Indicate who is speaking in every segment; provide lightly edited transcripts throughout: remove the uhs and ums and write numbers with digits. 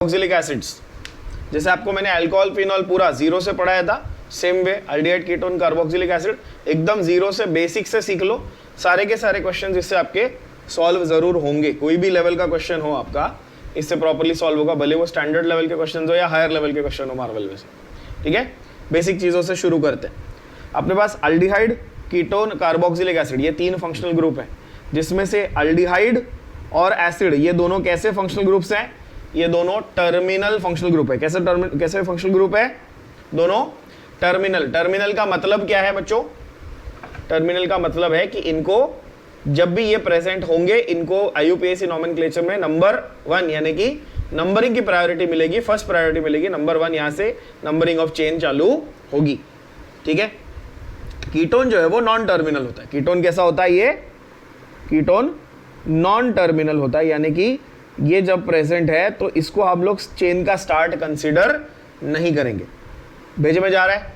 Speaker 1: Carboxylic acids, जैसे आपको मैंने अल्कोहल फिनॉल पूरा जीरो से पढ़ाया था, same way aldehyde ketone carboxylic acid एकदम जीरो से बेसिक से सीख लो। सारे के सारे क्वेश्चन इससे आपके सॉल्व जरूर होंगे, कोई भी लेवल का क्वेश्चन हो आपका इससे प्रॉपर्ली सॉल्व होगा, भले वो स्टैंडर्ड लेवल के क्वेश्चन हो या हायर लेवल के क्वेश्चन हो मार्वल में से। ठीक है, बेसिक चीजों से शुरू करते हैं। अपने पास अल्डिहाइड कीटोन कार्बोक्सिलिक एसिड ये तीन फंक्शनल ग्रुप है, जिसमें से अल्डिहाइड और एसिड ये दोनों कैसे फंक्शनल ग्रुप्स हैं? ये दोनों टर्मिनल फंक्शनल ग्रुप है। कैसे फंक्शनल ग्रुप है? दोनों टर्मिनल। टर्मिनल का मतलब क्या है बच्चों? टर्मिनल का मतलब है कि इनको जब भी ये प्रेजेंट होंगे, इनको आईयूपीएसी नॉमेनक्लेचर में नंबर 1 यानी कि नंबरिंग की प्रायोरिटी मिलेगी, फर्स्ट प्रायोरिटी मिलेगी, नंबर 1 यहां से नंबरिंग ऑफ चेन चालू होगी। ठीक है, कीटोन जो है वो नॉन टर्मिनल होता है। कीटोन कैसा होता है? ये कीटोन नॉन टर्मिनल होता है, यानी कि ये जब प्रेजेंट है तो इसको हम लोग चेन का स्टार्ट कंसीडर नहीं करेंगे। भेजे में जा रहा है।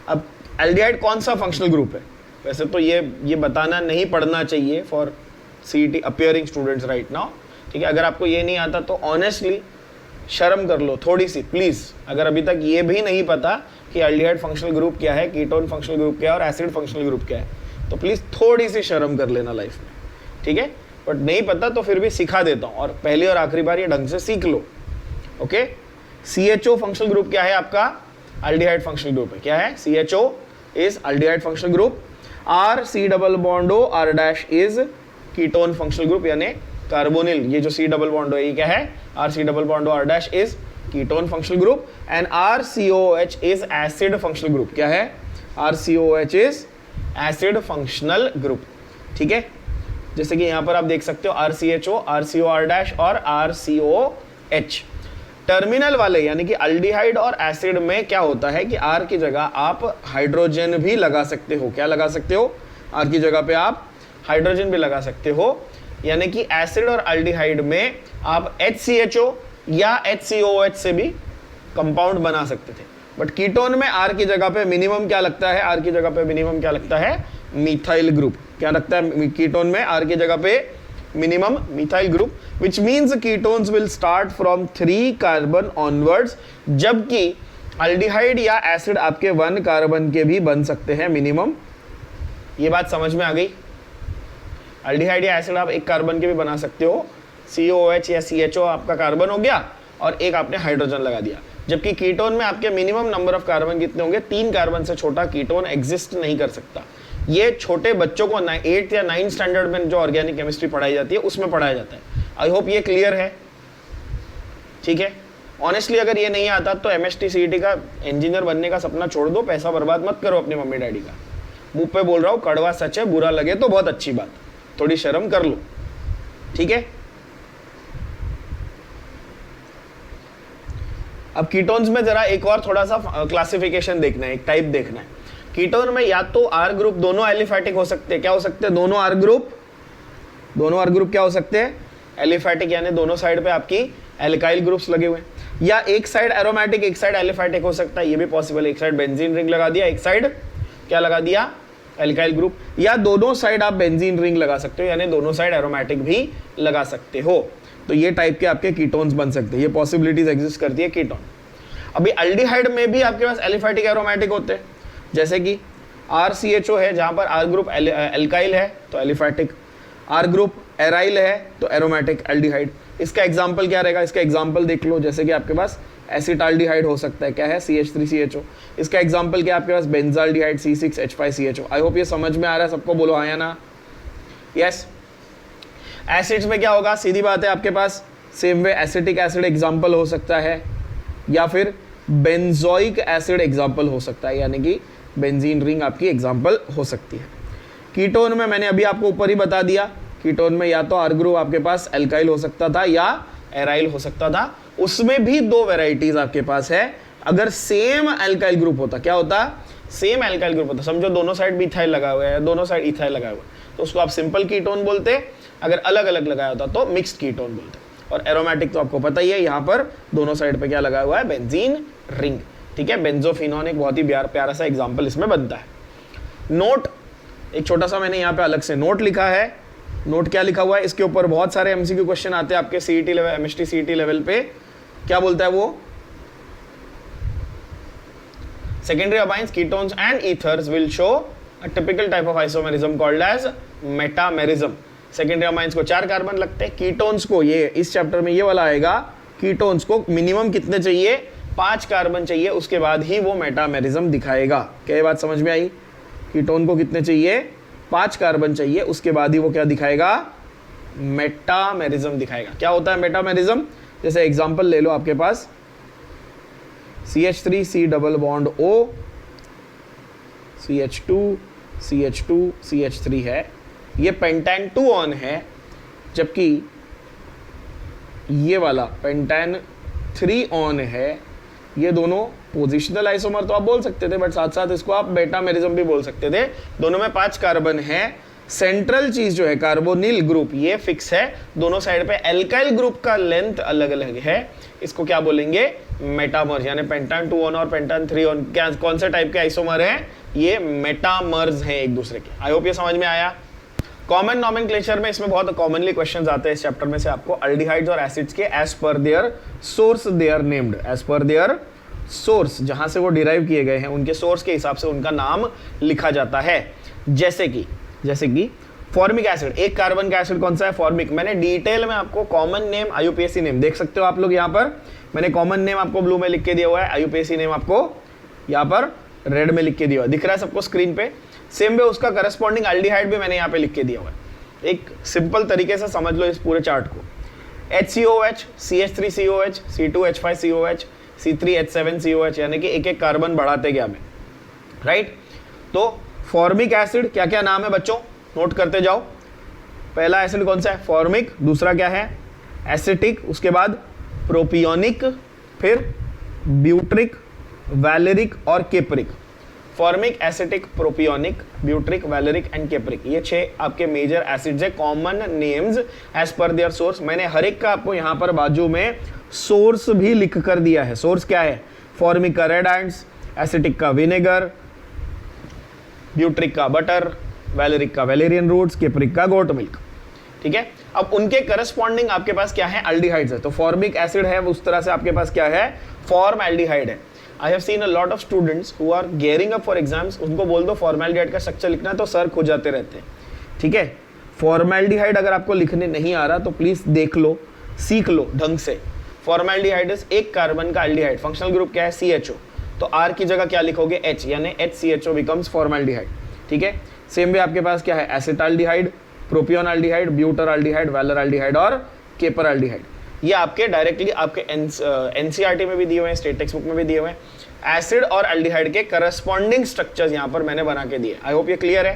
Speaker 1: अब एल्डिहाइड कौन सा फंक्शनल ग्रुप है? वैसे तो ये बताना नहीं पढ़ना चाहिए for CET appearing students right now. ठीक है, अगर आपको ये नहीं आता तो ऑनेस्टली शर्म कर लो थोड़ी सी प्लीज। अगर अभी तक ये भी नहीं पता कि एल्डिहाइड फंक्शनल ग्रुप क्या है, कीटोन फंक्शनल ग्रुप क्या है और एसिड फंक्शनल ग्रुप क्या है, तो प्लीज थोड़ी सी शर्म कर लेना लाइफ में। ठीक है, बट नहीं पता तो फिर भी सिखा देता हूं, और पहली और आखिरी बार ये ढंग से सीख लो। ओके, CHO फंक्शनल ग्रुप क्या है आपका? अल्डिहाइड फंक्शनल ग्रुप है। क्या है? CHO is aldehyde functional group. RC double bond O R dash is ketone functional group यानी कार्बोनिल। ये जो C डबल बॉन्ड है ये क्या है? RC double bond O R dash is ketone functional group and RCOH is acid functional group. क्या है? RCOH is acid functional group. ठीक है, जैसे कि यहां पर आप देख सकते हो RCHO, RCOR डैश और RCOH। टर्मिनल वाले यानी कि अल्डिहाइड और एसिड में क्या होता है कि R की जगह आप हाइड्रोजन भी लगा सकते हो। क्या लगा सकते हो? R की जगह पे आप हाइड्रोजन भी लगा सकते हो, यानी कि एसिड और अल्डिहाइड में आप HCHO या HCOH से भी कंपाउंड बना सकते थे। बट कीटोन में R की जगह पे मिनिमम क्या लगता है? R की जगह पे मिनिमम क्या लगता है? Methyl group. क्या लगता है कीटोन में? R की जगह पे minimum methyl group, which means ketones will start from 3 carbon onwards, जबकि अल्डिहाइड या एसिड आपके 1 कार्बन के भी बन सकते हैं मिनिमम। ये बात समझ में आ गई? अल्डिहाइड या एसिड आप 1 कार्बन के भी बना सकते हो। COH या CHO आपका कार्बन हो गया और एक आपने हाइड्रोजन लगा दिया, जबकि कीटोन में आपके मिनिमम नंबर ऑफ कार्बन कितने होंगे? 3 कार्बन से छोटा कीटोन एग्जिस्ट नहीं कर सकता। ये छोटे बच्चों को 8th या 9th स्टैंडर्ड में जो ऑर्गेनिक केमिस्ट्री पढ़ाई जाती है उसमें पढ़ाया जाता है। आई होप ये क्लियर है। ठीक है, ऑनेस्टली अगर ये नहीं आता तो MST CET का इंजीनियर बनने का सपना छोड़ दो, पैसा बर्बाद मत करो अपने मम्मी डैडी का। मुंह पे बोल रहा हूँ, कड़वा सच है, बुरा लगे तो बहुत अच्छी बात, थोड़ी शर्म कर लो। ठीक है, अब कीटोन्स में जरा एक और थोड़ा सा क्लासिफिकेशन देखना है, एक टाइप देखना है। कीटोन में या तो R ग्रुप दोनों एलिफैटिक हो सकते हैं। क्या हो सकते हैं? दोनों R ग्रुप क्या हो सकते हैं? एलिफैटिक, यानी दोनों साइड पे आपकी एल्काइल ग्रुप्स लगे हुए हैं। या एक साइड एरोमेटिक एक साइड एलिफैटिक हो सकता है, ये भी पॉसिबल है। एक साइड बेंजीन रिंग लगा दिया, एक साइड क्या लगा दिया? Alkyl group. या दोनों साइड आप बेंजीन रिंग लगा सकते हो, यानी दोनों साइड एरोमेटिक भी लगा सकते हो। तो ये टाइप के आपके कीटोन्स बन सकते हैं, ये पॉसिबिलिटीज एग्जिस्ट करती है कीटोन। अभी अल्डिहाइड में भी आपके पास एलिफैटिक एरोमेटिक होते हैं, जैसे कि RCHO है जहां पर R ग्रुप एल्काइल है तो एलिफैटिक, R ग्रुप एराइल है तो एरोमेटिक एल्डिहाइड। इसका एग्जांपल क्या रहेगा? इसका एग्जांपल देख लो, जैसे कि आपके पास एसिटाल्डिहाइड हो सकता है। क्या है? CH3CHO। इसका एग्जांपल क्या है आपके पास? Benzaldehyde C6H5CHO। आई होप ये समझ में आ रहा है सबको, बोलो हाँ या ना। यस। एसिड्स में क्या होगा? सीधी बात है, आपके पास same way acetic acid example हो सकता है या फिर बेंजोइक एसिड एग्जाम्पल हो सकता है, यानी कि बेंजीन रिंग आपकी एग्जाम्पल हो सकती है। कीटोन में मैंने अभी आपको ऊपर ही बता दिया, कीटोन में या तो R ग्रुप आपके पास एल्काइल हो सकता था या एराइल हो सकता था। उसमें भी 2 वेराइटीज आपके पास है। अगर सेम एल्काइल ग्रुप होता, क्या होता? सेम एल्काइल ग्रुप होता, समझो दोनों साइड मिथाइल लगा हुआ है, दोनों साइड इथाइल लगा हुआ है, तो उसको आप सिंपल कीटोन बोलते। अगर अलग अलग लगाया होता तो मिक्स्ड कीटोन बोलते। और एरोमेटिक तो आपको पता ही है, यहाँ पर दोनों साइड पे क्या लगा हुआ है? Benzene ring. ठीक है, बेंजोफिनॉन एक बहुत ही प्यारा सा एग्जांपल इसमें बनता है। नोट एक छोटा सा मैंने यहाँ पे अलग से नोट लिखा है। नोट क्या लिखा हुआ है? इसके ऊपर बहुत सारे MCQ क्वेश्चन आते हैं आपके CET level, MST CET level पे। क्या बोलता है वो? Secondary amines, ketones and ethers will show a typical type of isomerism called as metamerism. Secondary amines को 4 कार्बन लगते हैं, कीटोन्स को, ये इस चैप्टर में ये वाला आएगा, कीटोन्स को मिनिमम कितने चाहिए? 5 कार्बन चाहिए, उसके बाद ही वो मेटामेरिज्म दिखाएगा। क्या ये बात समझ में आई? कीटोन को कितने चाहिए? 5 कार्बन चाहिए, उसके बाद ही वो क्या दिखाएगा? मेटामेरिज्म दिखाएगा। क्या होता है मेटामेरिज्म? जैसे एग्जांपल ले लो आपके पास CH3 C double bond O, CH2 CH2 CH3 है, ये पेंटान 2 ऑन है, जबकि ये वाला पेंटान 3 ऑन है। ये दोनों पोजिशनल आइसोमर तो आप बोल सकते थे, बट साथ साथ इसको आप मेटामेरिज्म भी बोल सकते थे। दोनों में 5 कार्बन है। सेंट्रल चीज जो है कार्बोनिल ग्रुप, ये फिक्स है। दोनों साइड पे एल्काइल ग्रुप का लेंथ अलग अलग है। इसको क्या बोलेंगे? मेटामर्स, यानी पेंटान 2 ऑन और पेंटान 3 ऑन क्या कौन से टाइप के आइसोमर हैं? ये मेटामर्स हैं एक दूसरे के। आई होप ये समझ में आया। कॉमन नॉमेनक्लेचर में इसमें बहुत कॉमनली क्वेश्चंस आते हैं इस चैप्टर में से आपको। अल्डिहाइड्स और एसिड्स के as per their source they are named, as per their source, जहां से वो डिराइव किए गए हैं उनके सोर्स के हिसाब से उनका नाम लिखा जाता है। जैसे कि फॉर्मिक एसिड, एक कार्बन का एसिड कौन सा है? फॉर्मिक। मैंने डिटेल में आपको कॉमन नेम, IUPAC नेम देख सकते हो आप लोग। यहाँ पर मैंने कॉमन नेम आपको ब्लू में लिख के दिया हुआ है, IUPAC नेम आपको यहाँ पर रेड में लिख के दिया हुआ है, दिख रहा है सबको स्क्रीन पे। सेम वे उसका करस्पॉन्डिंग अल्डिहाइड भी मैंने यहाँ पे लिख के दिया हुआ है। एक सिंपल तरीके से समझ लो इस पूरे चार्ट को। HCOH, CH3COH, C2H5COH, C3H7COH, यानी कि एक एक कार्बन बढ़ाते गया मैं, राइट। तो फॉर्मिक एसिड क्या क्या नाम है बच्चों? नोट करते जाओ। पहला एसिड कौन सा है? फॉर्मिक। दूसरा क्या है? एसिटिक। उसके बाद प्रोपियोनिक, फिर ब्यूट्रिक, वैलेरिक और capric. Formic, acetic, propionic, butyric, valeric and capric, ये 6 आपके मेजर एसिड्स है, common names as per their source. मैंने हर एक का आपको यहाँ पर बाजू में सोर्स भी लिख कर दिया है। सोर्स क्या है? फॉर्मिक का रेड एंड्स, एसिटिक का विनेगर, ब्यूट्रिक का बटर, वैलेरिक का वैलेरियन रूट्स, केपरिक का गोट मिल्क। ठीक है। अब उनके करस्पॉन्डिंग आपके पास क्या है? अल्डिहाइड्स है। तो फॉर्मिक एसिड है, उस तरह से आपके पास क्या है? फॉर्मएल्डिहाइड है। I have seen a lot of students who are gearing up for exams, उनको बोल दो फॉर्मएल्डिहाइड का स्ट्रक्चर लिखना है तो सर खो जाते रहते हैं। ठीक है। फॉर्मएल्डिहाइड अगर आपको लिखने नहीं आ रहा तो प्लीज देख लो, सीख लो ढंग से। फॉर्मएल्डिहाइड एक कार्बन का एल्डिहाइड, फंक्शनल ग्रुप क्या है? CHO। तो R की जगह क्या लिखोगे? H, यानी HCHO बिकम्स फॉर्मएल्डिहाइड। ठीक है। सेम वे आपके पास क्या है? एसिटाल्डिहाइड, प्रोपियोनएल्डिहाइड, ब्यूटरएल्डिहाइड, वैलेरएल्डिहाइड और केपरएल्डिहाइड। ये आपके डायरेक्टली आपके NCERT में भी दिए हुए हैं, स्टेट टेक्स्ट बुक में भी दिए हुए हैं। एसिड और एल्डिहाइड के करस्पॉन्डिंग स्ट्रक्चर्स यहाँ पर मैंने बना के दिए। आई होप ये क्लियर है।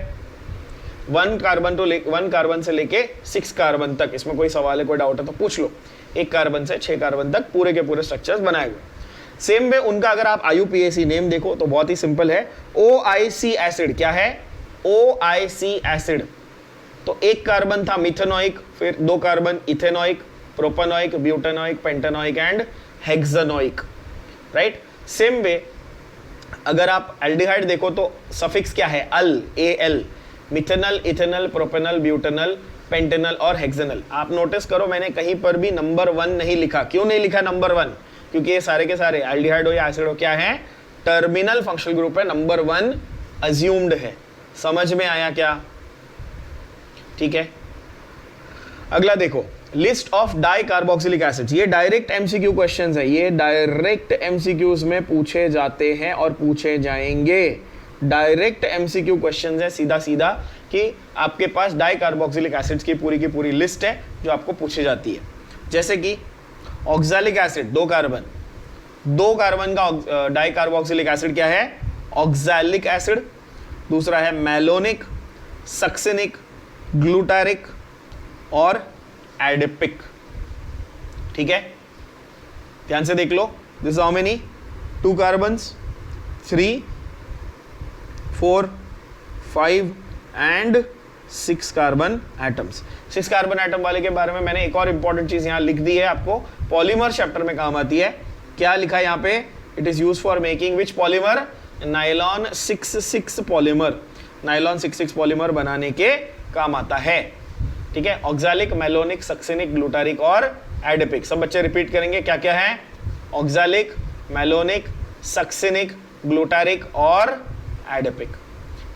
Speaker 1: 1 कार्बन से लेके 6 कार्बन तक, इसमें कोई सवाल है, कोई डाउट है तो पूछ लो। 1 कार्बन से 6 कार्बन तक पूरे के पूरे स्ट्रक्चर्स बनाए हुए। सेम वे उनका अगर आप IUPAC नेम देखो तो बहुत ही सिंपल है। OIC एसिड क्या है? OIC acid. तो 1 कार्बन था मिथेनोइक, फिर 2 carbon ethanoic, propanoic, butanoic, pentanoic and hexanoic, right. Same way अगर आप एल्डिहाइड देखो तो सफिक्स क्या है? Al, AL। Methanal, ethanal, propanal, butanal, pentanal और हेक्सानल। आप नोटिस करो मैंने कहीं पर भी नंबर 1 नहीं लिखा। क्यों नहीं लिखा नंबर 1? क्योंकि ये सारे के सारे एल्डिहाइड हो या एसिड हो क्या है? टर्मिनल फंक्शनल ग्रुप है, नंबर 1 अज्यूम्ड है। समझ में आया क्या? ठीक है। अगला देखो, list of di carboxylic acids. ये डायरेक्ट MCQ क्वेश्चंस है, ये डायरेक्ट MCQs में पूछे जाते हैं और पूछे जाएंगे। डायरेक्ट MCQ क्वेश्चंस है, सीधा सीधा कि आपके पास डाई कार्बोक्सिलिक एसिड्स की पूरी लिस्ट है जो आपको पूछी जाती है। जैसे कि ऑक्सैलिक एसिड, 2 कार्बन का डाई कार्बोक्सिलिक एसिड क्या है? Oxalic acid. दूसरा है मैलोनिक, सक्सिनिक, ग्लूटारिक और एडिपिक। ठीक है, ध्यान से देख लो। This how many? 2 carbons, 3, 4, 5 and 6 carbon atoms. 6 carbon atom वाले के बारे में मैंने एक और इंपॉर्टेंट चीज यहाँ लिख दी है, आपको पॉलीमर चैप्टर में काम आती है। क्या लिखा है यहाँ पे? It is use for making which polymer? Nylon 66 polymer. Nylon 66 polymer बनाने के काम आता है। ठीक है। ऑक्सैलिक, मेलोनिक, सक्सिनिक, ग्लूटारिक और एडिपिक। सब बच्चे रिपीट करेंगे क्या क्या है? ऑक्सैलिक, मैलोनिक, सक्सिनिक, ग्लूटारिक और एडिपिक।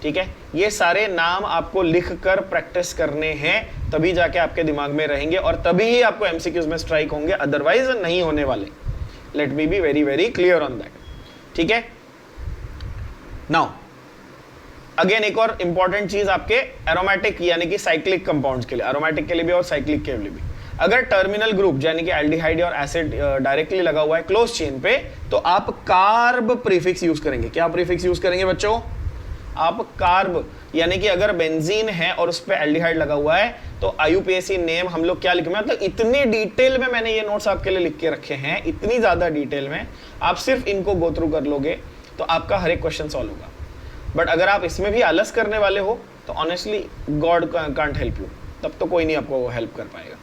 Speaker 1: ठीक है, ये सारे नाम आपको लिख कर प्रैक्टिस करने हैं, तभी जाके आपके दिमाग में रहेंगे और तभी ही आपको एमसीक्यूज में स्ट्राइक होंगे, अदरवाइज नहीं होने वाले। Let me be very very clear on that. ठीक है, नाउ अगेन एक और इंपॉर्टेंट चीज आपके एरोमेटिक यानी कि साइक्लिक कंपाउंड्स के लिए, एरोमेटिक के लिए भी और साइक्लिक के लिए भी, अगर टर्मिनल ग्रुप यानी कि एल्डिहाइड और एसिड डायरेक्टली लगा हुआ है क्लोज चेन पे, तो आप कार्ब प्रीफिक्स यूज करेंगे। क्या प्रीफिक्स यूज करेंगे बच्चों? आप कार्ब, यानी कि अगर बेंजीन है और उस पर एल्डिहाइड लगा हुआ है तो आईयूपीएसी नेम हम लोग क्या लिखेंगे, मतलब इतने डिटेल में मैंने ये नोट्स आपके लिए लिख के रखे हैं, इतनी ज्यादा डिटेल में, आप सिर्फ इनको गो थ्रू कर लोगे तो आपका हर एक क्वेश्चन सॉल्व होगा। बट अगर आप इसमें भी आलस करने वाले हो तो honestly God can't help you, तब तो कोई नहीं आपको हेल्प कर पाएगा।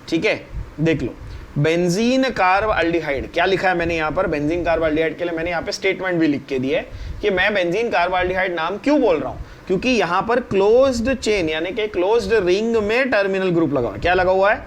Speaker 1: ठीक है, देख लो, बेंजीन कार्ब एल्डिहाइड, क्या लिखा है मैंने यहाँ पर? बेंजीन कार्ब एल्डिहाइड के लिए मैंने यहाँ पे स्टेटमेंट भी लिख के दी है कि मैं बेंजीन कार्ब एल्डिहाइड नाम क्यों बोल रहा हूँ, क्योंकि यहाँ पर क्लोज्ड चेन यानी कि क्लोज्ड रिंग में टर्मिनल ग्रुप लगा हुआ है। क्या लगा हुआ है?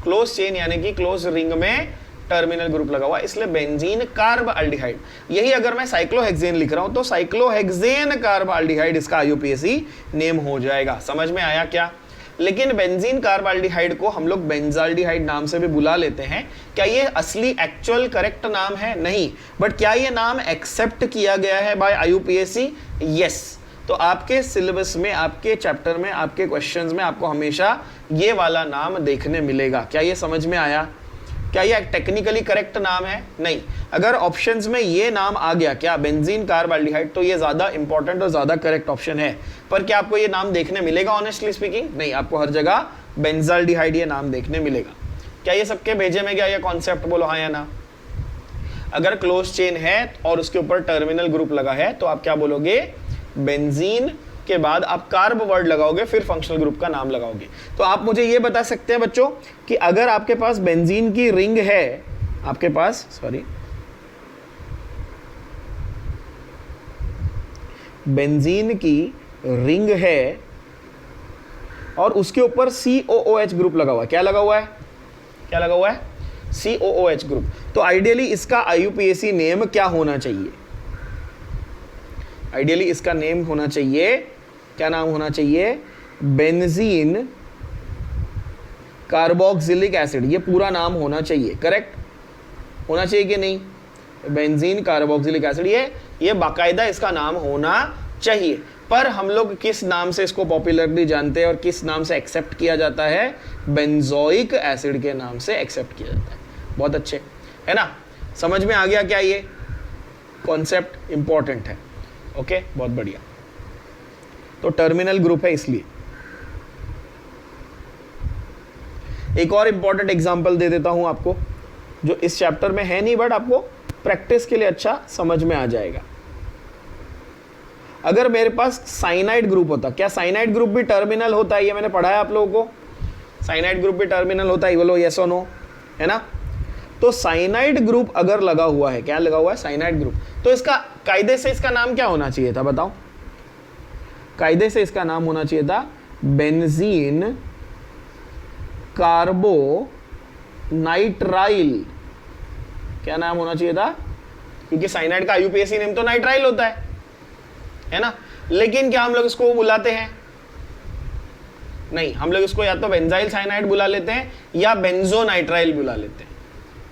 Speaker 1: क्लोज चेन यानी कि क्लोज रिंग में टर्मिनल ग्रुप लगा हुआ है, इसलिए बेंजीन कार्ब एल्डिहाइड। यही अगर मैं साइक्लोहेक्सेन लिख रहा हूं तो साइक्लोहेक्सेन कार्ब एल्डिहाइड इसका आईयूपीएसी नेम हो जाएगा। समझ में आया क्या? लेकिन बेंजीन कार्ब एल्डिहाइड को हम लोग बेंजाल्डिहाइड नाम से भी बुला लेते हैं। क्या ये असली एक्चुअल करेक्ट नाम है? नहीं। बट क्या ये नाम एक्सेप्ट किया गया है बाय आईयूपीएसी? यस। तो आपके सिलेबस में, आपके चैप्टर में, आपके क्वेश्चंस में आपको हमेशा ये वाला नाम देखने मिलेगा। क्या ये समझ में आया? क्या ये टेक्निकली करेक्ट नाम है? नहीं। अगर ऑप्शंस में ये नाम आ गया, क्या बेंजीन कार्ब एल्डिहाइड, तो ये ज्यादा इंपॉर्टेंट और ज्यादा करेक्ट ऑप्शन है। पर क्या आपको ये नाम देखने मिलेगा ऑनेस्टली स्पीकिंग? नहीं, आपको हर जगह बेंजाल्डिहाइड ये नाम देखने मिलेगा। क्या ये सबके भेजे में गया ये कॉन्सेप्ट? बोलो हाँ या ना। अगर क्लोज चेन है और उसके ऊपर टर्मिनल ग्रुप लगा है तो आप क्या बोलोगे? बेंजीन के बाद आप कार्ब वर्ड लगाओगे, फिर फंक्शनल ग्रुप का नाम लगाओगे। तो आप मुझे ये बता सकते हैं बच्चों कि अगर आपके पास बेंजीन की रिंग है, आपके पास बेंजीन की रिंग है और उसके ऊपर COOH ग्रुप लगा हुआ है। क्या लगा हुआ है? क्या लगा हुआ है? COOH group. तो आइडियली इसका आईयूपीएसी नेम क्या होना चाहिए? आइडियली इसका नेम होना चाहिए, क्या नाम होना चाहिए? Benzene carboxylic acid. ये पूरा नाम होना चाहिए, करेक्ट होना चाहिए कि नहीं? बेंजीन कार्बोक्सिलिक एसिड, ये बाकायदा इसका नाम होना चाहिए। पर हम लोग किस नाम से इसको पॉपुलरली जानते हैं और किस नाम से एक्सेप्ट किया जाता है? बेंजोइक एसिड के नाम से एक्सेप्ट किया जाता है। बहुत अच्छे, है ना? समझ में आ गया क्या? ये कॉन्सेप्ट इंपॉर्टेंट है। ओके, बहुत बढ़िया। तो टर्मिनल ग्रुप है इसलिए। एक और इंपॉर्टेंट एग्जांपल दे देता हूं आपको, जो इस चैप्टर में है नहीं बट आपको प्रैक्टिस के लिए अच्छा समझ में आ जाएगा। अगर मेरे पास साइनाइड ग्रुप होता, क्या साइनाइड ग्रुप भी टर्मिनल होता है? ये मैंने पढ़ाया आप लोगों को, साइनाइड ग्रुप भी टर्मिनल होता है, बोलो यस और नो, है ना? तो साइनाइड ग्रुप अगर लगा हुआ है, क्या लगा हुआ है? साइनाइड ग्रुप, तो इसका कायदे से इसका नाम क्या होना चाहिए था? बताओ। कायदे से इसका नाम होना चाहिए था बेंजीन कार्बो नाइट्राइल। क्या नाम होना चाहिए था? क्योंकि साइनाइड का आईयूपीएसी नेम तो नाइट्राइल होता है ना? लेकिन क्या हम लोग इसको बुलाते हैं? नहीं, हम लोग इसको या तो बेंजाइल साइनाइड बुला लेते हैं या बेंजोनाइट्राइल बुला लेते हैं।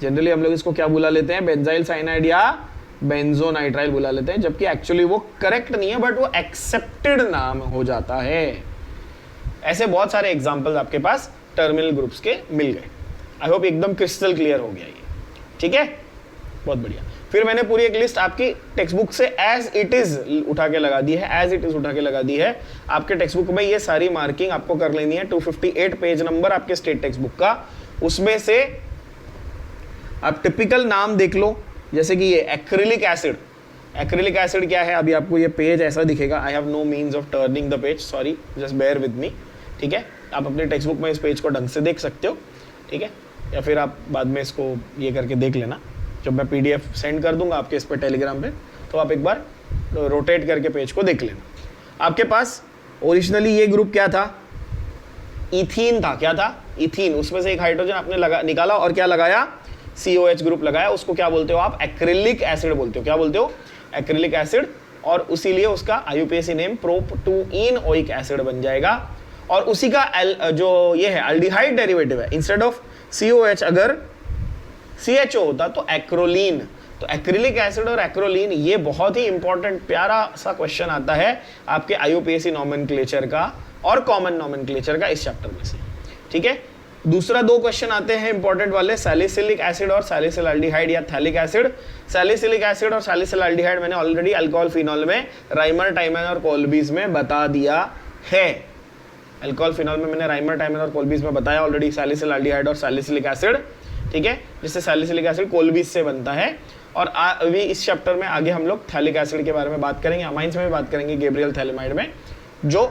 Speaker 1: जनरली हम लोग इसको क्या बुला लेते हैं? बेंजाइल साइनाइड या बेंजोनाइट्राइल बुला लेते हैं, जबकि एक्चुअली वो करेक्ट नहीं है, बट वो एक्सेप्टेड नाम हो जाता है। ऐसे बहुत सारे एग्जांपल्स आपके पास टर्मिनल ग्रुप्स के मिल गए। आई होप एकदम क्रिस्टल क्लियर हो गया ये। ठीक है, बहुत बढ़िया। फिर मैंने पूरी एक लिस्ट आपकी टेक्स्ट बुक से एज इट इज उठा के लगा दी है, एज इट इज उठा के लगा दी है। आपके टेक्स्ट बुक में ये सारी मार्किंग आपको कर लेनी है। 258 पेज नंबर आपके स्टेट टेक्स्ट बुक का, उसमें से आप टिपिकल नाम देख लो, जैसे कि ये एक्रिलिक एसिड। एक्रिलिक एसिड क्या है? अभी आपको ये पेज ऐसा दिखेगा। I have no means of turning the page, sorry, just bear with me. ठीक है, आप अपने टेक्स्ट बुक में इस पेज को ढंग से देख सकते हो। ठीक है, या फिर आप बाद में इसको ये करके देख लेना, जब मैं PDF सेंड कर दूंगा आपके इस पे टेलीग्राम पे, तो आप एक बार रोटेट करके पेज को देख लेना। आपके पास ओरिजिनली ये ग्रुप क्या था? इथीन था। क्या था? इथीन। उसमें से एक हाइड्रोजन आपने निकाला और क्या लगाया? COH ग्रुप लगाया, उसको क्या बोलते हो आप? एक्रिलिक एसिड बोलते हो। क्या बोलते हो? Acrylic acid. और उसीलिए उसका IUPAC नेम प्रोप-2-enoic एसिड बन जाएगा। और उसी का जो ये है अल्डिहाइड डेरिवेटिव है, इंस्टेड ऑफ COH अगर CHO होता तो एक्रोलीन। तो एक्रिलिक एसिड और एक्रोलीन, ये बहुत ही इंपॉर्टेंट प्यारा सा क्वेश्चन आता है आपके IUPAC नोमेनक्लेचर का और कॉमन नोमेनक्लेचर का इस चैप्टर में से। ठीक है, दूसरा 2 क्वेश्चन आते हैं इंपॉर्टेंट वाले, सैलिसिलिक एसिड और सैलिसिलएल्डिहाइड या थैलिक एसिड। सैलिसिलिक एसिड और सैलिसिलएल्डिहाइड मैंने ऑलरेडी अल्कोहल फिनॉल में राइमर, टाइमन और कोल्बीज में बता दिया है। अल्कोहल फिनॉल में मैंने राइमर, टाइमन और कोल्बीज में बताया ऑलरेडी सैलिसिलएल्डिहाइड और सैलिसिलिक एसिड। ठीक है, जिससे सैलिसिलिक एसिड कोल्बीज से बनता है। और अभी इस चैप्टर में आगे हम लोग थैलिक एसिड के बारे में बात करेंगे, अमाइंस में भी बात करेंगे, गैब्रियल थैलेमाइड में, जो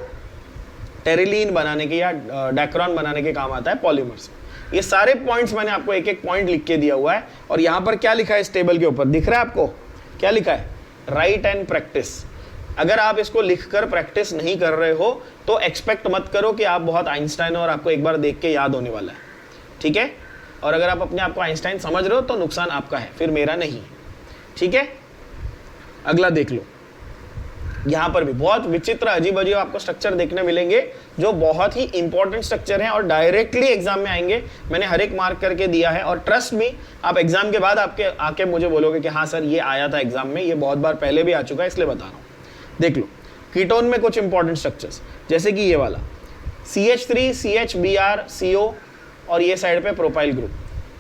Speaker 1: टेरिलीन बनाने के या डैक्रॉन बनाने के काम आता है पॉलीमर्स। ये सारे पॉइंट्स मैंने आपको एक एक पॉइंट लिख के दिया हुआ है। और यहाँ पर क्या लिखा है इस टेबल के ऊपर, दिख रहा है आपको? क्या लिखा है? Right and practice. अगर आप इसको लिखकर प्रैक्टिस नहीं कर रहे हो तो एक्सपेक्ट मत करो कि आप बहुत आइंस्टाइन हो और आपको एक बार देख के याद होने वाला है। ठीक है, और अगर आप अपने आप को आइंस्टाइन समझ रहे हो तो नुकसान आपका है, फिर मेरा नहीं। ठीक है, अगला देख लो। यहाँ पर भी बहुत विचित्र अजीब अजीब आपको स्ट्रक्चर देखने मिलेंगे जो बहुत ही इंपॉर्टेंट स्ट्रक्चर हैं और डायरेक्टली एग्जाम में आएंगे। मैंने हर एक मार्क करके दिया है और ट्रस्ट मी, आप एग्जाम के बाद आपके आके मुझे बोलोगे कि हाँ सर ये आया था एग्जाम में, ये बहुत बार पहले भी आ चुका है, इसलिए बता रहा हूँ। देख लो, कीटोन में कुछ इंपॉर्टेंट स्ट्रक्चर्स, जैसे कि ये वाला CH3 CHBr CO और ये साइड पे प्रोपाइल ग्रुप।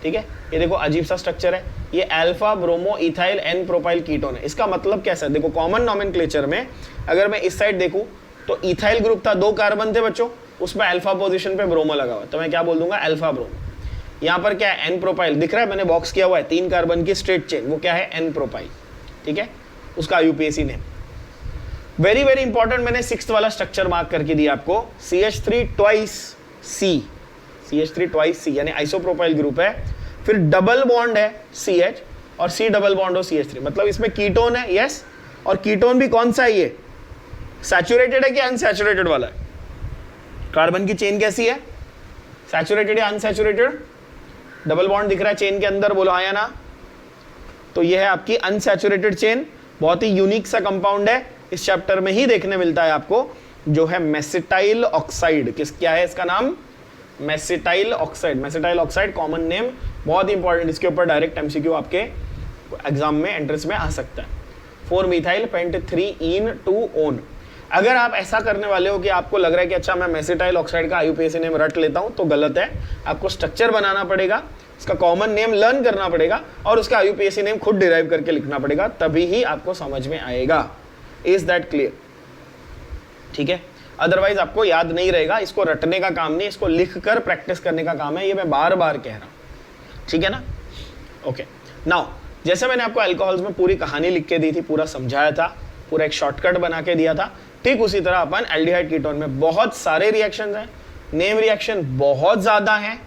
Speaker 1: ठीक है, ये देखो अजीब सा स्ट्रक्चर है, ये alpha bromo ethyl N propyl ketone है। इसका मतलब कैसा है? देखो कॉमन नोमेनक्लेचर में अगर मैं इस साइड देखूं तो इथाइल ग्रुप था, 2 कार्बन थे बच्चों, उसमें अल्फा पोजीशन पे ब्रोमो लगा हुआ, तो मैं क्या बोल दूंगा? Alpha bromo. यहाँ पर क्या है? N प्रोपाइल दिख रहा है, मैंने बॉक्स किया हुआ है, 3 कार्बन की स्ट्रेट चेन, वो क्या है? N propyl. ठीक है, उसका IUPAC name. Very very important, मैंने 6th वाला स्ट्रक्चर मार्क करके दिया आपको, CH3 twice C, CH3 twice C यानी आइसोप्रोपाइल ग्रुप है, फिर डबल बॉन्ड है CH और C डबल बॉन्ड हो CH3, मतलब इसमें कीटोन है। यस, और कीटोन भी कौन सा है? ये सैचुरेटेड है कि अनसैचुरेटेड वाला है? कार्बन की चेन कैसी है? सैचुरेटेड या अनसैचुरेटेड? डबल बॉन्ड दिख रहा है चेन के अंदर, बोलो आया ना? तो ये है आपकी अनसैचुरेटेड चेन, बहुत ही यूनिक सा कंपाउंड है, इस चैप्टर में ही देखने मिलता है आपको, जो है मेसिटाइल ऑक्साइड। क्या है इसका नाम? Mesityl oxide. Mesityl oxide common name, बहुत इंपॉर्टेंट, इसके ऊपर डायरेक्ट MCQ आपके एग्जाम में एंट्रेंस में आ सकता है। 4-methyl pent-3-ene-2-one। अगर आप ऐसा करने वाले हो कि आपको लग रहा है कि अच्छा मैं मेसिटाइल ऑक्साइड का IUPAC नेम रट लेता हूं, तो गलत है। आपको स्ट्रक्चर बनाना पड़ेगा, इसका कॉमन नेम लर्न करना पड़ेगा और उसका IUPAC नेम खुद डिराइव करके लिखना पड़ेगा, तभी ही आपको समझ में आएगा। Is that clear? ठीक है, अदरवाइज आपको याद नहीं रहेगा। इसको रटने का काम नहीं, इसको लिखकर प्रैक्टिस करने का काम है, ये मैं बार बार कह रहा हूं। ठीक है ना? ओके, नाउ जैसे मैंने आपको अल्कोहल्स में पूरी कहानी लिख के दी थी, पूरा समझाया था, पूरा एक शॉर्टकट बना के दिया था, ठीक उसी तरह अपन एल्डिहाइड कीटोन में बहुत सारे रिएक्शंस हैं, नेम रिएक्शन बहुत ज्यादा हैं,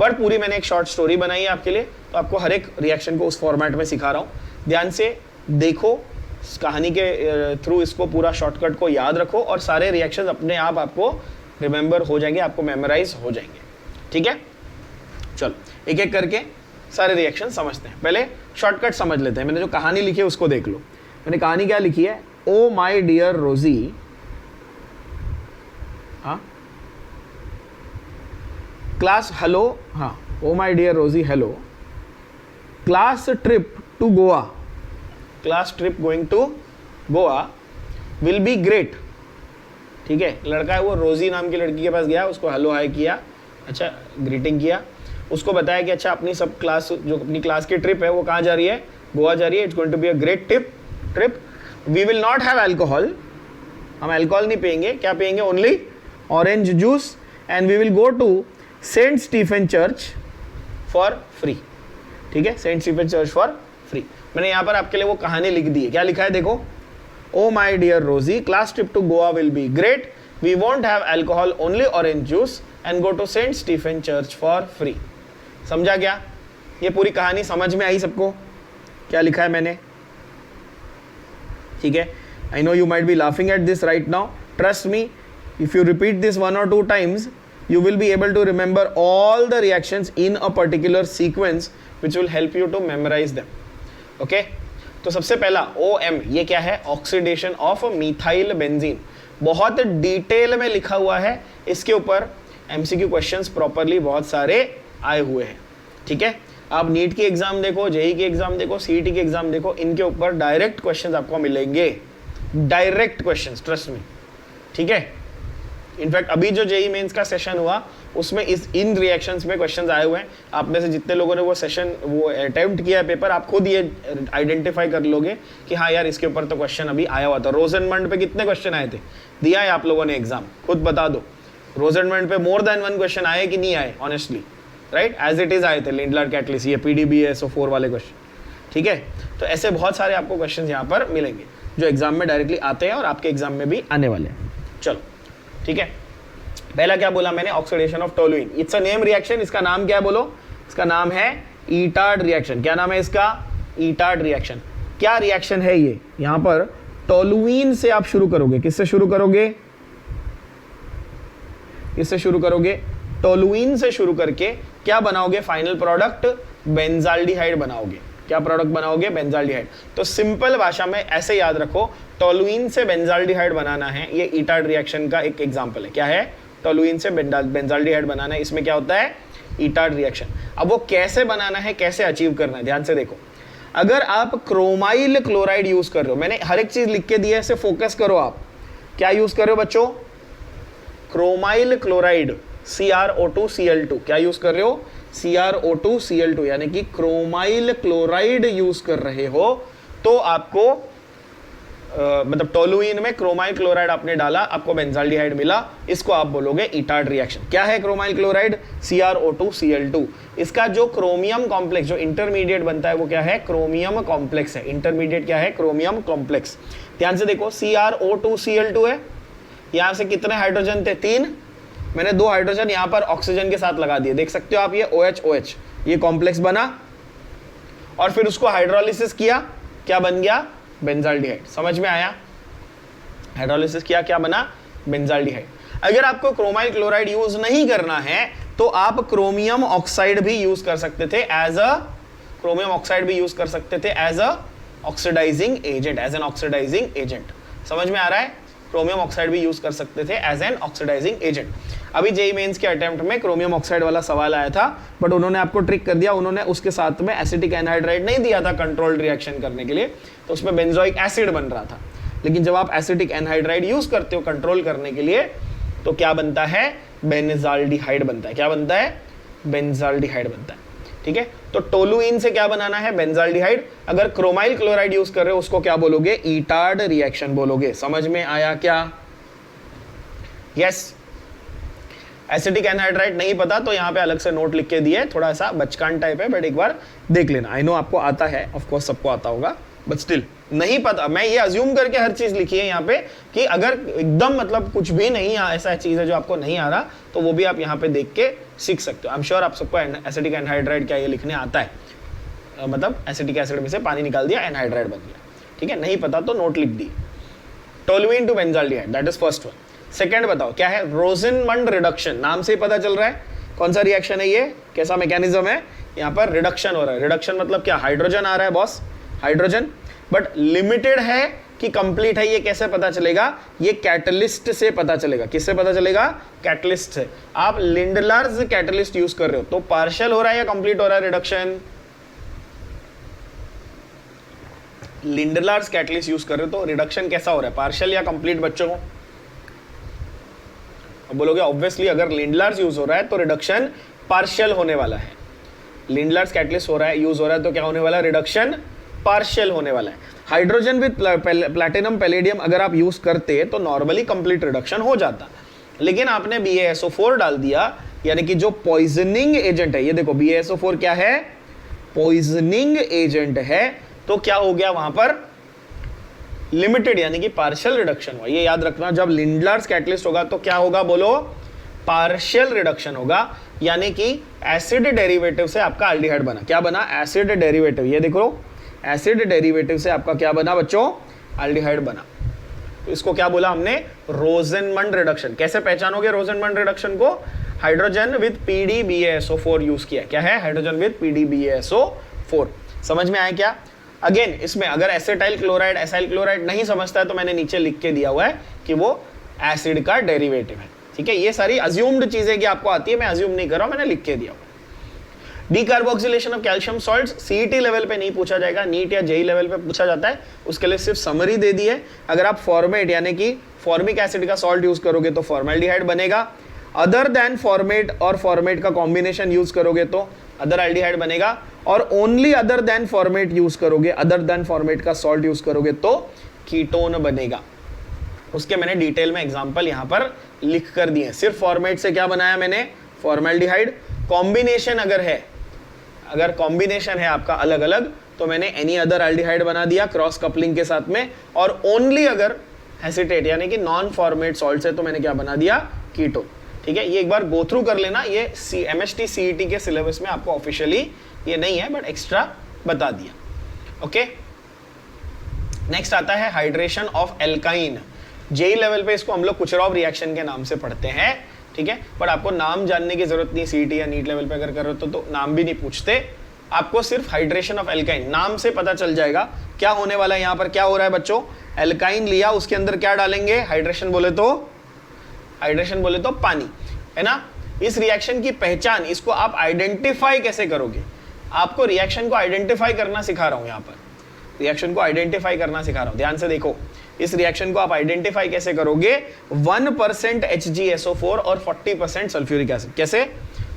Speaker 1: पर पूरी मैंने एक शॉर्ट स्टोरी बनाई है आपके लिए, तो आपको हर एक रिएक्शन को उस फॉर्मेट में सिखा रहा हूं। ध्यान से देखो, इस कहानी के थ्रू इसको पूरा शॉर्टकट को याद रखो और सारे रिएक्शंस अपने आप आपको रिमेंबर हो जाएंगे, आपको मेमोराइज हो जाएंगे। ठीक है, चलो एक एक करके सारे रिएक्शन समझते हैं। पहले शॉर्टकट समझ लेते हैं। मैंने जो कहानी लिखी है उसको देख लो। मैंने कहानी क्या लिखी है? ओ माई डियर रोजी, हाँ क्लास, हेलो, हाँ oh my dear Rosie hello, class trip to Goa, class trip going to Goa will be great. ठीक है, लड़का है वो रोजी नाम की लड़की के पास गया, उसको हेलो हाय किया, अच्छा ग्रीटिंग किया, उसको बताया कि अच्छा अपनी सब क्लास, जो अपनी क्लास की ट्रिप है वो कहाँ जा रही है? गोवा जा रही है। It's going to be a great trip. We will not have alcohol, हम अल्कोहल नहीं पियेंगे, क्या पियेंगे? Only orange juice, and we will go to Saint Stephen church for free. ठीक है, Saint Stephen church for free. मैंने यहाँ पर आपके लिए वो कहानी लिख दी है, क्या लिखा है देखो, oh my dear Rosie, class trip to Goa will be great, we won't have alcohol, only orange juice, and go to Saint Stephen church for free. समझा क्या? ये पूरी कहानी समझ में आई सबको? क्या लिखा है मैंने? ठीक है, I know you might be laughing at this right now, trust me, if you repeat this 1 or 2 times you will be able to remember all the reactions in a particular sequence which will help you to memorise them. Okay, तो सबसे पहला OM, ये क्या है? Oxidation of methyl benzene. बहुत detail में लिखा हुआ है, इसके ऊपर MCQ क्वेश्चंस प्रॉपरली बहुत सारे आए हुए हैं। ठीक है, आप नीट की एग्जाम देखो, जेई की एग्जाम देखो, CET की एग्जाम देखो, इनके ऊपर डायरेक्ट क्वेश्चंस आपको मिलेंगे, डायरेक्ट क्वेश्चंस, ट्रस्ट मी। ठीक है, इनफैक्ट अभी जो जेई मेंस का सेशन हुआ उसमें इन रिएक्शंस में क्वेश्चंस आए हुए हैं। आप में से जितने लोगों ने वो सेशन अटेम्प्ट किया है पेपर, आप खुद ये आइडेंटिफाई कर लोगे कि हाँ यार इसके ऊपर तो क्वेश्चन अभी आया हुआ था। रोजनमंड पे कितने क्वेश्चन आए थे? दिया है आप लोगों ने एग्जाम, खुद बता दो। रोजनमंड पे मोर देन 1 क्वेश्चन आए कि नहीं आए? Honestly right, as it is आए थे लिंडलर कैटलिस्ट, ये PDBSO4 वाले क्वेश्चन। ठीक है, तो ऐसे बहुत सारे आपको क्वेश्चन यहाँ पर मिलेंगे जो एग्जाम में डायरेक्टली आते हैं और आपके एग्जाम में भी आने वाले हैं। चलो ठीक है, पहला क्या बोला मैंने? Oxidation of toluene. It's a name reaction, इसका नाम क्या है बोलो? इसका नाम है ईटार्ड रिएक्शन। क्या नाम है इसका? ईटार्ड रिएक्शन। क्या रिएक्शन है ये? यहां पर टोलुइन से आप शुरू करोगे। किससे शुरू करोगे? इससे शुरू करोगे, टोलुइन से शुरू करके क्या बनाओगे? फाइनल प्रोडक्ट बेंजाल्डिहाइड बनाओगे। क्या प्रोडक्ट बनाओगे? बेंजाल्डिहाइड। तो सिंपल भाषा में ऐसे याद रखो, टोलुइन से बेंजाल्डिहाइड बनाना है, ये ईटार्ड रिएक्शन का एक एग्जांपल है। क्या है? टोलुइन से बेंजाल्डिहाइड बनाना है, इसमें क्या होता है? ईटार्ड रिएक्शन। अब वो कैसे बनाना है, कैसे अचीव करना है, ध्यान से देखो। अगर आप क्रोमाइल क्लोराइड यूज कर रहे हो, मैंने हर एक चीज लिख के दी है, इसे फोकस करो। आप क्या यूज कर रहे हो बच्चों? Chromyl chloride, CrO2Cl2। क्या यूज कर रहे हो? CrO2Cl2, यानी कि क्रोमाइल क्लोराइड यूज कर रहे हो। तो आपको मतलब टोलुइन में क्रोमाइल क्लोराइड आपने डाला, आपको बेंजाल्डिहाइड मिला, इसको आप बोलोगे ईटार्ड रिएक्शन। क्या है क्रोमाइल क्लोराइड? CrO2Cl2। इसका जो क्रोमियम कॉम्प्लेक्स, जो इंटरमीडिएट बनता है, वो क्या है? क्रोमियम कॉम्प्लेक्स है। इंटरमीडिएट क्या है? Chromium complex. ध्यान से देखो, CrO2Cl2 है, यहां से कितने हाइड्रोजन थे? 3। मैंने 2 हाइड्रोजन यहां पर ऑक्सीजन के साथ लगा दिए, देख सकते हो आप, ये OH, ये कॉम्प्लेक्स बना और फिर उसको हाइड्रोलिसिस किया, क्या बन गया? बेंजाल्डिहाइड। समझ में आया? हाइड्रोलिसिस किया, क्या बना? बेंजाल्डिहाइड। अगर आपको क्रोमाइल क्लोराइड यूज नहीं करना है तो आप क्रोमियम ऑक्साइड भी यूज कर सकते थे as a oxidising agent, as an oxidising agent. समझ में आ रहा है? क्रोमियम ऑक्साइड भी यूज कर सकते थे एज एन ऑक्सीडाइजिंग एजेंट। अभी जेईई मेंस के अटेम्प्ट में क्रोमियम ऑक्साइड वाला सवाल आया था, बट उन्होंने आपको ट्रिक कर दिया, उन्होंने उसके साथ में एसिटिक एनहाइड्राइड नहीं दिया था कंट्रोल्ड रिएक्शन करने के लिए, तो उसमें बेंजोइक एसिड बन रहा था। लेकिन जब आप एसिटिक एनहाइड्राइड यूज करते हो कंट्रोल करने के लिए, तो क्या बनता है? बेंजाल्डिहाइड बनता है। क्या बनता है? बेंजाल्डिहाइड बनता है। ठीक है, तो टोलुइन से क्या बनाना है? बेंजाल्डिहाइड। अगर क्रोमाइल क्लोराइड यूज कर रहे हो उसको क्या बोलोगे? ईटार्ड रिएक्शन बोलोगे। समझ में आया क्या? यस। एसिटिक एनहाइड्राइड नहीं पता तो यहाँ पे अलग से नोट लिख के दिए, थोड़ा सा बचकान टाइप है, बट एक बार देख लेना। आई नो आपको आता है, ऑफ कोर्स सबको आता होगा, बट स्टिल नहीं पता, मैं ये अज्यूम करके हर चीज लिखी है यहाँ पे कि अगर एकदम मतलब कुछ भी नहीं ऐसा चीज है जो आपको नहीं आ रहा, तो वो भी आप यहाँ पे देख के सीख सकते हो। आई एम श्योर आप सबको एसिटिक एनहाइड्राइड क्या ये लिखने आता है, मतलब एसिटिक एसिड में से पानी निकाल दिया, एनहाइड्राइड बन गया। ठीक है, नहीं पता तो नोट लिख दी। Toluene to benzaldehyde, that is first one. Second बताओ क्या है? Rosenmund reduction. नाम से ही पता चल रहा है कौन सा रिएक्शन है ये, कैसा मैकेनिज्म है। यहाँ पर रिडक्शन हो रहा है। रिडक्शन मतलब क्या? हाइड्रोजन आ रहा है बॉस, हाइड्रोजन, बट लिमिटेड है कि कंप्लीट है, ये कैसे पता चलेगा? ये कैटलिस्ट से पता चलेगा। किससे पता चलेगा? कैटलिस्ट से। आप लिंडलार्स कैटलिस्ट यूज कर रहे हो तो पार्शियल हो रहा है या कंप्लीट हो रहा है रिडक्शन? लिंडलार्स कैटलिस्ट यूज कर रहे हो तो रिडक्शन कैसा हो रहा है? पार्शियल या कंप्लीट बच्चों को? अब बोलोगे ऑब्वियसली अगर लिंडलार्स यूज हो रहा है तो रिडक्शन पार्शियल होने वाला है। लिंडलार्स कैटलिस्ट हो रहा है, यूज हो रहा है, तो क्या होने वाला है? रिडक्शन पार्शियल होने वाला है। हाइड्रोजन विद प्लैटिनम पैलेडियम अगर आप यूज करते तो नॉर्मली कंप्लीट रिडक्शन हो जाता, लेकिन आपने BaSO4 डाल दिया, यानी कि जो पॉइजनिंग एजेंट है, ये देखो BaSO4 क्या है? पॉइजनिंग एजेंट है। तो क्या हो गया वहां पर? लिमिटेड, यानी कि पार्शियल रिडक्शन हुआ। ये याद रखना, जब लिंडलार्स कैटलिस्ट होगा तो क्या होगा बोलो? पार्शियल रिडक्शन होगा, यानी कि एसिड डेरिवेटिव से आपका एल्डिहाइड बना। क्या बना? Acid derivative. ये देखो, एसिड डेरिवेटिव से आपका क्या बना बच्चों? एल्डिहाइड बना। तो इसको क्या बोला हमने? रोजनमंड रिडक्शन। कैसे पहचानोगे रोजनमंड रिडक्शन को? हाइड्रोजन विद PDBaSO4 यूज किया। क्या है? Hydrogen with PDBaSO4। समझ में आया क्या? अगेन इसमें अगर एसिटाइल क्लोराइड एसाइल क्लोराइड नहीं समझता है तो मैंने नीचे लिख के दिया हुआ है कि वो एसिड का डेरिवेटिव है। ठीक है, ये सारी अज्यूम्ड चीजें कि आपको आती है, मैं अज्यूम नहीं कर रहा हूं, मैंने लिख के दिया हुआ। Decarboxylation of calcium salts CET level पे नहीं पूछा जाएगा, नीट या जेई लेवल पे पूछा जाता है, उसके लिए सिर्फ समरी दे दी है। अगर आप फॉर्मेट यानी कि फॉर्मिक एसिड का सॉल्ट यूज करोगे तो फॉर्मेल्डिहाइड बनेगा, अदर देन फॉर्मेट और फॉर्मेट का कॉम्बिनेशन यूज करोगे तो अदर एल्डिहाइड बनेगा, और only other than format use करोगे, अदर देन फॉर्मेट का सॉल्ट यूज करोगे तो कीटोन बनेगा। उसके मैंने डिटेल में एग्जांपल यहां पर लिख कर दिए। सिर्फ फॉर्मेट से क्या बनाया मैंने? फॉर्मेल्डिहाइड। कॉम्बिनेशन अगर कॉम्बिनेशन है आपका अलग अलग तो मैंने एनी अदर एल्डिहाइड बना दिया क्रॉस कपलिंग के साथ में, और ओनली अगर एसिटेट यानी कि नॉन फॉर्मेट सॉल्ट है तो मैंने क्या बना दिया? कीटोन। ठीक है, ये एक बार गो थ्रू कर लेना, ये MHT CET के सिलेबस में आपको ऑफिशियली ये नहीं है बट एक्स्ट्रा बता दिया। ओके, नेक्स्ट आता है hydration of alkyne. JEE level पे इसको हम लोग कुचरॉव रिएक्शन के नाम से पढ़ते हैं। ठीक है, पर आपको नाम जानने की जरूरत नहीं, सीईटी या नीट लेवल पे अगर कर रहे हो तो नाम भी नहीं पूछते, आपको सिर्फ हाइड्रेशन ऑफ एल्काइन नाम से पता चल जाएगा क्या होने वाला है। यहाँ पर क्या हो रहा है बच्चों? एल्काइन लिया, उसके अंदर क्या डालेंगे? हाइड्रेशन बोले तो पानी, है ना। इस रिएक्शन की पहचान, इसको आप आइडेंटिफाई कैसे करोगे? आपको रिएक्शन को आइडेंटिफाई करना सिखा रहा हूं। यहाँ पर रिएक्शन को आइडेंटिफाई करना सिखा रहा हूं, ध्यान से देखो। इस रिएक्शन को आप आइडेंटिफाई कैसे करोगे? 1% HgSO4 और 40% सल्फ्यूरिक एसिड। कैसे?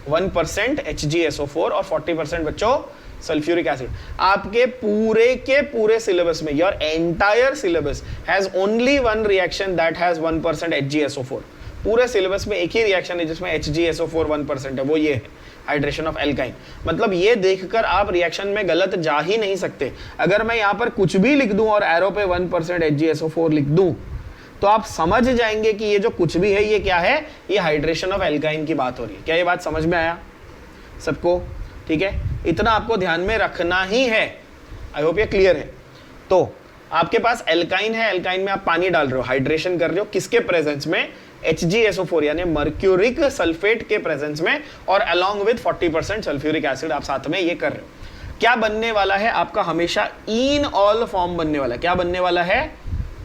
Speaker 1: 1% HgSO4 और 40% बच्चों सल्फ्यूरिक एसिड। आपके पूरे के पूरे सिलेबस में, your entire syllabus has only one reaction that has 1% HgSO4। पूरे सिलेबस में एक ही रिएक्शन है जिसमें HgSO4 1% है, वो ये है हाइड्रेशन ऑफ एल्काइन। मतलब ये देखकर आप रिएक्शन में गलत जा ही नहीं सकते। अगर मैं यहाँ पर कुछ भी लिख दूं और एरो पे 1% HgSO4 लिख दूं तो आप समझ जाएंगे कि ये जो कुछ भी है ये क्या है? ये हाइड्रेशन ऑफ एल्काइन की बात हो रही है। क्या ये बात समझ में आया सबको? ठीक है, इतना आपको ध्यान में रखना ही है। आई होप ये क्लियर है। तो आपके पास एल्काइन है, एल्काइन में आप पानी डाल रहे हो, हाइड्रेशन कर रहे हो, किसके प्रेजेंस में? HgSO4 यानी मर्क्यूरिक सल्फेट के प्रेजेंस में, और अलोंग विद 40% सल्फ्यूरिक एसिड आप साथ में ये कर रहे हो। क्या बनने वाला है आपका? हमेशा इनऑल फॉर्म बनने वाला है। क्या बनने वाला है?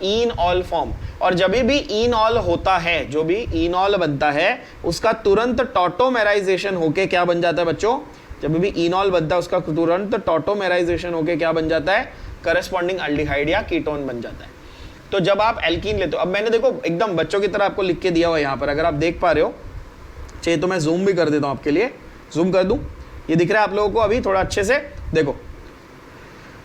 Speaker 1: इनऑल फॉर्म। और जब भी इनऑल होता है, जो भी इनऑल बनता है उसका तुरंत टॉटोमेराइजेशन होके क्या बन जाता है बच्चों? जब भी इनऑल बनता है उसका तुरंत टॉटोमेराइजेशन होके क्या बन जाता है? करस्पॉन्डिंग अल्डिहाइड या कीटोन बन जाता है। तो जब आप एल्कीन लेते हो, अब मैंने देखो एकदम बच्चों की तरह आपको लिख के दिया हुआ है यहाँ पर, अगर आप देख पा रहे हो, चाहिए तो मैं जूम भी कर देता हूँ आपके लिए, जूम कर दूं, ये दिख रहा है आप लोगों को अभी थोड़ा अच्छे से? देखो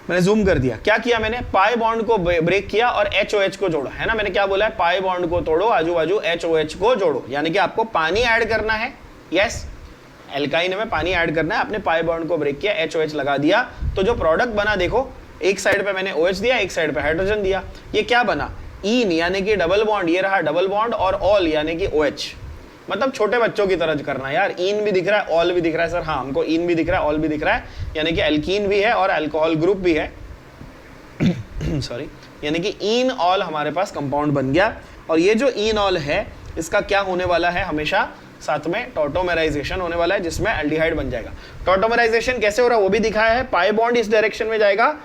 Speaker 1: मैंने जूम कर दिया। क्या किया मैंने? पाई बॉन्ड को ब्रेक किया और HOH को जोड़ा, है ना। मैंने क्या बोला है? पाई बॉन्ड को तोड़ो, आजू बाजू HOH को जोड़ो, यानी कि आपको पानी ऐड करना है। यस, एल्काइन में पानी ऐड करना है। आपने पाई बॉन्ड को ब्रेक किया, HOH लगा दिया, तो जो प्रोडक्ट बना देखो, एक साइड पे मैंने OH दिया, एक साइड पे हाइड्रोजन दिया। ये क्या बना? इन यानी कि डबल बॉन्ड, ये रहा डबल बॉन्ड, और ऑल यानी कि OH। मतलब छोटे बच्चों की तरह करना यार। इन भी दिख रहा है, ऑल भी दिख रहा है सर। हाँ, हमको इन भी दिख रहा है, ऑल भी दिख रहा है, यानी कि एल्कीन भी है और अल्कोहल ग्रुप भी है। सॉरी, यानी कि इन ऑल हमारे पास कंपाउंड बन गया। और ये जो इन ऑल है इसका क्या होने वाला है? हमेशा साथ में टॉटोमेराइजेशन होने वाला है, जिसमें एल्डिहाइड बन जाएगा। टॉटोमेराइजेशन कैसे हो रहा है वो भी दिखाया है। पाई बॉन्ड इस डायरेक्शन में जाएगा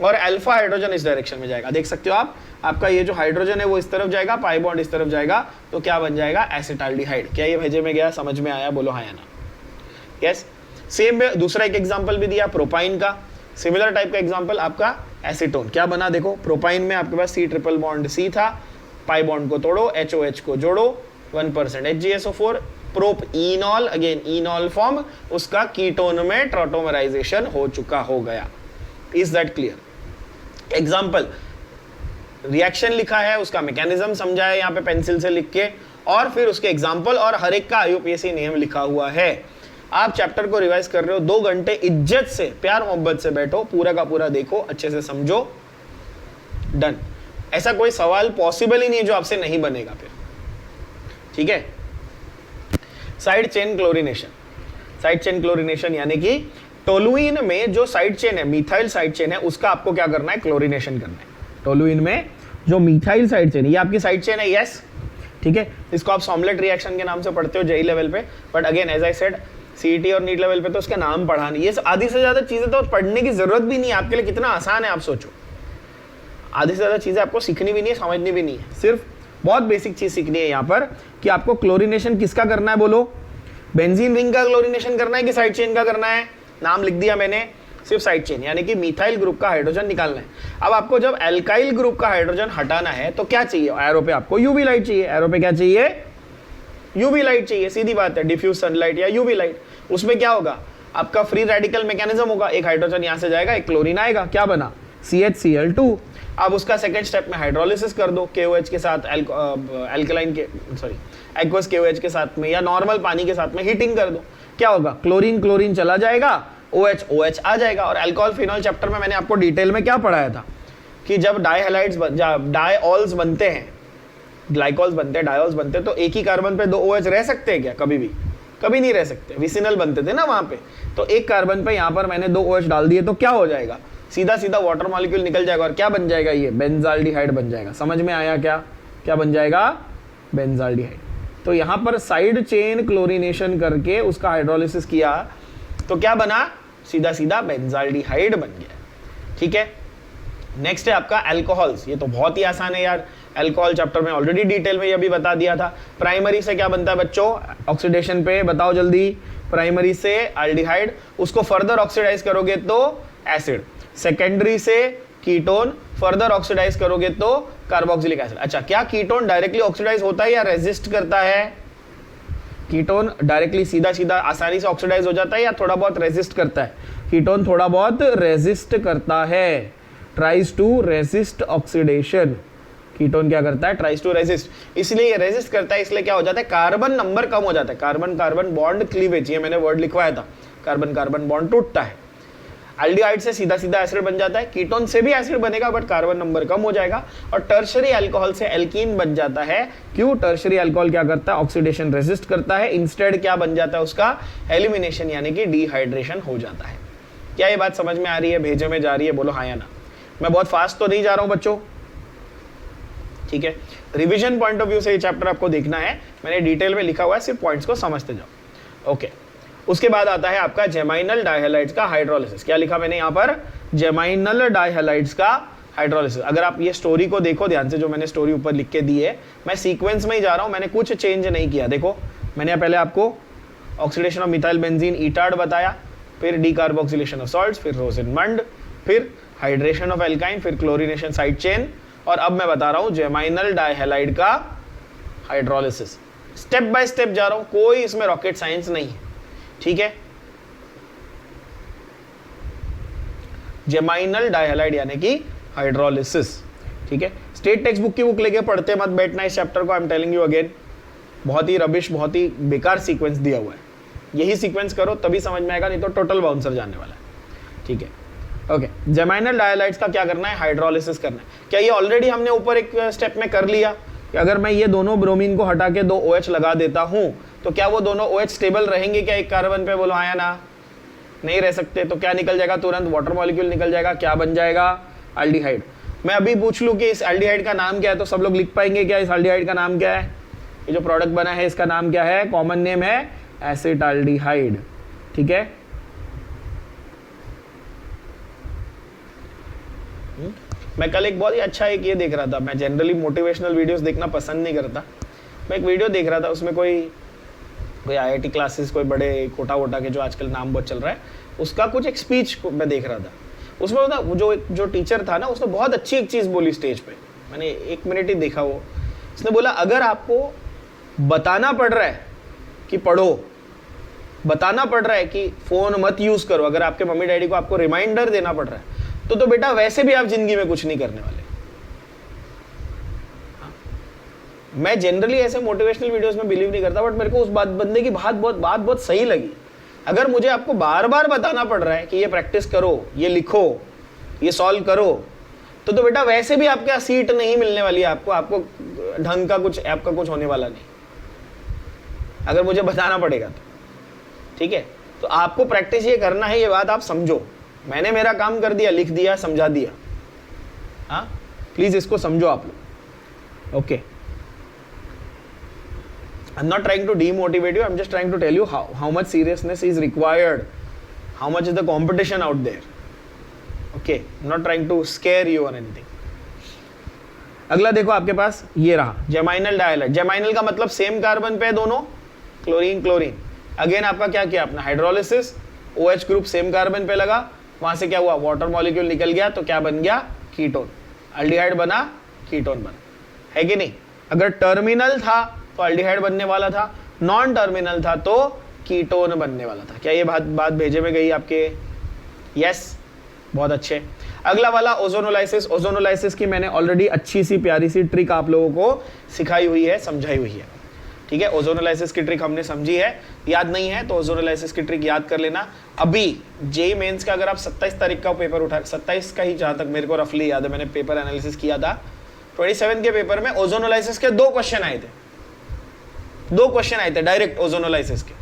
Speaker 1: और अल्फा हाइड्रोजन इस डायरेक्शन में जाएगा। देख सकते हो आप, आपका ये जो हाइड्रोजन है वो इस तरफ जाएगा, पाई बॉन्ड इस तरफ जाएगा, तो क्या बन जाएगा? एसिटाल्डिहाइड। क्या ये भेजे में गया? समझ में आया? बोलो हाँ या ना। यस, सेम दूसरा एक एग्जांपल भी दिया प्रोपाइन का, सिमिलर टाइप का एग्जांपल आपका एसीटोन। क्या बना देखो, प्रोपाइन में आपके पास C ट्रिपल बॉन्ड C था, पाई बॉन्ड को तोड़ो, HOH को जोड़ो, 1% HgSO4, प्रोप इनॉल, अगेन इनॉल फॉर्म, उसका कीटोन में टॉटोमेराइजेशन हो चुका हो गया। Is that clear? Example, reaction लिखा है, उसका मैकेनिज्म समझा है यहाँ पे पेंसिल से लिख के, और फिर उसके एग्जाम्पल और हर एक का IUPAC नियम लिखा हुआ है। आप चैप्टर को रिवाइज कर रहे हो, 2 घंटे इज्जत से, प्यार मोहब्बत से बैठो, पूरा का पूरा देखो, अच्छे से समझो, डन। ऐसा कोई सवाल पॉसिबल ही नहीं है जो आपसे नहीं बनेगा फिर। ठीक है, side chain chlorination. Side chain chlorination यानी कि टोलुइन में जो साइड चेन है, मिथाइल साइड चेन है, उसका आपको क्या करना है? क्लोरीनेशन करना है। टोलुइन में जो मिथाइल साइड चेन, ये आपकी साइड चेन है, यस, ठीक है, इसको आप सॉमलेट रिएक्शन के नाम से पढ़ते हो जेई लेवल पे, but again as I said CET और नीट लेवल पे तो उसका नाम पढ़ा नहीं। ये आधी से ज़्यादा चीज़ें तो पढ़ने की ज़रूरत भी नहीं है, आपके लिए कितना आसान है आप सोचो। आधी से ज़्यादा चीज़ें आपको सीखनी भी नहीं है, समझनी भी नहीं है, सिर्फ बहुत बेसिक चीज़ सीखनी है यहाँ पर कि आपको क्लोरीनेशन किसका करना है, बोलो बेंजीन रिंग का क्लोरीनेशन करना है कि साइड चेन का करना है। नाम लिख दिया मैंने, सिर्फ साइड चेन यानी कि मिथाइल ग्रुप का हाइड्रोजन निकालना है। अब आपको जब एल्काइल ग्रुप का हाइड्रोजन हटाना है तो क्या चाहिए, एरो पे आपको यूवी लाइट चाहिए। एरो पे क्या चाहिए, यूवी लाइट चाहिए, सीधी बात है, डिफ्यूज सनलाइट या यूवी लाइट। उसमें क्या होगा, आपका फ्री रेडिकल मैकेनिज्म होगा, एक हाइड्रोजन यहाँ से जाएगा, एक क्लोरीन आएगा, क्या बना CHCl2। अब उसका सेकंड स्टेप में हाइड्रोलिसिस कर दो KOH के साथ, एल्कलाइन के सॉरी एक्वस KOH के साथ में या नॉर्मल पानी के साथ में हीटिंग कर दो, क्या होगा, क्लोरीन क्लोरीन चला जाएगा, OH आ जाएगा। और अल्कोहल फिनॉल चैप्टर में मैंने आपको डिटेल में क्या पढ़ाया था कि जब डाइहैलाइड्स डाइऑल्स बनते हैं, ग्लाइकॉल्स बनते हैं, डाइऑल्स बनते हैं, तो एक ही कार्बन पे 2 OH रह सकते हैं क्या, कभी भी कभी नहीं रह सकते। विसिनल बनते थे ना वहाँ पे, तो एक कार्बन पे यहाँ पर मैंने 2 OH डाल दिए तो क्या हो जाएगा, सीधा सीधा वाटर मॉलिक्यूल निकल जाएगा और क्या बन जाएगा, ये बेंजाल्डिहाइड बन जाएगा। समझ में आया क्या, क्या बन जाएगा, बेंजाल्डिहाइड। तो यहाँ पर साइड चेन क्लोरीनेशन करके उसका हाइड्रोलिसिस किया तो क्या बना, सीधा सीधा बेंजाल्डिहाइड बन गया। ठीक है, नेक्स्ट है आपका अल्कोहल्स। ये तो बहुत ही आसान है यार, अल्कोहल चैप्टर में ऑलरेडी डिटेल में ये भी बता दिया था। प्राइमरी से क्या बनता है बच्चों, ऑक्सीडेशन पे बताओ जल्दी, प्राइमरी से एल्डिहाइड, उसको फर्दर ऑक्सीडाइज करोगे तो एसिड, सेकेंडरी से कीटोन, फर्दर ऑक्सीडाइज करोगे तो कार्बोक्सिलिक एसिड। अच्छा, क्या कीटोन डायरेक्टली ऑक्सीडाइज होता है या रेजिस्ट करता है, कीटोन डायरेक्टली सीधा सीधा आसानी से ऑक्सीडाइज हो जाता है या थोड़ा बहुत रेजिस्ट करता है, कीटोन थोड़ा बहुत रेजिस्ट करता है, tries to resist oxidation. Ketone क्या करता है, ट्राइज टू रेजिस्ट, इसलिए ये रेजिस्ट करता है, इसलिए क्या हो जाता है, कार्बन नंबर कम हो जाता है, कार्बन कार्बन बॉन्ड क्लीवेज, ये मैंने वर्ड लिखवाया था, कार्बन कार्बन बॉन्ड टूटता है। एल्डिहाइड से सीधा सीधा एसिड बन जाता है, कीटोन से भी एसिड बनेगा बट कार्बन नंबर कम हो जाएगा, और टर्शरी अल्कोहल से एल्कीन बन जाता है। क्यों, टर्शरी अल्कोहल क्या करता है, ऑक्सीडेशन रेजिस्ट करता है, इंस्टेड क्या बन जाता है उसका, एलिमिनेशन यानी कि डिहाइड्रेशन हो जाता है। क्या ये बात समझ में आ रही है, भेजे में जा रही है, बोलो हाँ या ना। मैं बहुत फास्ट तो नहीं जा रहा हूं बच्चों, ठीक है। रिवीजन पॉइंट ऑफ व्यू से ये चैप्टर आपको देखना है, मैंने डिटेल में लिखा हुआ है, सिर्फ पॉइंट्स को समझते जाओ। ओके, उसके बाद आता है आपका जेमाइनल डाइहैलाइड्स का हाइड्रोलिसिस। क्या लिखा मैंने यहाँ पर, जेमाइनल डाइहैलाइड्स का हाइड्रोलिसिस। अगर आप ये स्टोरी को देखो ध्यान से, जो मैंने स्टोरी ऊपर लिख के दी है, मैं सीक्वेंस में ही जा रहा हूँ, मैंने कुछ चेंज नहीं किया। देखो मैंने पहले आपको ऑक्सीडेशन ऑफ मिथाइल बेंजीन ईटार्ड बताया, फिर डीकार्बोक्सिलेशन ऑफ सॉल्ट्स, फिर रोसेनमंड, फिर हाइड्रेशन ऑफ एल्काइन, फिर क्लोरीनेशन साइड चेन, और अब मैं बता रहा हूँ जेमाइनल डाइहैलाइड का हाइड्रोलिसिस। स्टेप बाय स्टेप जा रहा हूँ, कोई इसमें रॉकेट साइंस नहीं है, ठीक है। जेमाइनल डाइहैलाइड यानी कि हाइड्रोलिसिस, ठीक है। स्टेट टेक्स्ट बुक की बुक लेके पढ़ते मत बैठना इस चैप्टर को, I am telling you again, बहुत ही रबिश, बहुत ही बेकार सीक्वेंस दिया हुआ है। यही सीक्वेंस करो तभी समझ में आएगा, नहीं तो टोटल बाउंसर जाने वाला है, ठीक है। ओके, जेमाइनल डाइहैलाइड्स का क्या करना है, हाइड्रोलिसिस करना है। क्या ये ऑलरेडी हमने ऊपर एक स्टेप में कर लिया कि अगर मैं ये दोनों ब्रोमीन को हटा के 2 OH लगा देता हूं तो क्या वो दोनों OH स्टेबल रहेंगे क्या एक कार्बन पे, बोलो हाँ या ना। नहीं रह सकते, तो क्या निकल जाएगा, तुरंत वाटर मॉलिक्यूल निकल जाएगा, क्या बन जाएगा, एल्डिहाइड। मैं अभी पूछ लूं कि इस एल्डिहाइड का नाम क्या है तो सब लोग लिख पाएंगे क्या, इस एल्डिहाइड का नाम क्या है, ये जो प्रोडक्ट बना है इसका नाम क्या है, कॉमन नेम है एसिटाल्डिहाइड, ठीक है। मैं कल एक बहुत ही अच्छा एक ये देख रहा था, मैं जनरली मोटिवेशनल वीडियोस देखना पसंद नहीं करता, मैं एक वीडियो देख रहा था, उसमें कोई IIT क्लासेस, कोई बड़े कोटा वोटा के जो आजकल नाम बहुत चल रहा है, उसका कुछ एक स्पीच मैं देख रहा था। उसमें जो टीचर था ना, उसने बहुत अच्छी एक चीज़ बोली स्टेज पे, मैंने 1 मिनट ही देखा वो। उसने बोला अगर आपको बताना पड़ रहा है कि पढ़ो, बताना पड़ रहा है कि फ़ोन मत यूज़ करो, अगर आपके मम्मी डैडी को आपको रिमाइंडर देना पड़ रहा है तो बेटा वैसे भी आप जिंदगी में कुछ नहीं करने वाले। मैं जनरली ऐसे मोटिवेशनल वीडियोस में बिलीव नहीं करता, बट मेरे को उस बंदे की बात बहुत सही लगी। अगर मुझे आपको बार बार बताना पड़ रहा है कि ये प्रैक्टिस करो, ये लिखो, ये सॉल्व करो, तो बेटा वैसे भी आपके सीट नहीं मिलने वाली है, आपको ढंग का कुछ आपका कुछ होने वाला नहीं, अगर मुझे बताना पड़ेगा तो, ठीक है। तो आपको प्रैक्टिस ये करना है, ये बात आप समझो। मैंने मेरा काम कर दिया, लिख दिया, समझा दिया, हाँ, प्लीज इसको समझो आप लोग, okay. I'm not trying to demotivate you. I'm just trying to tell you how much seriousness is required. How much is the competition out there. Okay. I'm not trying to scare you or anything. अगला देखो आपके पास ये रहा जेमाइनल डायलाइड. जेमाइनल का मतलब same carbon पे दोनों क्लोरीन क्लोरीन. अगेन आपका क्या किया अपना hydrolysis, OH group same carbon पे लगा, वहां से क्या हुआ वाटर मॉलिक्यूल निकल गया तो क्या बन गया कीटोन. अल्डिहाइड बना कीटोन बना, है कि नहीं. अगर टर्मिनल था तो अल्डिहाइड बनने वाला था, नॉन टर्मिनल था तो कीटोन बनने वाला था. क्या ये बात भेजे में गई आपके. यस, बहुत अच्छे. अगला वाला ओजोनोलाइसिस. ओजोनोलाइसिस की मैंने ऑलरेडी अच्छी सी प्यारी सी ट्रिक आप लोगों को सिखाई हुई है, समझाई हुई है. ठीक है, ओजोनोलाइसिस की ट्रिक हमने समझी है. याद नहीं है तो ओजोनोलाइसिस की ट्रिक याद कर लेना. अभी जेईई मेंस का अगर आप 27 तारीख का पेपर उठा, 27 का ही जहां तक मेरे को रफली याद है, मैंने पेपर एनालिसिस किया था, 27 के पेपर में ओजोनोलाइसिस के 2 क्वेश्चन आए थे. 2 क्वेश्चन आए थे डायरेक्ट ओजोनोलाइसिस के.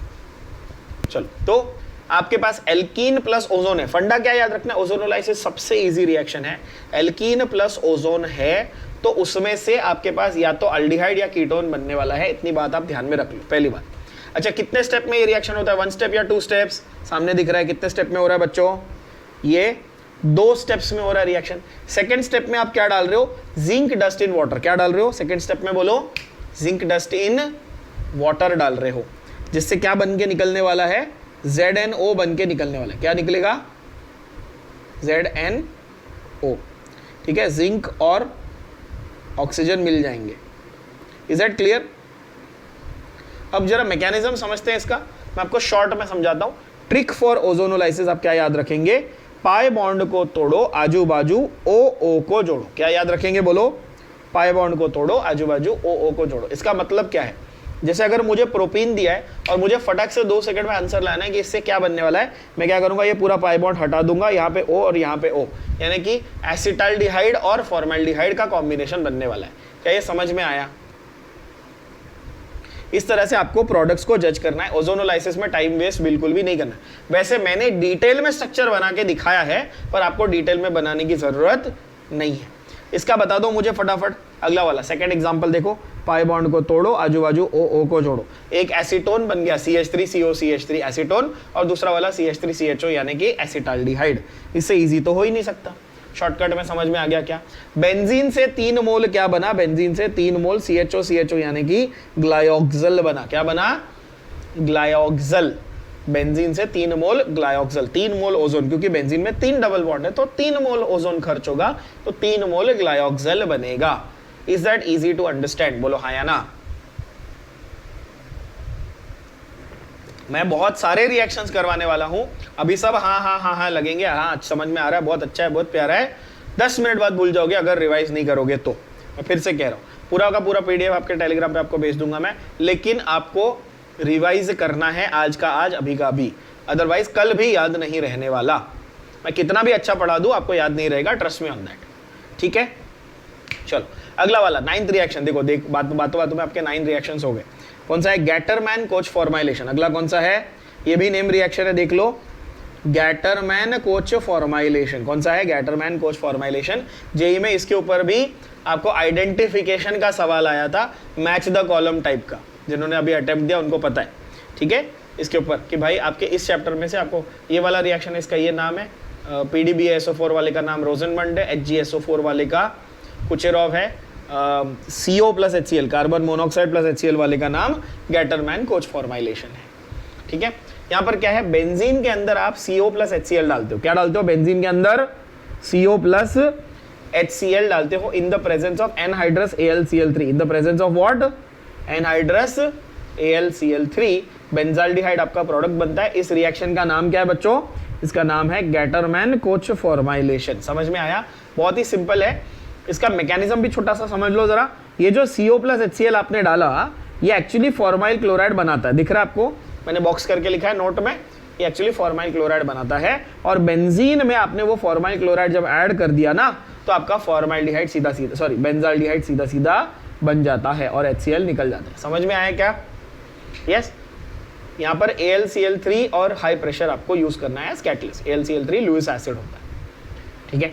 Speaker 1: चलो, तो आपके पास एल्कीन प्लस ओजोन है. फंडा क्या याद रखना, ओजोनोलाइसिस सबसे इजी रिएक्शन है. एल्कीन प्लस ओजोन है तो उसमें से आपके पास या तो अल्डिहाइड या कीटोन बनने वाला है. इतनी बात आप ध्यान में रख लो, पहली बात. अच्छा, कितने स्टेप में ये रिएक्शन होता है, 1 स्टेप या 2 स्टेप्स. सामने दिख रहा है कितने स्टेप में हो रहा है बच्चों, ये 2 स्टेप्स में हो रहा है रिएक्शन. सेकेंड स्टेप में आप क्या डाल रहे हो, जिंक डस्ट इन वाटर. क्या डाल रहे हो सेकेंड स्टेप में, बोलो. जिंक डस्ट इन वाटर डाल रहे हो, जिससे क्या बन के निकलने वाला है, ZNO बन के निकलने वाला है. क्या निकलेगा, ZNO. ठीक है, जिंक और ऑक्सीजन मिल जाएंगे. Is that clear. अब जरा मैकेनिज्म समझते हैं इसका. मैं आपको शॉर्ट में समझाता हूं. ट्रिक फॉर ओजोनोलाइसिस आप क्या याद रखेंगे, पाई बॉन्ड को तोड़ो, आजू बाजू OO को जोड़ो. क्या याद रखेंगे, बोलो. पाई बॉन्ड को तोड़ो, आजू बाजू OO को जोड़ो. इसका मतलब क्या है, जैसे अगर मुझे प्रोपीन दिया है और मुझे फटाक से 2 सेकंड में आंसर लाना है कि इससे क्या बनने वाला है, मैं क्या करूंगा, ये पूरा पाई बॉन्ड हटा दूंगा, यहाँ पे O और यहाँ पे O, यानी कि एसिटाल्डिहाइड और फॉर्मेल्डिहाइड का कॉम्बिनेशन बनने वाला है. क्या ये समझ में आया. इस तरह से आपको प्रोडक्ट्स को जज करना है. ओजोनोलाइसिस में टाइम वेस्ट बिल्कुल भी नहीं करना. वैसे मैंने डिटेल में स्ट्रक्चर बना के दिखाया है, पर आपको डिटेल में बनाने की जरूरत नहीं है. इसका बता दो मुझे फटाफट. अगला वाला सेकंड एग्जांपल देखो. पाई बॉन्ड को तोड़ो, आजू बाजू OO को जोड़ो. एक एसीटोन बन गया, CH3COCH3 एसीटोन, और दूसरा वाला CH3CHO यानी कि एसिटाल्डिहाइड. इससे इजी तो हो ही नहीं सकता. शॉर्टकट में समझ में आ गया क्या. बेंजीन से 3 मोल क्या बना, बेंजीन से 3 मोल CHO यानी कि ग्लायोक्सल बना. क्या बना, ग्लायोक्सल. बेंजीन से 3 मोल ग्लायोक्सल, 3 मोल ओजोन, क्योंकि बेंजीन में 3 डबल बॉन्ड है तो 3 मोल ओजोन खर्च होगा, तो 3 मोल ग्लायोक्सल बनेगा. Is that easy to understand, बोलो हाँ या ना. मैं बहुत सारे रिएक्शंस करवाने वाला हूं. अभी सब हाँ हाँ हाँ हाँ लगेंगे. हाँ, समझ में आ रहा है, बहुत अच्छा है, बहुत प्यारा है. 10 मिनट बाद भूल जाओगे अगर रिवाइज नहीं करोगे तो. मैं फिर से कह रहा हूं, पूरा का पूरा PDF आपके टेलीग्राम पे आपको भेज दूंगा मैं, लेकिन आपको रिवाइज करना है आज का आज, अभी का अभी. अदरवाइज कल भी याद नहीं रहने वाला. मैं कितना भी अच्छा पढ़ा दूं आपको याद नहीं रहेगा, ट्रस्ट मी ऑन दैट. ठीक है, चलो अगला वाला 9th रिएक्शन. देखो बातों बातों में आपके 9 रिएक्शंस हो गए. कौन सा है, गैटरमैन कोच फॉर्माइलेशन. अगला कौन सा है, ये भी नेम रिएक्शन है, देख लो. Gattermann coach formylation. कौन सा है, गैटरमैन कोच फॉर्माइलेशन. जेईई में इसके ऊपर भी आपको आइडेंटिफिकेशन का सवाल आया था, मैच द कॉलम टाइप का. जिन्होंने अभी अटेम्प्ट दिया उनको पता है. ठीक है, इसके ऊपर कि भाई आपके इस चैप्टर में से आपको ये वाला रिएक्शन, इसका ये नाम है. PDBSO4 वाले का नाम रोजनबंड है, HgSO4 वाले का कुचेरॉव है, CO plus HCl carbon monoxide plus HCl वाले का नाम गैटरमैन कोच फॉर्माइलेशन है. ठीक है, यहाँ पर क्या है, बेंजीन के अंदर आप CO प्लस HCl डालते हो. क्या डालते हो, बेंजीन के अंदर CO प्लस HCl डालते हो in the presence of anhydrous AlCl3. In the presence of what, anhydrous AlCl3. Benzaldehyde आपका प्रोडक्ट बनता है. इस रिएक्शन का नाम क्या है बच्चों, इसका नाम है गैटरमैन कोच फॉर्माइलेशन. समझ में आया, बहुत ही सिंपल है. इसका मैकेनिज्म भी छोटा सा समझ लो जरा. ये जो CO प्लस HCl आपने डाला, ये एक्चुअली फॉर्माइल क्लोराइड बनाता है. दिख रहा है आपको, मैंने बॉक्स करके लिखा है नोट में. ये एक्चुअली फॉर्माइल क्लोराइड बनाता है, और बेंजीन में आपने वो फॉर्माइल क्लोराइड जब ऐड कर दिया ना, तो आपका फॉर्माइल्डिहाइड सीधा सीधा, सॉरी बेंजाल्डिहाइड सीधा सीधा बन जाता है और HCl निकल जाता है. समझ में आया क्या. यस, यहाँ पर AlCl3 और हाई प्रेशर आपको यूज करना है as catalyst. AlCl3 Lewis acid होता है. ठीक है,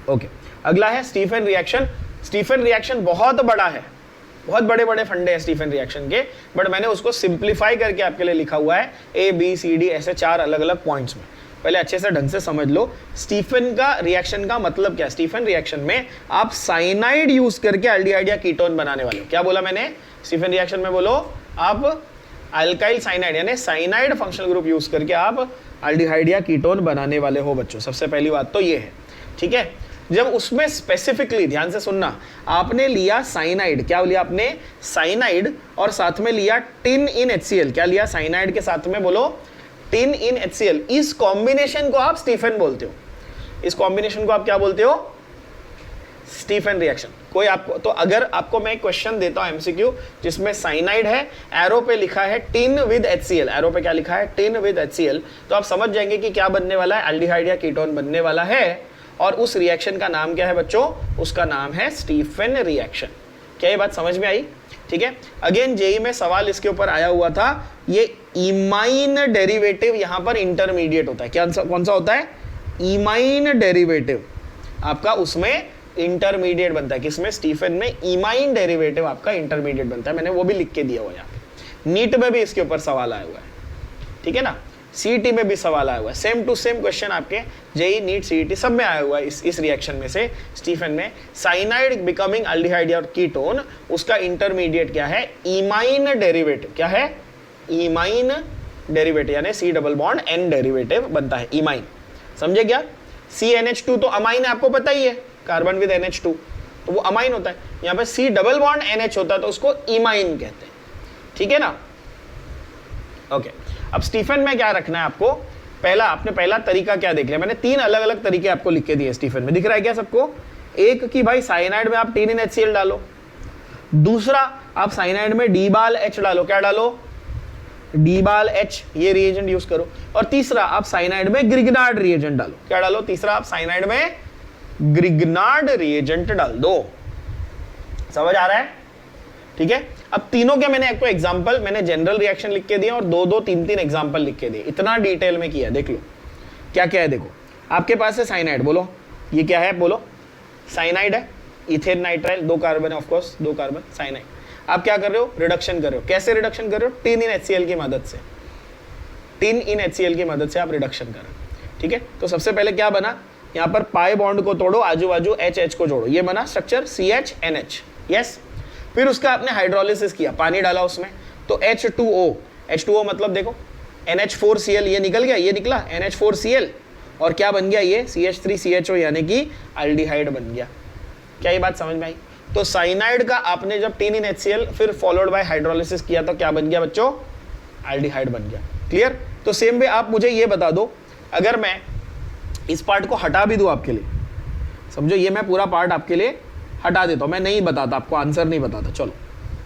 Speaker 1: ओके. अगला है स्टीफन रिएक्शन. स्टीफन रिएक्शन बहुत बड़ा है. बहुत बड़े बड़े फंडे हैं स्टीफन रिएक्शन के, बट मैंने उसको सिंप्लीफाई करके आपके लिए लिखा हुआ है ABCD ऐसे 4 अलग अलग पॉइंट्स में। पहले अच्छे से ढंग से समझ लो स्टीफन का रिएक्शन का मतलब क्या है। स्टीफन रिएक्शन में आप साइनाइड यूज करके एल्डिहाइड या कीटोन बनाने वाले हो। क्या बोला मैंने? स्टीफन रिएक्शन में बोलो आप अल्काइल साइनाइड यानी साइनाइड फंक्शनल ग्रुप यूज करके आप एल्डिहाइड या कीटोन बनाने वाले हो बच्चों। सबसे पहली बात तो ये है, ठीक है। जब उसमें स्पेसिफिकली ध्यान से सुनना, आपने लिया साइनाइड, क्या लिया आपने? साइनाइड, और साथ में लिया टिन इन HCl। क्या लिया साइनाइड के साथ में? बोलो टिन इन HCl। इस कॉम्बिनेशन को आप स्टीफन बोलते हो। इस कॉम्बिनेशन को आप क्या बोलते हो? Stephen reaction. कोई आपको, तो अगर आपको मैं एक क्वेश्चन देता हूं MCQ जिसमें साइनाइड है, एरो पे लिखा है टिन विद HCl, एरो पे क्या लिखा है? टिन विद HCl, तो आप समझ जाएंगे कि क्या बनने वाला है? एल्डिहाइड या कीटोन बनने वाला है। और उस रिएक्शन का नाम क्या है बच्चों? उसका नाम है स्टीफन रिएक्शन। क्या ये बात समझ में आई? ठीक है। अगेन जेई में सवाल इसके ऊपर आया हुआ था, ये इमाइन डेरिवेटिव यहां पर इंटरमीडिएट होता है। क्या कौन सा होता है? इमाइन डेरिवेटिव आपका उसमें इंटरमीडिएट बनता है। किसमें? स्टीफन में इमाइन डेरिवेटिव आपका इंटरमीडिएट बनता है। मैंने वो भी लिख के दिया हुआ यहाँ पे। नीट में भी इसके ऊपर सवाल आया हुआ है, ठीक है ना। CET में भी सवाल आया हुआ है, सेम टू सेम क्वेश्चन आपके जेई नीट CET सब में आया हुआ है। इस रिएक्शन में से स्टीफन में साइनाइड बिकमिंग एल्डिहाइड या कीटोन, उसका इंटरमीडिएट क्या है? Imine derivative. क्या है? इमाइन डेरिवेटिव यानी C double bond N derivative बनता है, इमाइन। समझे क्या? CnH2 तो अमाइन है, आपको पता ही है, कार्बन विद NH2, तो वो अमाइन होता है। यहाँ पे C डबल बॉन्ड NH होता है तो उसको इमाइन कहते हैं, ठीक है ना। ओके, अब स्टीफन में क्या रखना है आपको? पहला, आपने पहला तरीका क्या देख लिया? मैंने 3 अलग अलग तरीके आपको लिख के दिए स्टीफन में, दिख रहा है क्या सबको? एक कि भाई साइनाइड में आप टिन इन HCl डालो, दूसरा आप साइनाइड में D-बाल H डालो। क्या डालो? D-बाल H, ये रिएजेंट यूज करो। और तीसरा आप साइनाइड में ग्रिग्नार्ड रिएजेंट डालो। क्या डालो? तीसरा आप साइनाइड में ग्रिग्नार्ड रिएजेंट डाल दो। समझ आ रहा है? ठीक है। अब तीनों के मैंने आपको एग्जांपल, मैंने जनरल रिएक्शन लिख के दिए और 2-2, 3-3 एग्जांपल लिख के दिए। इतना डिटेल में किया, देख लो क्या क्या है। देखो आपके पास है साइनाइड, बोलो ये क्या है? बोलो साइनाइड है, इथेन नाइट्राइल, 2 कार्बन है, ऑफकोर्स 2 कार्बन, साइनाइड। आप क्या कर रहे हो? रिडक्शन कर रहे हो। कैसे रिडक्शन कर रहे हो? टिन इन HCl की मदद से। टिन इन HCl की मदद से आप रिडक्शन कर रहे हो, ठीक है। तो सबसे पहले क्या बना? यहाँ पर पाई बॉन्ड को तोड़ो, आजू बाजू HH को जोड़ो, ये बना स्ट्रक्चर CHNH, यस। फिर उसका आपने हाइड्रोलिसिस किया, पानी डाला उसमें, तो H2O, H2O मतलब देखो NH4Cl, ये निकल गया, ये निकला NH4Cl, और क्या बन गया? ये CH3CHO यानी कि एल्डिहाइड बन गया। क्या ये बात समझ में आई? तो साइनाइड का आपने जब टिन इन HCl फिर फॉलोड बाय हाइड्रोलिसिस किया तो क्या बन गया बच्चों? एल्डिहाइड बन गया। क्लियर? तो सेम वे आप मुझे ये बता दो, अगर मैं इस पार्ट को हटा भी दूं आपके लिए, समझो ये मैं पूरा पार्ट आपके लिए हटा देता हूं, मैं नहीं बताता आपको, आंसर नहीं बताता, चलो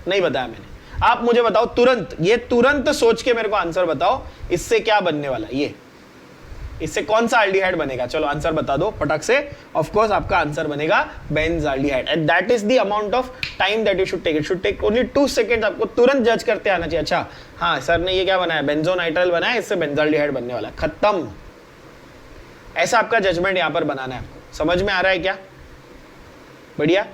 Speaker 1: नहीं बताया मैंने, आप मुझे बताओ तुरंत, ये तुरंत सोच के मेरे को आंसर बताओ, इससे क्या बनने वाला है? ये इससे कौन सा एल्डिहाइड बनेगा? चलो आंसर बता दो फटक से। ऑफ कोर्स आपका आंसर बनेगा benzaldehyde, and that is the amount of time that you should take. It should take only 2 second, आपको तुरंत जज करते आना चाहिए। अच्छा हाँ सर ने ये क्या बनाया? बेंजोनाइट्राइल बनाया, इससे बेंजाल्डिहाइड बनने वाला, खत्म। ऐसा आपका जजमेंट यहां पर बनाना है आपको। समझ में आ रहा है क्या? बढ़िया।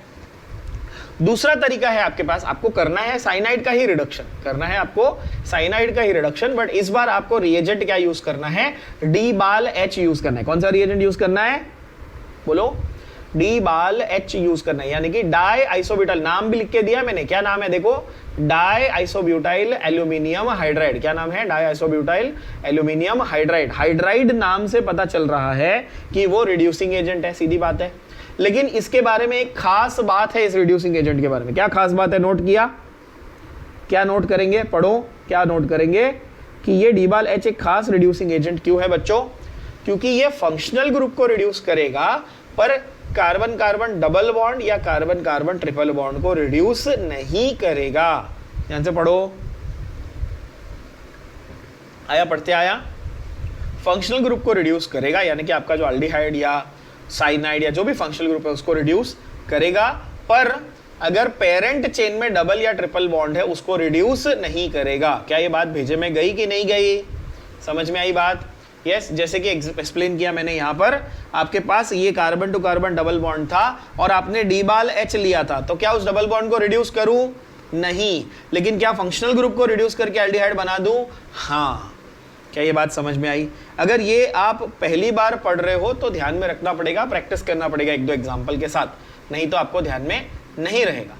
Speaker 1: दूसरा तरीका है आपके पास, आपको करना है साइनाइड का ही रिडक्शन, करना है आपको साइनाइड का ही रिडक्शन, बट इस बार आपको रिएजेंट क्या यूज करना है? D-बाल-H यूज करना है। कौन सा रिएजेंट यूज करना है? बोलो D-बाल-H यूज करना है, यानी कि डाई आइसोब्यूटाइल, नाम भी लिख के दिया मैंने, क्या नाम है देखो? Die isobutyl aluminium hydride. क्या नाम है? Die isobutyl aluminium hydride. Hydride नाम से पता चल रहा है कि वो रिड्यूसिंग एजेंट है, सीधी बात है। लेकिन इसके बारे में एक खास बात है, इस रिड्यूसिंग एजेंट के बारे में। क्या खास बात है? नोट किया? क्या नोट करेंगे? पढ़ो, क्या नोट करेंगे? कि ये D-बाल-H एक खास रिड्यूसिंग एजेंट क्यों है बच्चों? क्योंकि ये फंक्शनल ग्रुप को रिड्यूस करेगा, पर कार्बन कार्बन डबल बॉन्ड या कार्बन कार्बन ट्रिपल बॉन्ड को रिड्यूस नहीं करेगा। ध्यान से पढ़ो, आया? पढ़ते आया? फंक्शनल ग्रुप को रिड्यूस करेगा, यानी कि आपका जो एल्डिहाइड या साइनाइड या जो भी फंक्शनल ग्रुप है उसको रिड्यूस करेगा, पर अगर पेरेंट चेन में डबल या ट्रिपल बॉन्ड है उसको रिड्यूस नहीं करेगा। क्या ये बात भेजे में गई कि नहीं गई? समझ में आई बात? यस, जैसे कि एक्सप्लेन किया मैंने, यहाँ पर आपके पास ये carbon to carbon double bond था और आपने D-बाल-H लिया था, तो क्या उस डबल बॉन्ड को रिड्यूस करूं? नहीं। लेकिन क्या फंक्शनल ग्रुप को रिड्यूस करके एल्डिहाइड बना दूं? हाँ। क्या ये बात समझ में आई? अगर ये आप पहली बार पढ़ रहे हो तो ध्यान में रखना पड़ेगा, प्रैक्टिस करना पड़ेगा एक दो एग्जाम्पल के साथ, नहीं तो आपको ध्यान में नहीं रहेगा।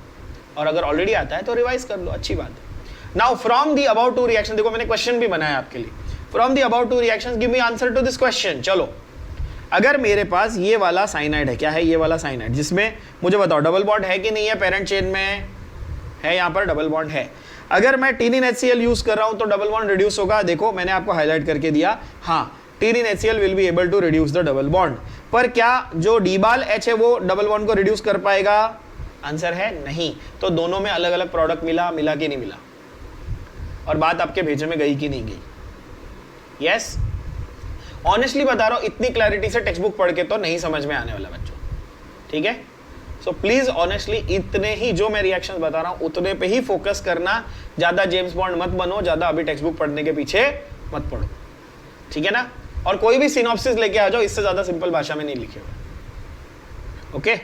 Speaker 1: और अगर ऑलरेडी आता है तो रिवाइज कर लो, अच्छी बात है। Now from the about two reaction, देखो मैंने क्वेश्चन भी बनाया आपके लिए, from the about two reactions give me answer to this question. चलो, अगर मेरे पास ये वाला साइनाइड है, क्या है ये वाला साइनाइड, जिसमें मुझे बताओ डबल बॉन्ड है कि नहीं है, पेरेंट चेन में है, यहाँ पर डबल बॉन्ड है। अगर मैं टीनिन HCl यूज कर रहा हूं तो डबल बॉन्ड रिड्यूस होगा। देखो मैंने आपको हाईलाइट करके दिया, हाँ tin in HCl will be able to reduce the double bond. पर क्या जो डीबाल H है वो डबल बॉन्ड को रिड्यूस कर पाएगा? आंसर है नहीं। तो दोनों में अलग अलग प्रोडक्ट मिला कि नहीं मिला, और बात आपके भेजे में गई कि नहीं गई? यस, ऑनेस्टली बता रहा हूं, इतनी क्लैरिटी से टेक्स्ट बुक पढ़ के तो नहीं समझ में आने वाला बच्चों, ठीक है? सो प्लीज ऑनेस्टली इतने ही जो मैं रिएक्शंस बता रहा हूं उतने पे ही फोकस करना, ज्यादा जेम्स बॉन्ड मत बनो, ज्यादा अभी टेक्स्ट बुक पढ़ने के पीछे मत पढ़ो, ठीक है ना? और कोई भी सिनॉप्सिस लेके आ जाओ, इससे ज्यादा सिंपल भाषा में नहीं लिखे हुए। ओके,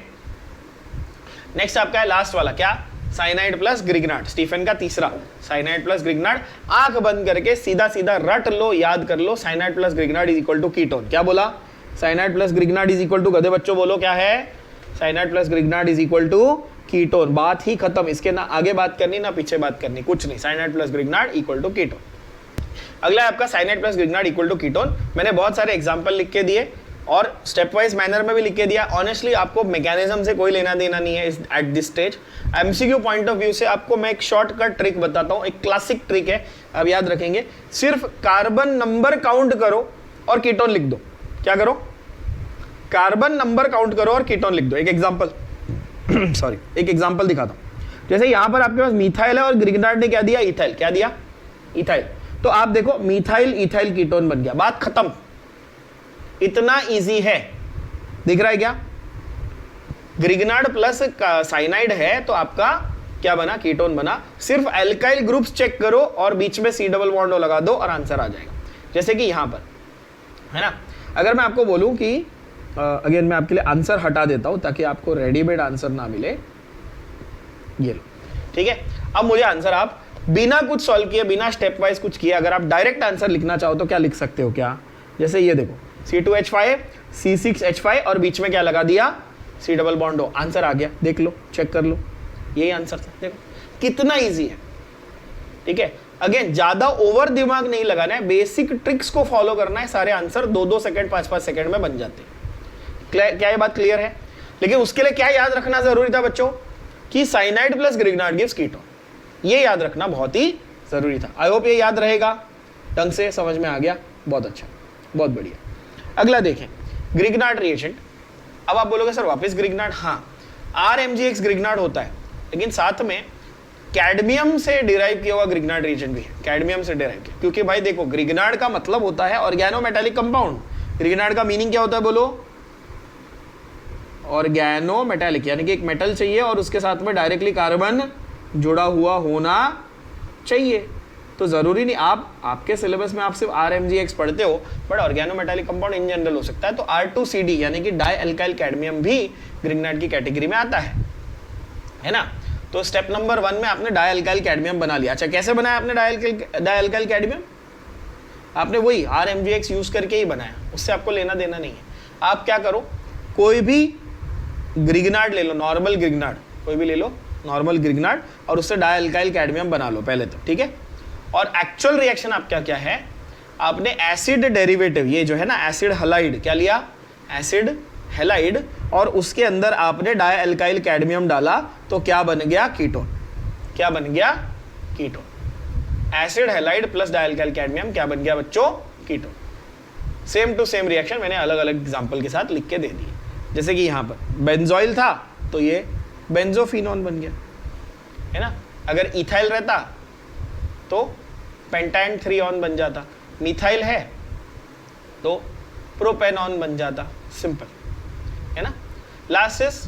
Speaker 1: नेक्स्ट आपका है लास्ट वाला, क्या? साइनाइड प्लस ग्रिग्नार्ड, स्टीफन का तीसरा, साइनाइड प्लस ग्रिग्नार्ड। आंख बंद करके सीधा सीधा रट लो, याद कर लो, cyanide plus Grignard is equal to ketone. क्या बोला? Cyanide plus Grignard is equal to, गधे बच्चों बोलो क्या है? Cyanide plus Grignard is equal to ketone. बात ही खत्म, इसके ना आगे बात करनी ना पीछे बात करनी, कुछ नहीं। Cyanide plus Grignard equal to ketone. अगला है आपका cyanide plus Grignard equal to ketone. मैंने बहुत सारे एग्जांपल लिख के दिए और स्टेप वाइज मैनर में भी लिख के दिया। ऑनेस्टली आपको मैकेनिज्म से कोई लेना देना नहीं है at this stage. MCQ point of view से आपको मैं एक शॉर्टकट ट्रिक बताता हूँ, एक क्लासिक ट्रिक है, अब याद रखेंगे। सिर्फ कार्बन नंबर काउंट करो और कीटोन लिख दो। क्या करो? कार्बन नंबर काउंट करो और कीटोन लिख दो। एक एग्जांपल सॉरी, एक एग्जांपल दिखाता हूं। जैसे यहां पर आपके पास मिथाइल है और ग्रिग्नार्ड ने क्या दिया? इथाइल। क्या दिया? इथाइल। तो आप देखो मिथाइल इथाइल कीटोन बन गया, बात खत्म। इतना इजी है, दिख रहा है क्या? ग्रिग्नार्ड प्लस साइनाइड है तो आपका क्या बना? कीटोन बना। सिर्फ एल्काइल ग्रुप्स चेक करो और बीच में C डबल बॉन्ड लगा दो और आंसर आ जाएगा। जैसे कि यहां पर है ना, अगर मैं आपको बोलूं कि अगेन मैं आपके लिए आंसर हटा देता हूं ताकि आपको रेडीमेड आंसर ना मिले, ये लो, ठीक है? अब मुझे आंसर आप बिना कुछ सॉल्व किए, बिना स्टेप वाइज कुछ किए, अगर आप डायरेक्ट आंसर लिखना चाहो तो क्या लिख सकते हो? क्या? जैसे ये देखो, C2H5 C6H5 और बीच में क्या लगा दिया? C डबल बॉन्ड हो, आंसर आ गया। देख लो, चेक कर लो, यही आंसर था। देखो कितना ईजी है, ठीक है? अगेन ज्यादा ओवर दिमाग नहीं लगाना है, बेसिक ट्रिक्स को फॉलो करना है, सारे आंसर 2-2 सेकंड 5-5 सेकंड में बन जाते हैं। क्या ये बात क्लियर है? लेकिन उसके लिए क्या याद रखना जरूरी था बच्चों? कि cyanide plus Grignard gives ketone, ये याद रखना बहुत ही जरूरी था। आई होप ये याद रहेगा, ढंग से समझ में आ गया, बहुत अच्छा, बहुत बढ़िया। अगला देखें, ग्रिग्नार्ड रिएजेंट। अब आप बोलोगे सर वापस ग्रिग्नार्ड? हाँ, RMgX ग्रिग्नार्ड होता है, लेकिन साथ में कैडमियम से डिराइव किया हुआ ग्रिग्नार्ड रिएजेंट भी है, कैडमियम से डिराइव किया। क्योंकि भाई देखो, ग्रिग्नार्ड का मतलब होता है ऑर्गेनोमेटालिक कंपाउंड। ग्रिग्नार्ड का मीनिंग क्या होता है बोलो? ऑर्गेनोमेटालिक, यानी कि एक मेटल चाहिए और उसके साथ में डायरेक्टली कार्बन जुड़ा हुआ होना चाहिए। तो जरूरी नहीं आपके सिलेबस में आप सिर्फ RMgX पढ़ते हो, but organometallic compound in general हो सकता है। तो R2CD यानी कि डाई एल्काइल कैडमियम भी ग्रिग्नार्ड की कैटेगरी में आता है ना? तो स्टेप नंबर 1 में आपने डाई एल्काइल कैडमियम बना लिया। अच्छा, कैसे बनाया आपने डाई एल्काइल कैडमियम? आपने वही RMgX यूज करके ही बनाया, उससे आपको लेना देना नहीं है। आप क्या करो, कोई भी ग्रिग्नार्ड ले लो, नॉर्मल ग्रिग्नार्ड, कोई भी ले लो नॉर्मल ग्रिग्नार्ड, और उससे डाई एल्काइल कैडमियम बना लो पहले तो, ठीक है? और एक्चुअल रिएक्शन आपका क्या है? आपने एसिड डेरिवेटिव, ये जो है ना एसिड हैलाइड, क्या लिया? एसिड हैलाइड, और उसके अंदर आपने डाई एल्काइल कैडमियम डाला तो क्या बन गया? कीटोन। क्या बन गया? Ketone. Acid halide plus di alkyl cadmium क्या बन गया बच्चों? Ketone. Same to same reaction मैंने अलग अलग एग्जांपल के साथ लिख के दे दी। जैसे कि यहाँ पर बेंजोइल था तो ये बेंजोफिनोन बन गया, है ना? अगर इथाइल रहता तो पेंटाइन 3 बन जाता, मिथाइल है तो प्रोपेनॉन बन जाता, सिंपल, है ना? Last is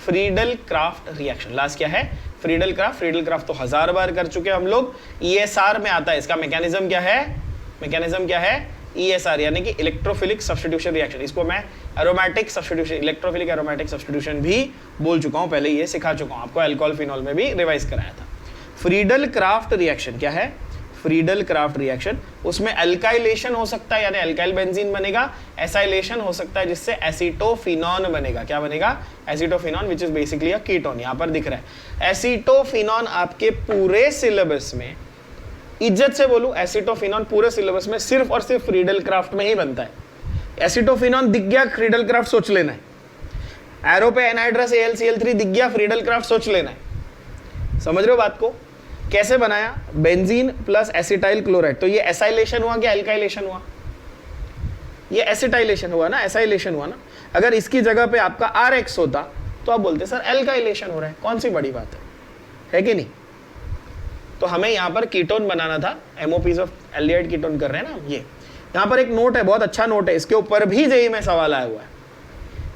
Speaker 1: Friedel craft reaction. Last क्या है? Friedel craft. फ्रीडल क्राफ्ट तो 1000 बार कर चुके हम लोग, ESR में आता है। इसका मैकेनिज्म क्या है? मैकेनिज्म क्या है? ESR यानी कि इलेक्ट्रोफिलिक सब्स्टिट्यूशन रिएक्शन। इसको मैं aromatic substitution, electrophilic aromatic substitution भी बोल चुका हूं, पहले ये सिखा चुका हूं आपको, अल्कोहल फिनॉल में भी रिवाइज कराया था। फ्रीडल क्राफ्ट रिएक्शन क्या है, फ्रीडल क्राफ्ट रिएक्शन, उसमें अल्काइलेशन हो सकता है यानी अल्काइल बेंजीन बनेगा, एसाइलेशन हो सकता है जिससे एसीटोफिनॉन बनेगा। क्या बनेगा, acetophenone, which is basically a ketone. यहां पर दिख रहा है एसीटोफिनॉन आपके पूरे सिलेबस में, इज्जत से बोलूं, एसीटोफिनॉन पूरे सिलेबस में सिर्फ और सिर्फ फ्रीडल क्राफ्ट में ही बनता है। एसीटोफिनॉन दिख गया, फ्रीडल क्राफ्ट सोच लेना है। एरो पे एनहाइड्रस AlCl3 दिख गया, फ्रीडल क्राफ्ट सोच लेना है। समझ रहे हो बात को? कैसे बनाया, बेंजीन प्लस एसिटाइल क्लोराइड, तो ये एसाइलेशन हुआ कि अल्काइलेशन हुआ, ये एसिटाइलेशन हुआ ना, एसाइलेशन हुआ ना। अगर इसकी जगह पे आपका RX होता तो आप बोलते सर अल्काइलेशन हो रहा है, कौन सी बड़ी बात है कि नहीं? तो हमें यहाँ पर कीटोन बनाना था, MOPs ऑफ एल्डिहाइड कीटोन कर रहे हैं ना ये। यहाँ पर एक नोट है, बहुत अच्छा नोट है, इसके ऊपर भी जेईई में सवाल आया हुआ है,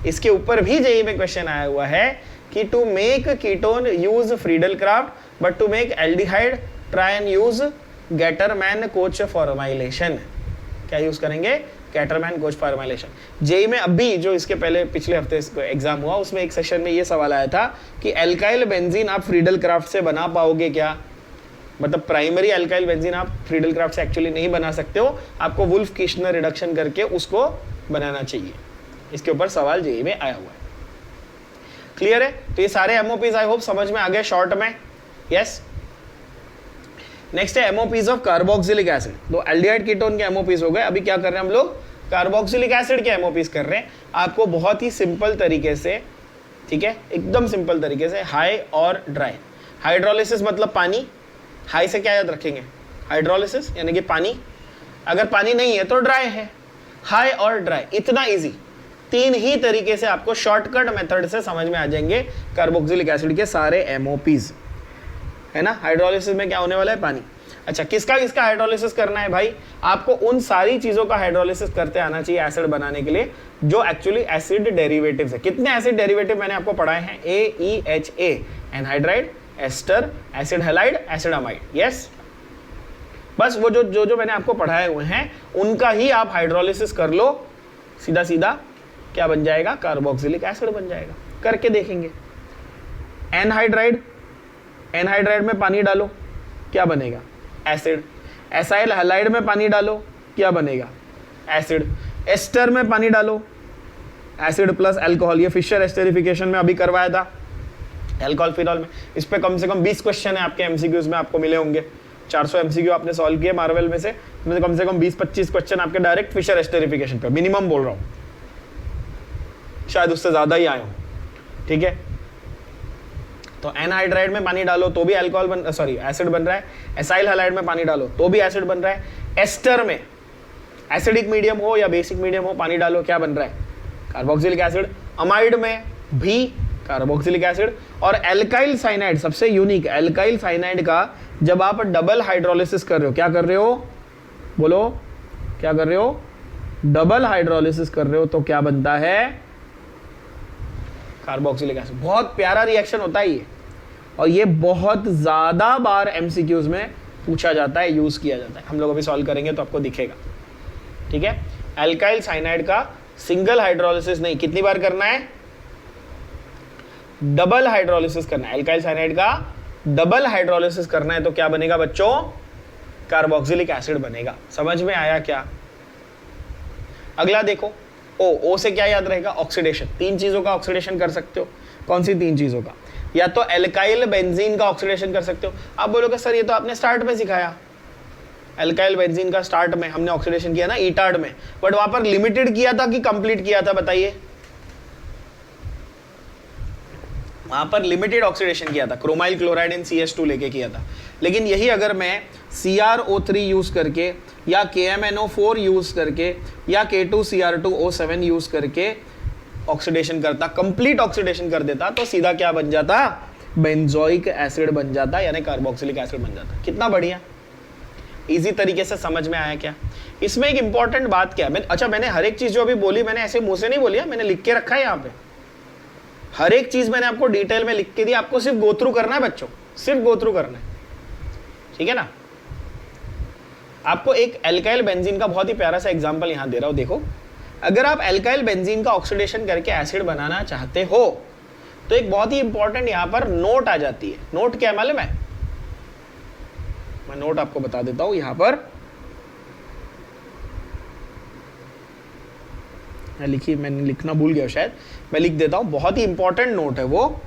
Speaker 1: इसके ऊपर भी जेईई में क्वेश्चन आया हुआ है कि to make ketone use Friedel Craft, but to make aldehyde try and use Gattermann Koch formylation. क्या यूज करेंगे, गेटरमैन कोच फॉर्माइलेशन। जेईई में अभी जो इसके पहले पिछले हफ्ते एग्जाम हुआ उसमें एक सेशन में ये सवाल आया था कि एल्काइल बेंजीन आप फ्रीडल क्राफ्ट से बना पाओगे क्या, मतलब प्राइमरी अल्काइल बेंजीन आप फ्रीडल क्राफ्ट से एक्चुअली नहीं बना सकते हो, आपको वुल्फ किश्नर रिडक्शन करके उसको बनाना चाहिए। इसके ऊपर सवाल जेईई में आया हुआ है। क्लियर है? तो ये सारे MOPs आई होप समझ में आ गए शॉर्ट में। यस, नेक्स्ट है MOPs ऑफ कार्बोक्सिलिक एसिड। तो एल्डिहाइड कीटोन के MOPs हो गए। अभी क्या कर रहे हैं हम लोग, कार्बोक्सिलिक एसिड के MOPs कर रहे हैं। आपको बहुत ही सिंपल तरीके से, ठीक है, एकदम सिंपल तरीके से, हाई और ड्राई। हाइड्रोलिसिस मतलब पानी, हाई से क्या याद रखेंगे, हाइड्रोलिसिस यानी कि पानी, अगर पानी नहीं है तो ड्राई है, हाई और ड्राई, इतना इजी। तीन ही तरीके से आपको शॉर्टकट मेथड से समझ में आ जाएंगे कार्बोक्सिलिक एसिड के सारे MOPs, है ना। हाइड्रोलिसिस में क्या होने वाला है, पानी। अच्छा, किसका किसका हाइड्रोलिसिस करना है भाई, आपको उन सारी चीजों का हाइड्रोलिसिस करते आना चाहिए एसिड बनाने के लिए जो एक्चुअली एसिड डेरिवेटिव्स है। कितने एसिड डेरिवेटिव मैंने आपको पढ़ाए हैं, AEHA, anhydride, ester, acid halide, acid amide. Yes, बस वो जो मैंने आपको पढ़ाए हुए हैं उनका ही आप हाइड्रोलिसिस कर लो, सीधा सीधा क्या बन जाएगा, कार्बोक्सिलिक एसिड बन जाएगा। करके देखेंगे। एनहाइड्राइड, एनहाइड्राइड में पानी डालो, क्या बनेगा, एसिड। एसाइल हैलाइड में पानी डालो, क्या बनेगा, एसिड। एस्टर में पानी डालो, एसिड प्लस अल्कोहल। ये फिशर एस्टरिफिकेशन में अभी करवाया था, अल्कोहल फिनॉल में। इस पे कम से कम 20 क्वेश्चन है आपके MCQs में, आपको मिले होंगे। 400 MCQ आपने सॉल्व किए मार्वल में से, कम से कम 20-25 क्वेश्चन आपके डायरेक्ट फिशर एस्टरिफिकेशन पे, मिनिमम बोल रहा हूँ, शायद उससे ज्यादा ही आए हो, ठीक है। तो एनहाइड्राइड में पानी डालो तो भी अल्कोहल एसिड बन रहा है। एसाइल हैलाइड में पानी डालो तो भी एसिड बन रहा है। एस्टर में एसिडिक मीडियम हो या बेसिक मीडियम हो, पानी डालो, क्या बन रहा है, कार्बोक्सिलिक एसिड। अमाइड में भी कार्बोक्सिलिक एसिड। और एल्काइल साइनाइड, सबसे यूनिक, एल्काइल साइनाइड का जब आप डबल हाइड्रोलिसिस कर रहे हो, क्या कर रहे हो, बोलो क्या कर रहे हो, डबल हाइड्रोलिसिस कर रहे हो, तो क्या बनता है, कार्बोक्सिलिक एसिड। बहुत प्यारा रिएक्शन होता है ये, और ये बहुत ज्यादा बार MCQs में पूछा जाता है, यूज किया जाता है। हम लोग अभी सॉल्व करेंगे तो आपको दिखेगा, ठीक है। एल्काइल साइनाइड का सिंगल हाइड्रोलिसिस नहीं, कितनी बार करना है, डबल हाइड्रोलिसिस करना है। एल्काइल साइनाइड का डबल हाइड्रोलिसिस करना है तो क्या बनेगा बच्चों, कार्बोक्सिलिक एसिड बनेगा। समझ में आया क्या? अगला देखो, ओ से क्या याद रहेगा, ऑक्सीडेशन। तीन चीजों का ऑक्सीडेशन कर सकते हो। कौन सी तीन चीजों का, या तो एल्काइल बेंजीन का ऑक्सीडेशन कर सकते हो। आप बोलोगे सर ये तो आपने स्टार्ट में सिखाया, एल्काइल बेंजीन का स्टार्ट में हमने ऑक्सीडेशन किया ना ईटार्ड में, बट वहां पर लिमिटेड किया था कि कंप्लीट किया था, बताइए। वहां पर लिमिटेड ऑक्सीडेशन किया था, क्रोमाइल क्लोराइड इन CS2 लेके किया था। लेकिन यही अगर मैं CrO3 यूज करके या KMNO4 यूज करके या K2Cr2O7 यूज करके ऑक्सीडेशन करता, कंप्लीट ऑक्सीडेशन कर देता, तो सीधा क्या बन जाता, बेंजोइक एसिड बन जाता, यानी कार्बोक्सिलिक एसिड बन जाता। कितना बढ़िया, इजी तरीके से समझ में आया क्या? इसमें एक इंपॉर्टेंट बात क्या है, अच्छा मैंने हर एक चीज जो अभी बोली मैंने ऐसे मुंह से नहीं बोली है, मैंने लिख के रखा है यहाँ पे। हर एक चीज मैंने आपको डिटेल में लिख के दी, आपको सिर्फ गो थ्रू करना है बच्चों, सिर्फ गो थ्रू करना है, ठीक है ना। आपको एक एल्काइल बेंजीन का बहुत ही प्यारा सा एग्जांपल यहां दे रहा हूं, देखो। अगर आप एल्काइल बेंजीन का ऑक्सीडेशन करके एसिड बनाना चाहते हो तो एक बहुत ही इंपॉर्टेंट यहां पर नोट आ जाती है। नोट क्या है मालूम है? मैं नोट आपको बता देता हूं यहां पर, मैंने लिखना भूल गया शायद, मैं लिख देता हूं, बहुत ही इंपॉर्टेंट नोट है वो।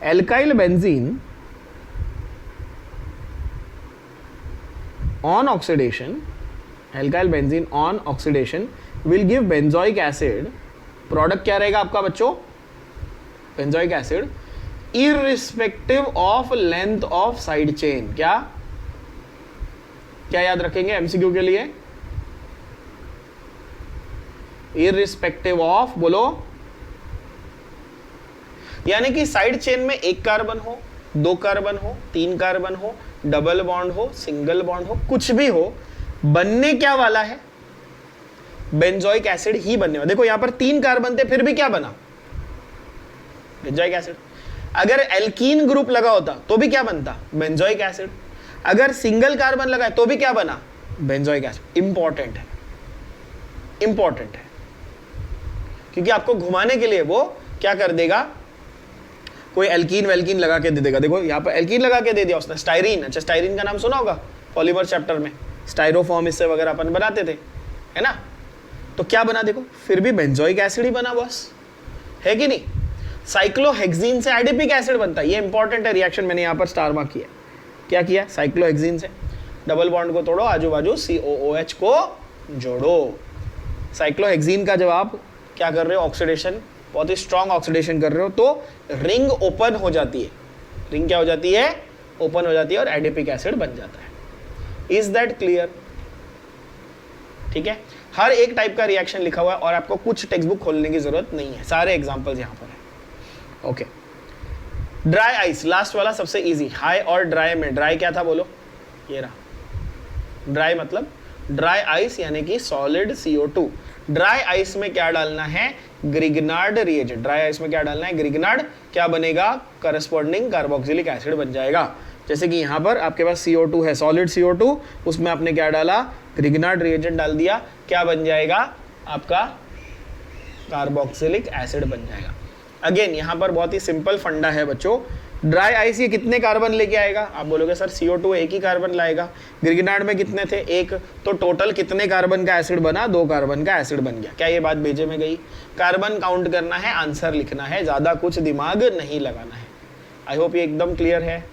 Speaker 1: Alkyl benzene on oxidation, alkyl benzene on oxidation will give benzoic acid, product क्या रहेगा आपका बच्चों, benzoic acid, irrespective of length of side chain। क्या क्या याद रखेंगे एमसीक्यू के लिए, irrespective of, बोलो, यानी कि साइड चेन में एक कार्बन हो, दो कार्बन हो, तीन कार्बन हो, डबल बॉन्ड हो, सिंगल बॉन्ड हो, कुछ भी हो, बनने क्या वाला है, बेंजोइक एसिड ही बनने वाला। देखो यहां पर तीन कार्बन थे फिर भी क्या बना, बेंजोइक एसिड। अगर एल्कीन ग्रुप लगा होता तो भी क्या बनता, बेंजोइक एसिड। अगर सिंगल कार्बन लगा है तो भी क्या बना, बेंजोइक एसिड। इंपॉर्टेंट है, इंपॉर्टेंट है, क्योंकि आपको घुमाने के लिए वो क्या कर देगा, कोई एल्कीन वेल्कीन लगा के दे देगा। देखो यहाँ पर एल्कीन लगा के दे दिया उसने, स्टाइरीन। अच्छा, स्टाइरीन का नाम सुना होगा पॉलीमर चैप्टर में, स्टाइरोफॉर्म इससे वगैरह अपन बनाते थे, है ना। तो क्या बना, देखो फिर भी बेंजोइक एसिड ही बना बस, है कि नहीं। साइक्लोहेक्सीन से एडिपिक एसिड बनता है, ये इंपॉर्टेंट है रिएक्शन, मैंने यहाँ पर स्टार मार्क किया। क्या किया, साइक्लोहेक्सीन से डबल बॉन्ड को तोड़ो, आजू बाजू COOH को जोड़ो। साइक्लोहेक्सीन का जब आप क्या कर रहे हो, ऑक्सीडेशन, बहुत ही स्ट्रॉन्ग ऑक्सीडेशन कर रहे हो, तो रिंग ओपन हो जाती है। रिंग क्या हो जाती है, ओपन हो जाती है और एडिपिक एसिड बन जाता है। इज दैट क्लियर, ठीक है। हर एक टाइप का रिएक्शन लिखा हुआ है और आपको कुछ टेक्स्ट बुक खोलने की जरूरत नहीं है, सारे एग्जांपल्स यहां पर है। ओके, ड्राई आइस, लास्ट वाला सबसे इजी। हाई और ड्राई में, ड्राई क्या था बोलो, ये रहा ड्राई, मतलब ड्राई आइस यानी कि सॉलिड CO2। ड्राई आइस में क्या डालना है, ग्रिग्नार्ड रिएजेंट। ड्राई आइस में क्या डालना है, ग्रिग्नार्ड, क्या बनेगा, करस्पॉन्डिंग कार्बोक्सिलिक एसिड बन जाएगा। जैसे कि यहाँ पर आपके पास CO2 है, सॉलिड CO2, उसमें आपने क्या डाला, ग्रिग्नार्ड रिएजेंट डाल दिया, क्या बन जाएगा आपका, कार्बोक्सिलिक एसिड बन जाएगा। अगेन यहाँ पर बहुत ही सिंपल फंडा है बच्चों, ड्राई आइस ये कितने कार्बन लेके आएगा, आप बोलोगे सर CO2 एक ही कार्बन लाएगा, ग्रिग्नार्ड में कितने थे, एक, तो टोटल कितने कार्बन का एसिड बना, 2 कार्बन का एसिड बन गया। क्या ये बात भेजे में गई, कार्बन काउंट करना है, आंसर लिखना है, ज्यादा कुछ दिमाग नहीं लगाना है। आई होप ये एकदम क्लियर है,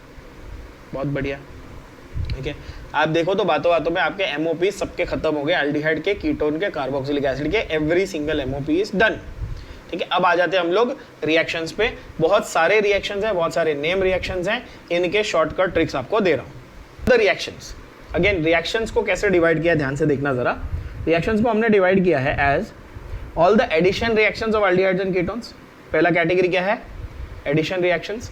Speaker 1: बहुत बढ़िया, ठीक है। आप देखो तो बातों बातों में आपके MOP सबके खत्म हो गए, एल्डिहाइड के, कीटोन के, कार्बोक्सिलिक एसिड के, every single MOP is done, ठीक है। अब आ जाते हैं हम लोग रिएक्शंस पे। बहुत सारे रिएक्शंस हैं, बहुत सारे नेम रिएक्शंस हैं, इनके शॉर्टकट ट्रिक्स आपको दे रहा हूं। द रिएक्शंस, अगेन रिएक्शंस को कैसे डिवाइड किया, ध्यान से देखना जरा। रिएक्शंस को हमने डिवाइड किया है as all the addition reactions of aldehydes and ketones. पहला कैटेगरी क्या है, एडिशन रिएक्शंस।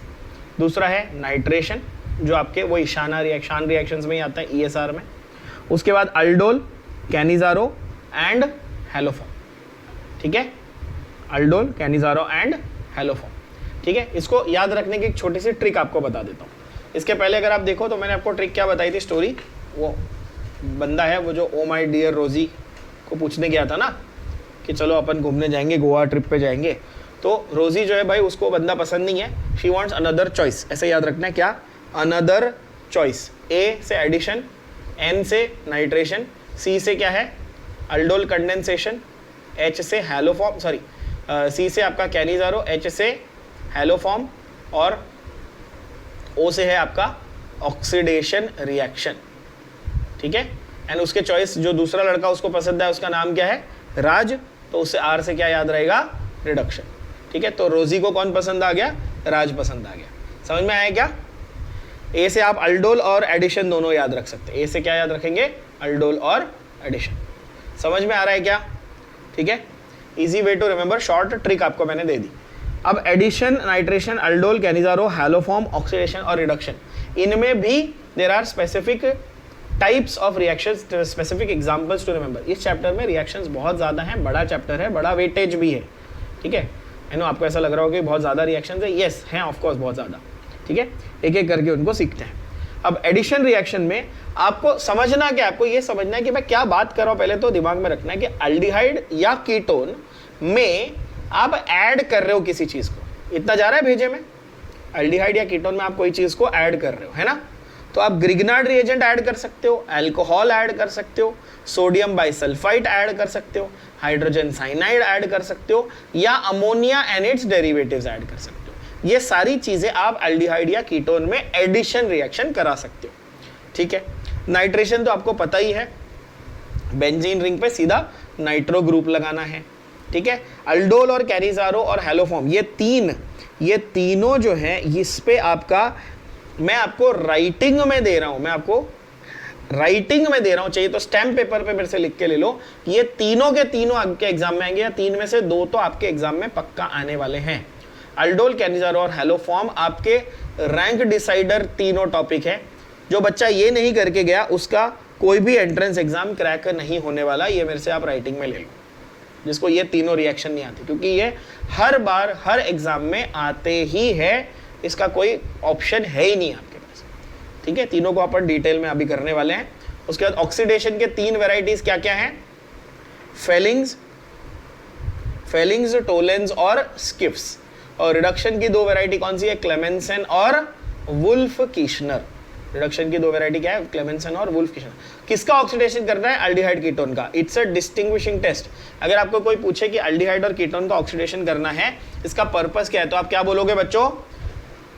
Speaker 1: दूसरा है नाइट्रेशन, जो आपके वो शान रिएक्शंस में ही आता है, ESR में। उसके बाद अल्डोल, कैनिजारो एंड हेलोफॉर्म, ठीक है, अल्डोल, कैनिजारो एंड हेलोफॉर्म, ठीक है। इसको याद रखने की एक छोटी सी ट्रिक आपको बता देता हूँ। इसके पहले अगर आप देखो तो मैंने आपको ट्रिक क्या बताई थी, स्टोरी, वो बंदा है वो जो ओ माय डियर रोजी को पूछने गया था ना कि चलो अपन घूमने जाएंगे, गोवा ट्रिप पे जाएंगे, तो रोजी जो है भाई उसको बंदा पसंद नहीं है, शी वांट्स अनदर चॉइस। ऐसे याद रखना है, क्या, अनदर चॉइस। ए से एडिशन, N से नाइट्रेशन, C से क्या है, अल्डोल कंडेंसेशन, H से हेलोफॉर्म, सॉरी C से आपका कैनिजारो, H से हेलोफॉर्म और O से है आपका ऑक्सीडेशन रिएक्शन, ठीक है। एंड उसके चॉइस जो दूसरा लड़का उसको पसंद है उसका नाम क्या है, राज, तो उससे R से क्या याद रहेगा, रिडक्शन, ठीक है। तो रोजी को कौन पसंद आ गया, राज पसंद आ गया। समझ में आया क्या। ए से आप अल्डोल और एडिशन दोनों याद रख सकते हैं, ए से क्या याद रखेंगे, अल्डोल और एडिशन। समझ में आ रहा है क्या, ठीक है। Easy way to remember, short trick आपको मैंने दे दी। अब addition, nitration, aldol, Cannizzaro, haloform, oxidation और रिडक्शन, इनमें भी there are specific types of reactions, specific examples to remember. इस चैप्टर में रिएक्शंस बहुत ज़्यादा हैं, बड़ा चैप्टर है, बड़ा वेटेज भी है, ठीक है। आई नो आपको ऐसा लग रहा होगा कि बहुत ज़्यादा रिएक्शंस है, यस हैं ऑफकोर्स बहुत ज़्यादा, ठीक है। एक एक करके उनको सीखते हैं। अब एडिशन रिएक्शन में आपको समझना क्या, आपको ये समझना है कि मैं क्या बात कर रहा हूँ, पहले तो दिमाग में रखना है कि एल्डिहाइड या कीटोन में आप ऐड कर रहे हो किसी चीज़ को, इतना जा रहा है भेजे में, एल्डिहाइड या कीटोन में आप कोई चीज को ऐड कर रहे हो, है ना, तो आप ग्रिग्नार्ड रिएजेंट ऐड कर सकते हो, अल्कोहल ऐड कर सकते हो, सोडियम बाइसल्फाइड ऐड कर सकते हो, हाइड्रोजन साइनाइड ऐड कर सकते हो, या ammonia and it's derivatives add कर सकते हो। ये सारी चीजें आप एल्डिहाइड या कीटोन में एडिशन रिएक्शन करा सकते हो, ठीक है। नाइट्रेशन तो आपको पता ही है, बेंजीन रिंग पे सीधा नाइट्रो ग्रुप लगाना है, ठीक है। अल्डोल और कैरिजारो और हेलोफॉर्म, ये तीनों जो है, इस पे आपका मैं आपको राइटिंग में दे रहा हूं, चाहिए तो स्टैम्प पेपर पे मेरे से लिख के ले लो, ये तीनों के तीनों आपके एग्जाम में आएंगे, या 3 में से 2 तो आपके एग्जाम में पक्का आने वाले हैं। अल्डोल, कैरिजारो और हेलोफॉर्म आपके रैंक डिसाइडर तीनों टॉपिक है। जो बच्चा ये नहीं करके गया उसका कोई भी एंट्रेंस एग्जाम क्रैक नहीं होने वाला, ये मेरे से आप राइटिंग में ले लो, जिसको ये तीनों रिएक्शन नहीं आती, क्योंकि ये हर बार हर एग्जाम में आते ही है, इसका कोई ऑप्शन है ही नहीं आपके पास, ठीक है। तीनों को अपन डिटेल में अभी करने वाले हैं। उसके बाद ऑक्सीडेशन के 3 वेराइटीज क्या क्या हैं, फेलिंग्स, टोलेंस और स्किफ्स। और रिडक्शन की 2 वेराइटी कौन सी है, क्लेमेंसन और वुल्फ कीशनर। रिडक्शन की 2 वेराइटी क्या है, क्लेमेंसन और वुल्फ कीशनर। किसका ऑक्सीडेशन करना है, एल्डिहाइड कीटोन का। It's a distinguishing test. अगर आपको कोई पूछे कि एल्डिहाइड और कीटोन का ऑक्सीडेशन करना है, इसका पर्पस क्या है, तो आप क्या बोलोगे बच्चों,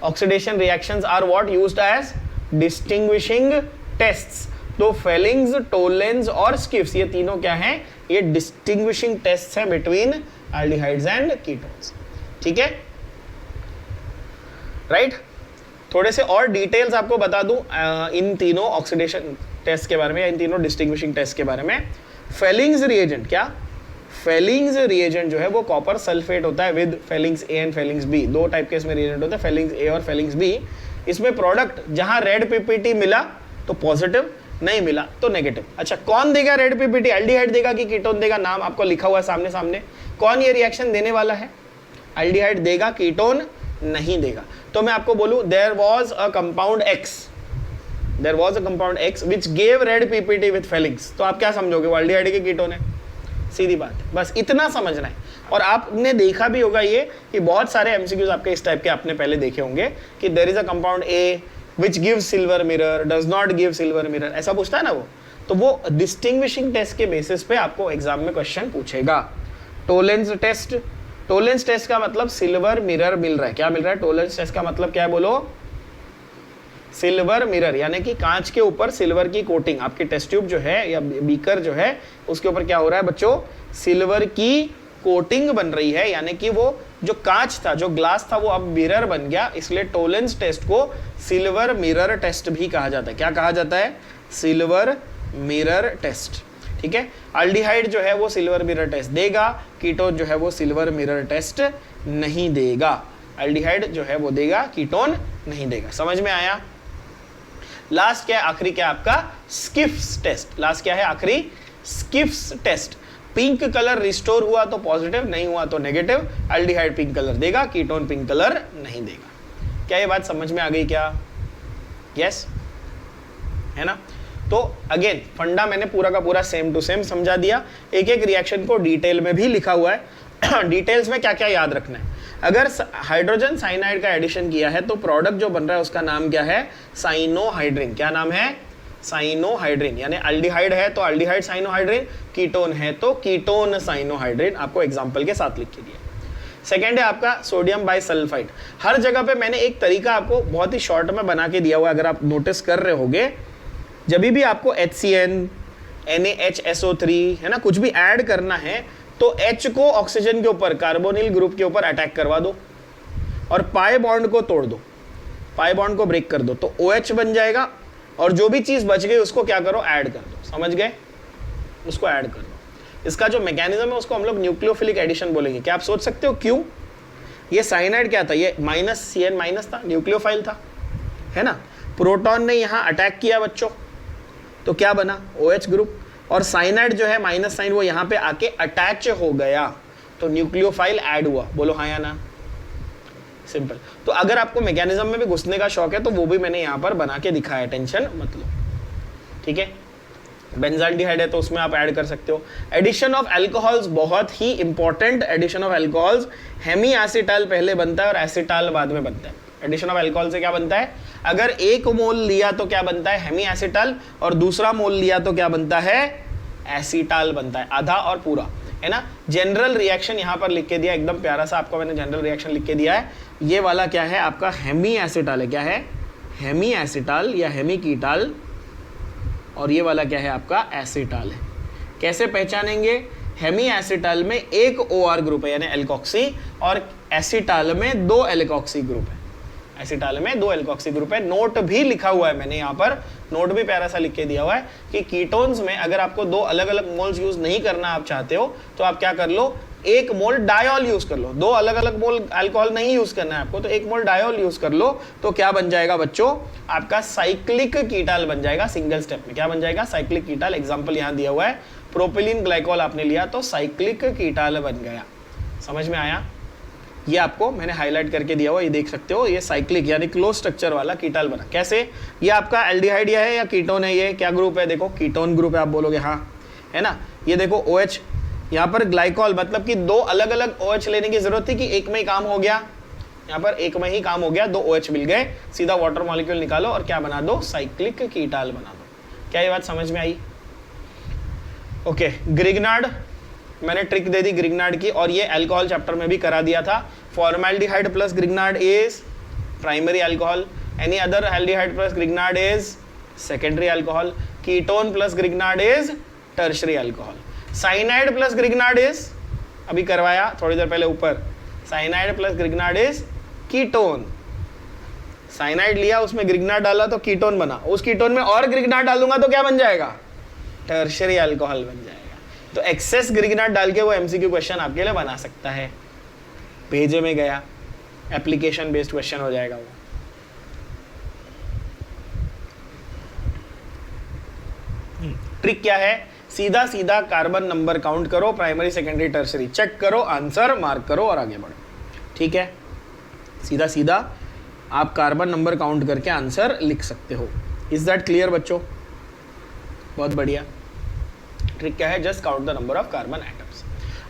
Speaker 1: oxidation reactions are what used as distinguishing tests. तो फेलिंग्स, टोलेंस और स्किफ्स, ये तीनों क्या हैं, ये डिस्टिंग्विशिंग टेस्ट्स हैं बिटवीन एल्डिहाइड्स एंड कीटोन्स, ठीक है, राइट। थोड़े से और डिटेल्स आपको बता दूं इन तीनों ऑक्सीडेशन टेस्ट के बारे में, या इन तीनों डिस्टिंग्विशिंग टेस्ट के बारे में। फेलिंग्स रिएजेंट, क्या फेलिंग्स रिएजेंट जो है वो कॉपर सल्फेट होता है with Fehling's A and Fehling's B. 2 type के इसमें रिएजेंट होते हैं, फेलिंग्स ए और फेलिंग्स बी। इसमें प्रोडक्ट जहां रेड पीपीटी मिला तो पॉजिटिव, नहीं मिला तो नेगेटिव। अच्छा, कौन देगा रेड पीपीटी, एल्डिहाइड देगा कि कीटोन देगा, नाम आपको लिखा हुआ है सामने सामने। कौन ये रिएक्शन देने वाला है, एल्डिहाइड देगा, कीटोन नहीं देगा। तो मैं आपको बोलूं there was a compound X which gave red PPT with Fehling's, तो आप क्या समझोगे, वो एल्डिहाइड के कीटोन है, सीधी बात है, बस इतना समझना है। और आपने देखा भी होगा ये कि बहुत सारे एमसीक्यूज आपके इस टाइप के आपने पहले देखे होंगे कि there is a compound A which gives silver mirror, does not give silver mirror, ऐसा पूछता है ना वो। तो वो डिस्टिंग्विशिंग टेस्ट के बेसिस पे आपको एग्जाम में क्वेश्चन पूछेगा। टोलेंस टेस्ट का मतलब सिल्वर मिरर मिल रहा है, क्या मिल रहा है, टोलेंस टेस्ट का मतलब क्या है बोलो, सिल्वर मिरर, यानी कि कांच के ऊपर सिल्वर की कोटिंग, आपकी टेस्ट ट्यूब जो है या बीकर जो है उसके ऊपर क्या हो रहा है बच्चों, सिल्वर की कोटिंग बन रही है, यानी कि वो जो कांच था, जो ग्लास था, वो अब मिरर बन गया। इसलिए टोलेंस टेस्ट को सिल्वर मिरर टेस्ट भी कहा जाता है। क्या कहा जाता है, सिल्वर मिरर टेस्ट, ठीक है। एल्डिहाइड जो है वो सिल्वर मिरर टेस्ट देगा, कीटोन जो है वो सिल्वर मिरर टेस्ट नहीं देगा। एल्डिहाइड जो है वो देगा, कीटोन नहीं देगा। समझ में आया। लास्ट क्या है, आखिरी क्या है आपका, स्किफ्स टेस्ट। लास्ट क्या है, आखिरी स्किफ्स टेस्ट। पिंक कलर रिस्टोर हुआ तो पॉजिटिव, नहीं हुआ तो नेगेटिव। एल्डिहाइड पिंक कलर देगा, कीटोन पिंक कलर नहीं देगा। क्या ये बात समझ में आ गई क्या, यस है ना। तो अगेन फंडा मैंने पूरा का पूरा सेम टू सेम समझा दिया, एक एक रिएक्शन को डिटेल में भी लिखा हुआ है। डिटेल्स में क्या क्या याद रखना है, अगर हाइड्रोजन साइनाइड का एडिशन किया है तो प्रोडक्ट जो बन रहा है उसका नाम क्या है, साइनोहाइड्रिन। क्या नाम है, साइनोहाइड्रिन। यानी एल्डिहाइड है तो एल्डिहाइड साइनोहाइड्रिन, कीटोन है तो कीटोन साइनोहाइड्रिन। आपको एग्जांपल के साथ लिख के दिया। सेकेंड है आपका सोडियम बाइसल्फाइड। हर जगह पे मैंने एक तरीका आपको बहुत ही शॉर्ट में बना के दिया हुआ है, अगर आप नोटिस कर रहे होगे, जब भी आपको HCN, NaHSO3 है ना, कुछ भी ऐड करना है तो H को ऑक्सीजन के ऊपर, कार्बोनिल ग्रुप के ऊपर अटैक करवा दो और पाई बॉन्ड को तोड़ दो, पाई बॉन्ड को ब्रेक कर दो, तो OH बन जाएगा। और जो भी चीज बच गई उसको क्या करो, ऐड कर दो। समझ गए, उसको ऐड कर दो। इसका जो मैकेनिज्म है उसको हम लोग न्यूक्लियोफिलिक एडिशन बोलेंगे। क्या आप सोच सकते हो क्यों, ये साइनाइड क्या था, ये -CN- था, न्यूक्लियोफाइल था, है ना। प्रोटॉन ने यहाँ अटैक किया बच्चों, तो क्या बना, OH ग्रुप। और साइनाइड जो है माइनस साइन, वो यहाँ पे आके अटैच हो गया, तो न्यूक्लियोफाइल ऐड हुआ। बोलो हाँ या ना, सिंपल। तो अगर आपको मैकेनिज्म में भी घुसने का शौक है तो वो भी मैंने यहाँ पर बना के दिखाया, टेंशन मत लो, ठीक है। बेंजाल्डिहाइड है तो उसमें आप ऐड कर सकते हो। एडिशन ऑफ अल्कोहल्स, बहुत ही important addition of alcohols. Hemiacetal पहले बनता है और एसिटाल बाद में बनता है। एडिशन ऑफ अल्कोहल से क्या बनता है, अगर एक मोल लिया तो क्या बनता है हेमी एसिटल, और दूसरा मोल लिया तो क्या बनता है एसिटाल बनता है, आधा और पूरा, है ना। जनरल रिएक्शन यहाँ पर लिख के दिया, एकदम प्यारा सा आपको मैंने जनरल रिएक्शन लिख के दिया है। ये वाला क्या है आपका हेमी एसिटाल है, क्या है हेमी एसिटाल या हेमी कीटाल, और ये वाला क्या है आपका एसिटाल है। कैसे पहचानेंगे, हेमी एसिटाल में एक OR ग्रुप है यानी एल्कोक्सी, और एसिटाल में 2 एल्कोक्सी ग्रुप है, एसिटाल में 2 एल्कोक्सी ग्रुप है। नोट भी लिखा हुआ है मैंने यहाँ पर, नोट भी प्यारा सा लिख के दिया हुआ है कि कीटोन्स में अगर आपको 2 अलग अलग मोल्स यूज नहीं करना आप चाहते हो तो आप क्या कर लो, 1 मोल डायोल यूज कर लो। 2 अलग अलग मोल अल्कोहल नहीं यूज करना है आपको, तो 1 मोल डायोल यूज कर लो, तो क्या बन जाएगा बच्चों आपका साइक्लिक कीटाल बन जाएगा सिंगल स्टेप में। क्या बन जाएगा साइक्लिक कीटाल, एग्जाम्पल यहाँ दिया हुआ है, प्रोपिलीन ग्लाइकोल आपने लिया तो साइक्लिक कीटाल बन गया। समझ में आया, ये आपको मैंने हाईलाइट करके दिया हुआ, ये देख सकते हो, ये साइक्लिक यानी क्लोज स्ट्रक्चर वाला कीटाल बना। कैसे, ये आपका एल्डिहाइड है या कीटोन है, ये क्या ग्रुप है, देखो कीटोन ग्रुप है, आप बोलोगे हाँ, है ना। ये देखो OH, यहाँ पर ग्लाइकोल, मतलब कि 2 अलग अलग OH लेने की जरूरत थी कि एक में ही काम हो गया, यहाँ पर एक में ही काम हो गया, 2 OH मिल गए, सीधा वाटर मॉलिक्यूल निकालो और क्या बना दो, साइक्लिक कीटाल बना दो। क्या ये बात समझ में आई? ओके, ग्रिग्नार्ड मैंने ट्रिक दे दी ग्रिग्नार्ड की, और ये अल्कोहल चैप्टर में भी करा दिया था। Formaldehyde plus Grignard is primary alcohol, any other aldehyde plus Grignard is secondary alcohol, ketone plus Grignard is tertiary alcohol, cyanide plus Grignard is, अभी करवाया थोड़ी देर पहले ऊपर, cyanide plus Grignard is ketone. Cyanide लिया, उसमें ग्रिग्नार्ड डाला तो ketone बना, उस कीटोन में और ग्रिग्नार्ड डालूंगा तो क्या बन जाएगा, टर्शरी अल्कोहल बन जाएगा। तो एक्सेस ग्रिग्नार्ड डाल के वो MCQ क्वेश्चन आपके लिए बना सकता है, भेजे में गया, एप्लीकेशन बेस्ड क्वेश्चन हो जाएगा वो। ट्रिक क्या है, सीधा सीधा कार्बन नंबर काउंट करो, प्राइमरी सेकेंडरी टर्सरी चेक करो, आंसर मार्क करो और आगे बढ़ो। ठीक है, सीधा सीधा आप कार्बन नंबर काउंट करके आंसर लिख सकते हो। इज दैट क्लियर बच्चों? बहुत बढ़िया। ट्रिक क्या है, just count the number of carbon atoms.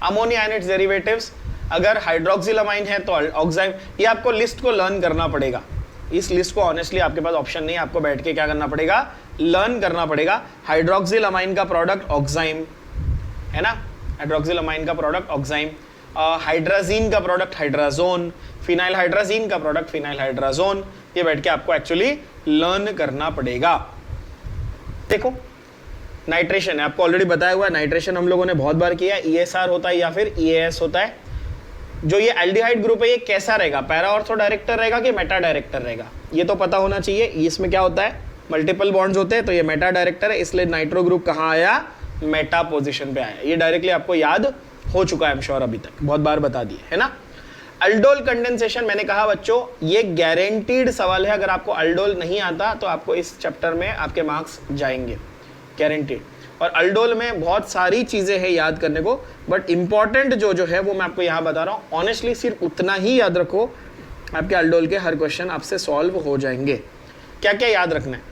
Speaker 1: Ammonia and it's derivatives, अगर हाइड्रोक्सिलामाइन है तो ऑक्साइम, ये आपको लिस्ट को लर्न करना पड़ेगा। इस लिस्ट को ऑनेस्टली आपके पास ऑप्शन नहीं है, आपको बैठ के क्या करना पड़ेगा, लर्न करना पड़ेगा। हाइड्रोक्सिलामाइन का प्रोडक्ट ऑक्साइम है ना, हाइड्रोक्सिलामाइन का प्रोडक्ट ऑक्साइम, हाइड्राजीन का प्रोडक्ट हाइड्राजोन, फिनाइल हाइड्राजीन का प्रोडक्ट फिनाइल हाइड्राजोन, ये बैठ के आपको एक्चुअली लर्न करना पड़ेगा। देखो नाइट्रेशन है, आपको ऑलरेडी बताया हुआ है, नाइट्रेशन हम लोगों ने बहुत बार किया है, ESR होता है या फिर EAS होता है। जो ये एल्डिहाइड ग्रुप है ये कैसा रहेगा, पैरा ऑर्थो डायरेक्टर रहेगा कि मेटा डायरेक्टर रहेगा, ये तो पता होना चाहिए। इसमें क्या होता है, मल्टीपल बॉन्ड्स होते हैं, तो ये मेटा डायरेक्टर है, इसलिए नाइट्रो ग्रुप कहाँ आया, मेटा पोजीशन पे आया। ये डायरेक्टली आपको याद हो चुका है, आई एम श्योर, अभी तक बहुत बार बता दिए, है ना। अल्डोल कंडेंसेशन, मैंने कहा बच्चों ये गारंटीड सवाल है, अगर आपको अल्डोल नहीं आता तो आपको इस चैप्टर में आपके मार्क्स जाएंगे, गारंटीड। और अल्डोल में बहुत सारी चीजें हैं याद करने को, बट इंपॉर्टेंट जो है वो मैं आपको यहाँ बता रहा हूँ। ऑनेस्टली सिर्फ उतना ही याद रखो, आपके अल्डोल के हर क्वेश्चन आपसे सॉल्व हो जाएंगे। क्या क्या याद रखना है,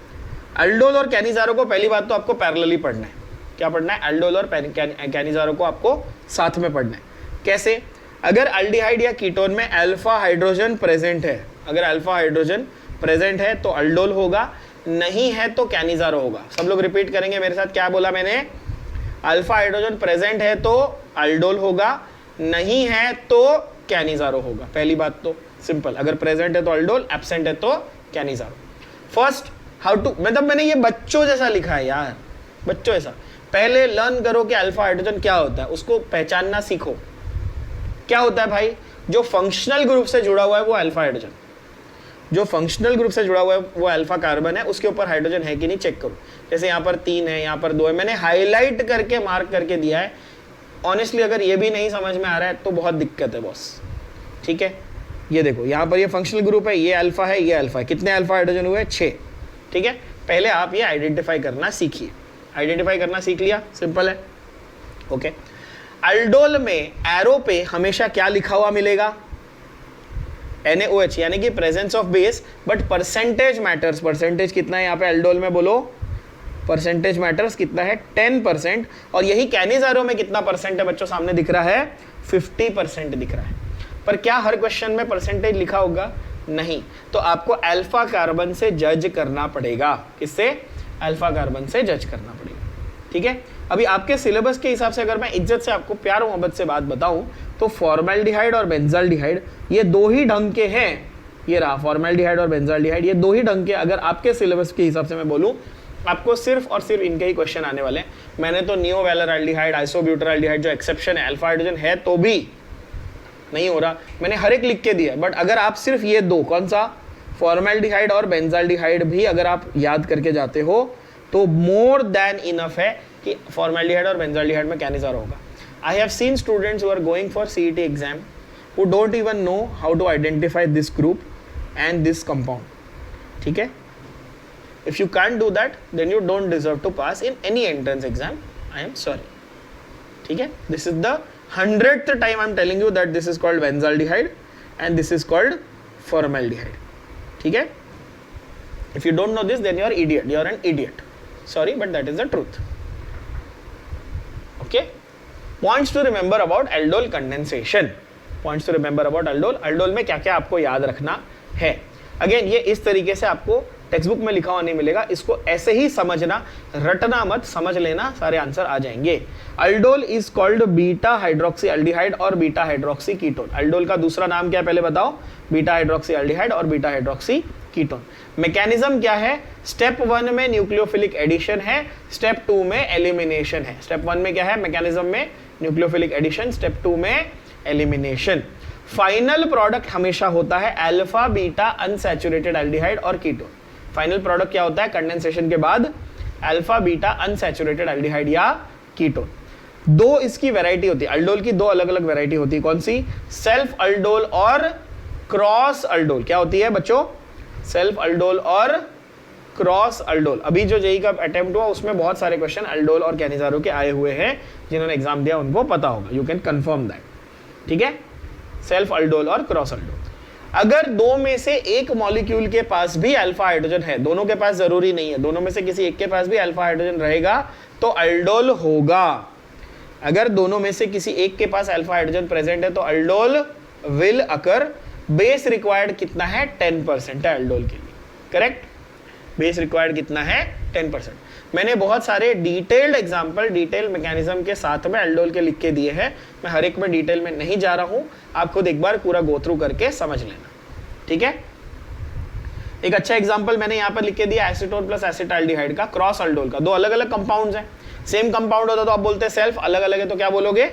Speaker 1: अल्डोल और कैनिजारो को पहली बात तो आपको पैरेलली पढ़ना है। क्या पढ़ना है, अल्डोल और कैनिजारो को आपको साथ में पढ़ना है। कैसे, अगर अल्डिहाइड या कीटोन में अल्फा हाइड्रोजन प्रेजेंट है, अगर अल्फा हाइड्रोजन प्रेजेंट है तो अल्डोल होगा, नहीं है तो कैनिजारो होगा। सब लोग रिपीट करेंगे मेरे साथ, क्या बोला मैंने, अल्फा हाइड्रोजन प्रेजेंट है तो अल्डोल होगा, नहीं है तो कैनिजारो होगा। पहली बात तो सिंपल, अगर प्रेजेंट है तो अल्डोल, एब्सेंट है तो कैनिजारो। फर्स्ट हाउ टू, मतलब मैंने ये बच्चों जैसा लिखा है यार, बच्चों जैसा। पहले लर्न करो कि अल्फा हाइड्रोजन क्या होता है, उसको पहचानना सीखो। क्या होता है भाई, जो फंक्शनल ग्रुप से जुड़ा हुआ है वो अल्फा हाइड्रोजन, जो फंक्शनल ग्रुप से जुड़ा हुआ है वो अल्फा कार्बन है, उसके ऊपर हाइड्रोजन है कि नहीं चेक करो। जैसे यहाँ पर 3 है, यहाँ पर 2 है, मैंने हाईलाइट करके मार्क करके दिया है। ऑनेस्टली अगर ये भी नहीं समझ में आ रहा है तो बहुत दिक्कत है बॉस। ठीक है, ये देखो यहाँ पर ये फंक्शनल ग्रुप है, ये अल्फा है, ये अल्फा है, कितने अल्फा हाइड्रोजन हुए, 6। ठीक है, पहले आप ये आइडेंटिफाई करना सीखिए। आइडेंटिफाई करना सीख लिया, सिंपल है। ओके, अल्डोल में एरो पे हमेशा क्या लिखा हुआ मिलेगा, NaOH, यानी कि presence of base, but percentage matters. Percentage कितना है यहाँ पे अल्डोल में, बोलो परसेंटेज मैटर्स कितना है, 10%। और यही कैनिजारो में कितना परसेंट है बच्चों, सामने दिख रहा है 50% दिख रहा है। पर क्या हर क्वेश्चन में परसेंटेज लिखा होगा, नहीं, तो आपको अल्फा कार्बन से जज करना पड़ेगा। किससे? अल्फा कार्बन से जज करना पड़ेगा। ठीक है, अभी आपके सिलेबस के हिसाब से अगर मैं इज्जत से आपको प्यार मोहब्बत से बात बताऊं तो फॉर्मेल्डिहाइड और बेंजाल्डिहाइड ये दो ही ढंग के हैं। ये रहा फॉर्मेल्डिहाइड और बेंजाल्डिहाइड, ये दो ही ढंग के, अगर आपके सिलेबस के हिसाब से मैं बोलूं आपको सिर्फ और सिर्फ इनके ही क्वेश्चन आने वाले हैं। मैंने तो नियो वैलेराल्डिहाइड, आइसोब्यूटाराल्डिहाइड जो एक्सेप्शन है, अल्फा हाइड्रोजन है तो भी नहीं हो रहा, मैंने हर एक लिख के दिया है। बट अगर आप सिर्फ ये दो, कौन सा, फॉर्मेल्डिहाइड और बेंजाल्डिहाइड भी अगर आप याद करके जाते हो तो मोर देन इनफ है कि फॉर्मेल्डिहाइड और बेंजाल्डिहाइड में कैनिज़ारो होगा। I have seen students who are going for CET exam who don't even know how to identify this group and this compound। ठीक है, if you can't do that then you don't deserve to pass in any entrance exam, I am sorry। ठीक है, this is the 100th time I'm telling you that this is called benzaldehyde and this is called formaldehyde। ठीक है, if you don't know this then you are idiot, you are an idiot, sorry but that is the truth। okay, points to remember about aldol condensation। Points to remember about aldol. Aldol में क्या क्या आपको याद रखना है। Again ये इस तरीके से आपको टेक्स्ट बुक में लिखा हुआ नहीं मिलेगा, इसको ऐसे ही समझना, रटना मत, समझ लेना, सारे आंसर आ जाएंगे। Aldol is called beta hydroxy aldehyde और बीटा हाइड्रोक्सी कीटोन। अल्डोल का दूसरा नाम क्या है पहले बताओ? बीटा हाइड्रोक्सी एल्डिहाइड और बीटा हाइड्रोक्सी कीटोन। मैकेनिज्म क्या है? स्टेप 1 में न्यूक्लियोफिलिक एडिशन है, स्टेप 2 में एलिमिनेशन है। स्टेप 1 में क्या है? मैकेनिज्म में न्यूक्लियोफिलिक एडिशन, स्टेप 2 में एलिमिनेशन। फाइनल प्रोडक्ट हमेशा होता है अल्फा बीटा अनसैचुरेटेड एल्डिहाइड और कीटोन। फाइनल प्रोडक्ट क्या होता है कंडेंसेशन के बाद? अल्फा बीटा अनसैचुरेटेड एल्डिहाइड या कीटोन। दो इसकी वैरायटी होती है, अल्डोल की दो अलग अलग वैरायटी होती है। कौन सी? सेल्फ अल्डोल और क्रॉस अल्डोल। क्या होती है बच्चों? सेल्फ अल्डोल और क्रॉस अल्डोल। अभी जो जेई का अटेम्प्ट हुआ उसमें बहुत सारे क्वेश्चन अल्डोल और कैनिज़ारो के आए हुए हैं, जिन्होंने एग्जाम दिया उनको पता होगा, यू कैन कंफर्म दैट। ठीक है, सेल्फ अल्डोल और क्रॉस अल्डोल। अगर दो में से एक मॉलिक्यूल के पास भी अल्फा हाइड्रोजन है, दोनों के पास जरूरी नहीं है, दोनों में से किसी एक के पास भी अल्फा हाइड्रोजन रहेगा तो अल्डोल होगा। अगर दोनों में से किसी एक के पास अल्फा हाइड्रोजन प्रेजेंट है तो aldol will occur. Base required कितना है? 10% है अल्डोल के लिए। करेक्ट, बेस रिक्वायर्ड कितना है? 10%। मैंने बहुत सारे डिटेल्ड एग्जांपल डिटेल मैकेनिज्म के साथ में अल्डोल के लिख के दिए हैं। मैं हर एक में डिटेल में नहीं जा रहा हूं, आप खुद एक बार पूरा गो थ्रू करके समझ लेना। ठीक है, एक अच्छा एग्जांपल मैंने यहाँ पर लिख के दिया एसीटोन प्लस एसिटाल्डिहाइड का, क्रॉस अल्डोल का। दो अलग अलग कंपाउंड्स हैं, सेम कंपाउंड होता तो आप बोलते सेल्फ, अलग अलग है तो क्या बोलोगे?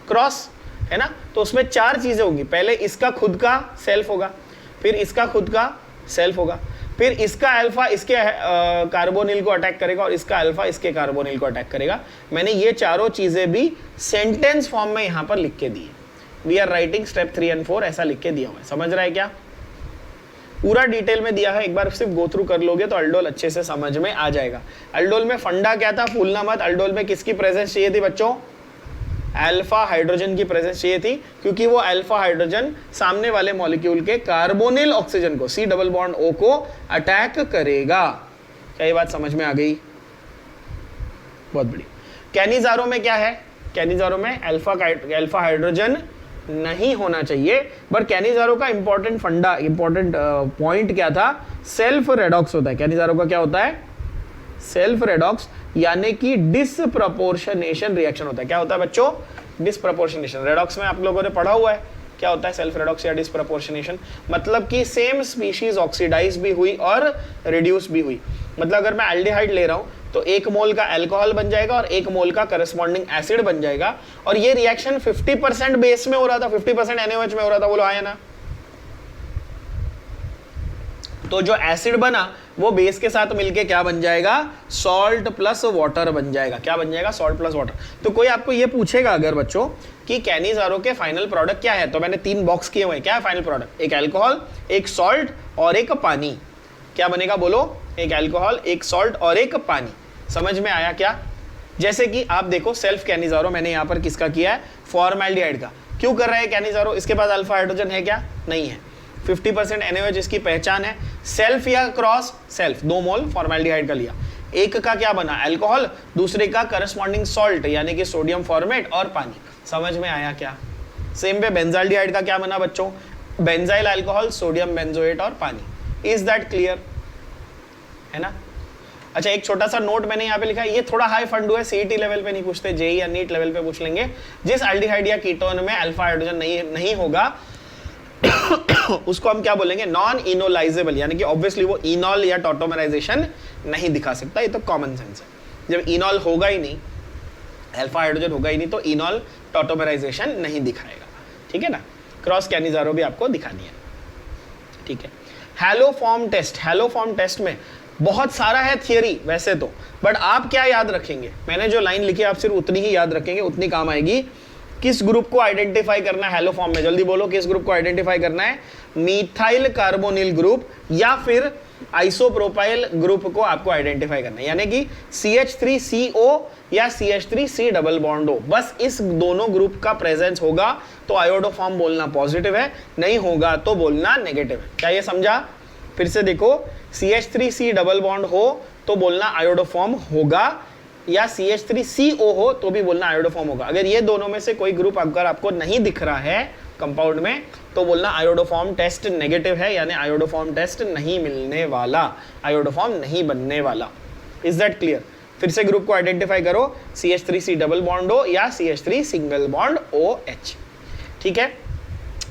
Speaker 1: क्रॉस, है ना। तो उसमें चार चीजें होंगी, पहले इसका खुद का सेल्फ होगा, फिर इसका खुद का सेल्फ होगा, फिर इसका अल्फा इसके कार्बोनिल को अटैक करेगा और इसका अल्फा इसके कार्बोनिल को अटैक करेगा। मैंने ये चारों चीजें भी सेंटेंस फॉर्म में यहां पर लिख के दी है। We are writing step 3 and 4 ऐसा लिख के दिया हुआ है। समझ रहा है क्या? पूरा डिटेल में दिया है, एक बार सिर्फ गो थ्रू कर लोगे तो अल्डोल अच्छे से समझ में आ जाएगा। अल्डोल में फंडा क्या था? भूलना मत, अल्डोल में किसकी प्रेजेंस चाहिए थी बच्चों? अल्फा हाइड्रोजन की प्रेजेंस चाहिए थी, क्योंकि वो अल्फा हाइड्रोजन सामने वाले मॉलिक्यूल के कार्बोनिल ऑक्सीजन को, C डबल बॉन्ड O को अटैक करेगा। क्या ये बात समझ में आ गई? बहुत बढ़िया। कैनिज़ारो में क्या है? कैनिज़ारो में अल्फा हाइड्रोजन नहीं होना चाहिए, बट कैनिज़ारो का इंपॉर्टेंट पॉइंट क्या था? सेल्फ रेडॉक्स होता है। कैनिज़ारो का क्या होता है? सेल्फ रेडॉक्स, यानी कि डिसप्रपोर्शनेशन रिएक्शन होता है। क्या होता है बच्चों? डिसप्रपोर्शनेशन। रेडॉक्स में आप लोगों ने पढ़ा हुआ है, क्या होता है सेल्फ रेडॉक्स या डिसप्रपोर्शनेशन? मतलब कि सेम स्पीशीज ऑक्सीडाइज भी हुई और रिड्यूस भी हुई। मतलब अगर मैं एल्डिहाइड ले रहा हूं तो 1 मोल का अल्कोहल बन जाएगा और 1 मोल का करस्पॉन्डिंग एसिड बन जाएगा, और ये रिएक्शन 50% बेस में हो रहा था, 50% NaOH में हो रहा था। बोलो आया ना? तो जो एसिड बना वो बेस के साथ मिलके क्या बन जाएगा? सॉल्ट प्लस वाटर बन जाएगा। क्या बन जाएगा? Salt plus water. तो कोई आपको ये पूछेगा अगर बच्चों कि कैनिज़ारो के फाइनल प्रोडक्ट क्या है, तो मैंने 3 बॉक्स किए हुए हैं। क्या है फाइनल प्रोडक्ट? एक अल्कोहल, एक सॉल्ट और एक पानी। क्या बनेगा बोलो? एक अल्कोहल, एक सॉल्ट और एक पानी। समझ में आया क्या? जैसे कि आप देखो सेल्फ कैनिज़ारो मैंने यहाँ पर किसका किया है? फॉर्मेल्डिहाइड का। क्यों कर रहा है कैनिज़ारो? इसके पास अल्फा हाइड्रोजन है क्या? नहीं है। 50% NaOH इसकी पहचान है। सेल्फ या क्रॉस? सेल्फ। 2 मोल फॉर्मेल्डिहाइड का लिया। एक का क्या बना? अल्कोहल, दूसरे का करस्पॉन्डिंग सॉल्ट यानी कि सोडियम फॉर्मेट और पानी। समझ में आया क्या? सेम वे बेंजाल्डिहाइड का क्या बना बच्चों? बेंजाइल अल्कोहल, सोडियम बेंजोएट और पानी। Is that clear? है ना? अच्छा, एक छोटा सा नोट मैंने यहाँ पे लिखा है, ये थोड़ा हाई फंडू है, सीईटी लेवल पे नहीं पूछते, जेई या नीट लेवल पे पूछ लेंगे। जिस एल्डिहाइड या कीटोन में अल्फा हाइड्रोजन नहीं होगा उसको हम क्या बोलेंगे? नॉन इनोलाइजेबल, यानी कि ऑब्वियसली वो इनॉल या टॉटोमराइजेशन नहीं दिखा सकता। ये तो कॉमन सेंस है। जब इनॉल होगा ही नहीं, अल्फा हाइड्रोजन होगा ही नहीं, तो इनॉल टॉटोमराइजेशन नहीं दिखाएगा। ठीक है ना? क्रॉस कैनिजारो भी आपको दिखानी है। ठीक है। हैलोफॉर्म टेस्ट, हैलोफॉर्म टेस्ट में बहुत सारा है थियरी वैसे तो, बट आप क्या याद रखेंगे? मैंने जो लाइन लिखी आप सिर्फ उतनी ही याद रखेंगे, उतनी काम आएगी। किस ग्रुप को आइडेंटिफाई करना है हैलोफॉर्म में? जल्दी बोलो, किस ग्रुप को आइडेंटिफाई करना है? मीथाइल कार्बोनिल ग्रुप या फिर आइसोप्रोपाइल ग्रुप को आपको आइडेंटिफाई करना है, यानी कि CH3CO या CH3C डबल बॉन्ड हो। बस इस दोनों ग्रुप का प्रेजेंस होगा तो आयोडोफॉर्म बोलना पॉजिटिव है, नहीं होगा तो बोलना नेगेटिव है। क्या ये समझा? फिर से देखो, CH3C डबल बॉन्ड हो तो बोलना आयोडोफॉर्म होगा, या CH3CO हो तो भी बोलना आयोडोफॉर्म होगा। अगर ये दोनों में से कोई ग्रुप अगर आपको नहीं दिख रहा है कंपाउंड में तो बोलना आयोडोफॉर्म टेस्ट नेगेटिव है, यानी आयोडोफॉर्म टेस्ट नहीं मिलने वाला, आयोडोफॉर्म नहीं बनने वाला। Is that clear? फिर से ग्रुप को आइडेंटिफाई करो, CH3C डबल बॉन्ड हो या CH3 सिंगल बॉन्ड OH। ठीक है।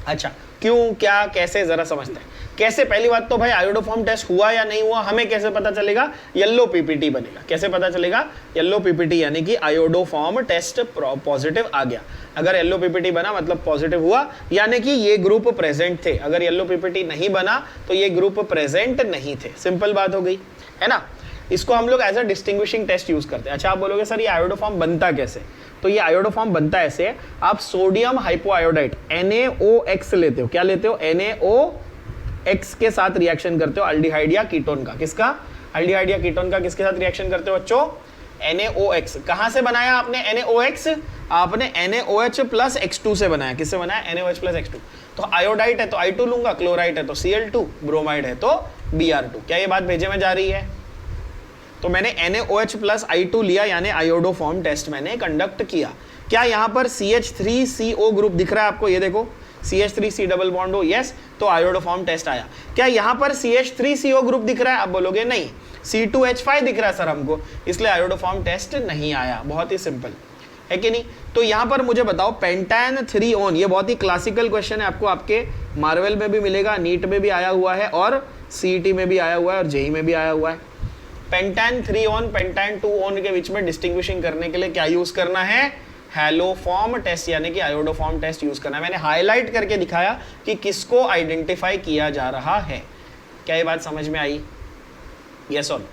Speaker 1: अच्छा, क्यों, क्या, कैसे, जरा समझते हैं। कैसे? पहली बात तो भाई आयोडोफॉर्म टेस्ट हुआ या नहीं हुआ हमें कैसे पता चलेगा? येलो पीपीटी बनेगा। कैसे पता चलेगा? येलो पीपीटी, यानी कि आयोडोफॉर्म टेस्ट पॉजिटिव आ गया। अगर येलो पीपीटी बना मतलब पॉजिटिव हुआ, यानी कि ये ग्रुप प्रेजेंट थे। अगर येलो पीपीटी नहीं बना तो ये ग्रुप प्रेजेंट नहीं थे। सिंपल बात हो गई, है ना? इसको हम लोग as a distinguishing test use करते हैं। अच्छा, आप बोलोगे सर ये आयोडोफॉर्म बनता कैसे? तो ये आयोडोफॉर्म बनता ऐसे है, आप सोडियम हाइपोआयोडाइड NaOX लेते हो। क्या लेते हो? NaOX के साथ रिएक्शन करते हो अल्डिहाइड या कीटोन का। किसका? अल्डिहाइड या कीटोन का किसके साथ रिएक्शन करते हो बच्चों? NaOX। कहां से बनाया आपने NaOX? आपने NaOH प्लस X2 से बनाया। किससे बनाया? NaOH plus X2। तो आयोडाइड है तो I2 लूंगा, क्लोराइड है तो Cl2, ब्रोमाइड है तो Br2। क्या ये बात भेजे में जा रही है? तो मैंने NaOH प्लस I2 लिया, यानी आयोडोफॉर्म टेस्ट मैंने कंडक्ट किया। क्या यहाँ पर CH3CO ग्रुप दिख रहा है आपको? ये देखो, CH3C डबल बॉन्ड हो, यस, तो आयोडोफॉर्म टेस्ट आया। क्या यहाँ पर CH3CO ग्रुप दिख रहा है? आप बोलोगे नहीं, C2H5 दिख रहा है सर हमको, इसलिए आयोडोफॉर्म टेस्ट नहीं आया। बहुत ही सिंपल है कि नहीं? तो यहाँ पर मुझे बताओ, पेंटान 3 ऑन, ये बहुत ही क्लासिकल क्वेश्चन है, आपको आपके मार्वल में भी मिलेगा, नीट में भी आया हुआ है और CET में भी आया हुआ है और जेई में भी आया हुआ है। पेंटान 3 ऑन, पेंटान 2 ऑन के बीच में डिस्टिंग्विशिंग करने के लिए क्या यूज करना है? हैलोफॉर्म टेस्ट, यानी कि आयोडोफॉर्म टेस्ट यूज करना है। मैंने हाईलाइट करके दिखाया कि किसको आइडेंटिफाई किया जा रहा है। क्या ये बात समझ में आई? यस और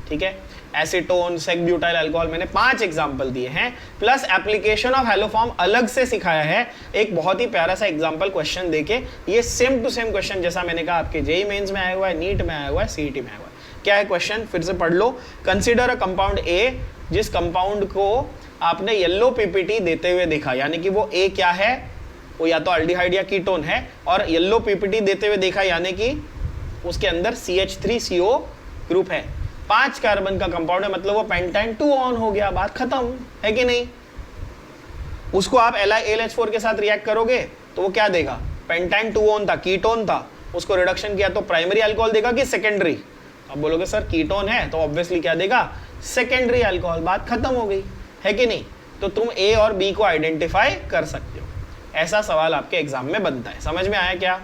Speaker 1: ठीक है। एसीटोन, सेक ब्यूटाइल अल्कोहल, मैंने 5 एग्जाम्पल दिए हैं, प्लस एप्लीकेशन ऑफ हैलोफॉर्म अलग से सिखाया है। एक बहुत ही प्यारा सा एग्जाम्पल क्वेश्चन देके, ये सेम टू सेम क्वेश्चन जैसा मैंने कहा आपके जेई मेंस में आया हुआ है, नीट में आया हुआ है, सीईटी में आया हुआ है। क्या है क्वेश्चन? फिर से पढ़ लो। कंसीडर अ कंपाउंड ए, जिस कंपाउंड को आपने येलो पीपीटी देते हुए देखा, यानी कि वो ए क्या है? वो या तो अल्डिहाइड या कीटोन है, और येलो पीपीटी देते हुए देखा, यानी कि उसके अंदर CH3CO ग्रुप है, 5 कार्बन का कंपाउंड है, मतलब वो पेंटान 2 ऑन हो गया, बात खत्म है कि नहीं? उसको आप LiAlH4 के साथ रिएक्ट करोगे तो वो क्या देगा? पेंटान 2 ऑन था, कीटोन था, उसको रिडक्शन किया तो प्राइमरी अल्कोहल देगा कि सेकेंडरी? अब बोलोगे सर कीटोन है तो ऑब्वियसली क्या देगा? सेकेंडरी अल्कोहल, बात खत्म हो गई है कि नहीं? तो तुम ए और बी को आइडेंटिफाई कर सकते हो। ऐसा सवाल आपके एग्जाम में बनता है। समझ में आया क्या?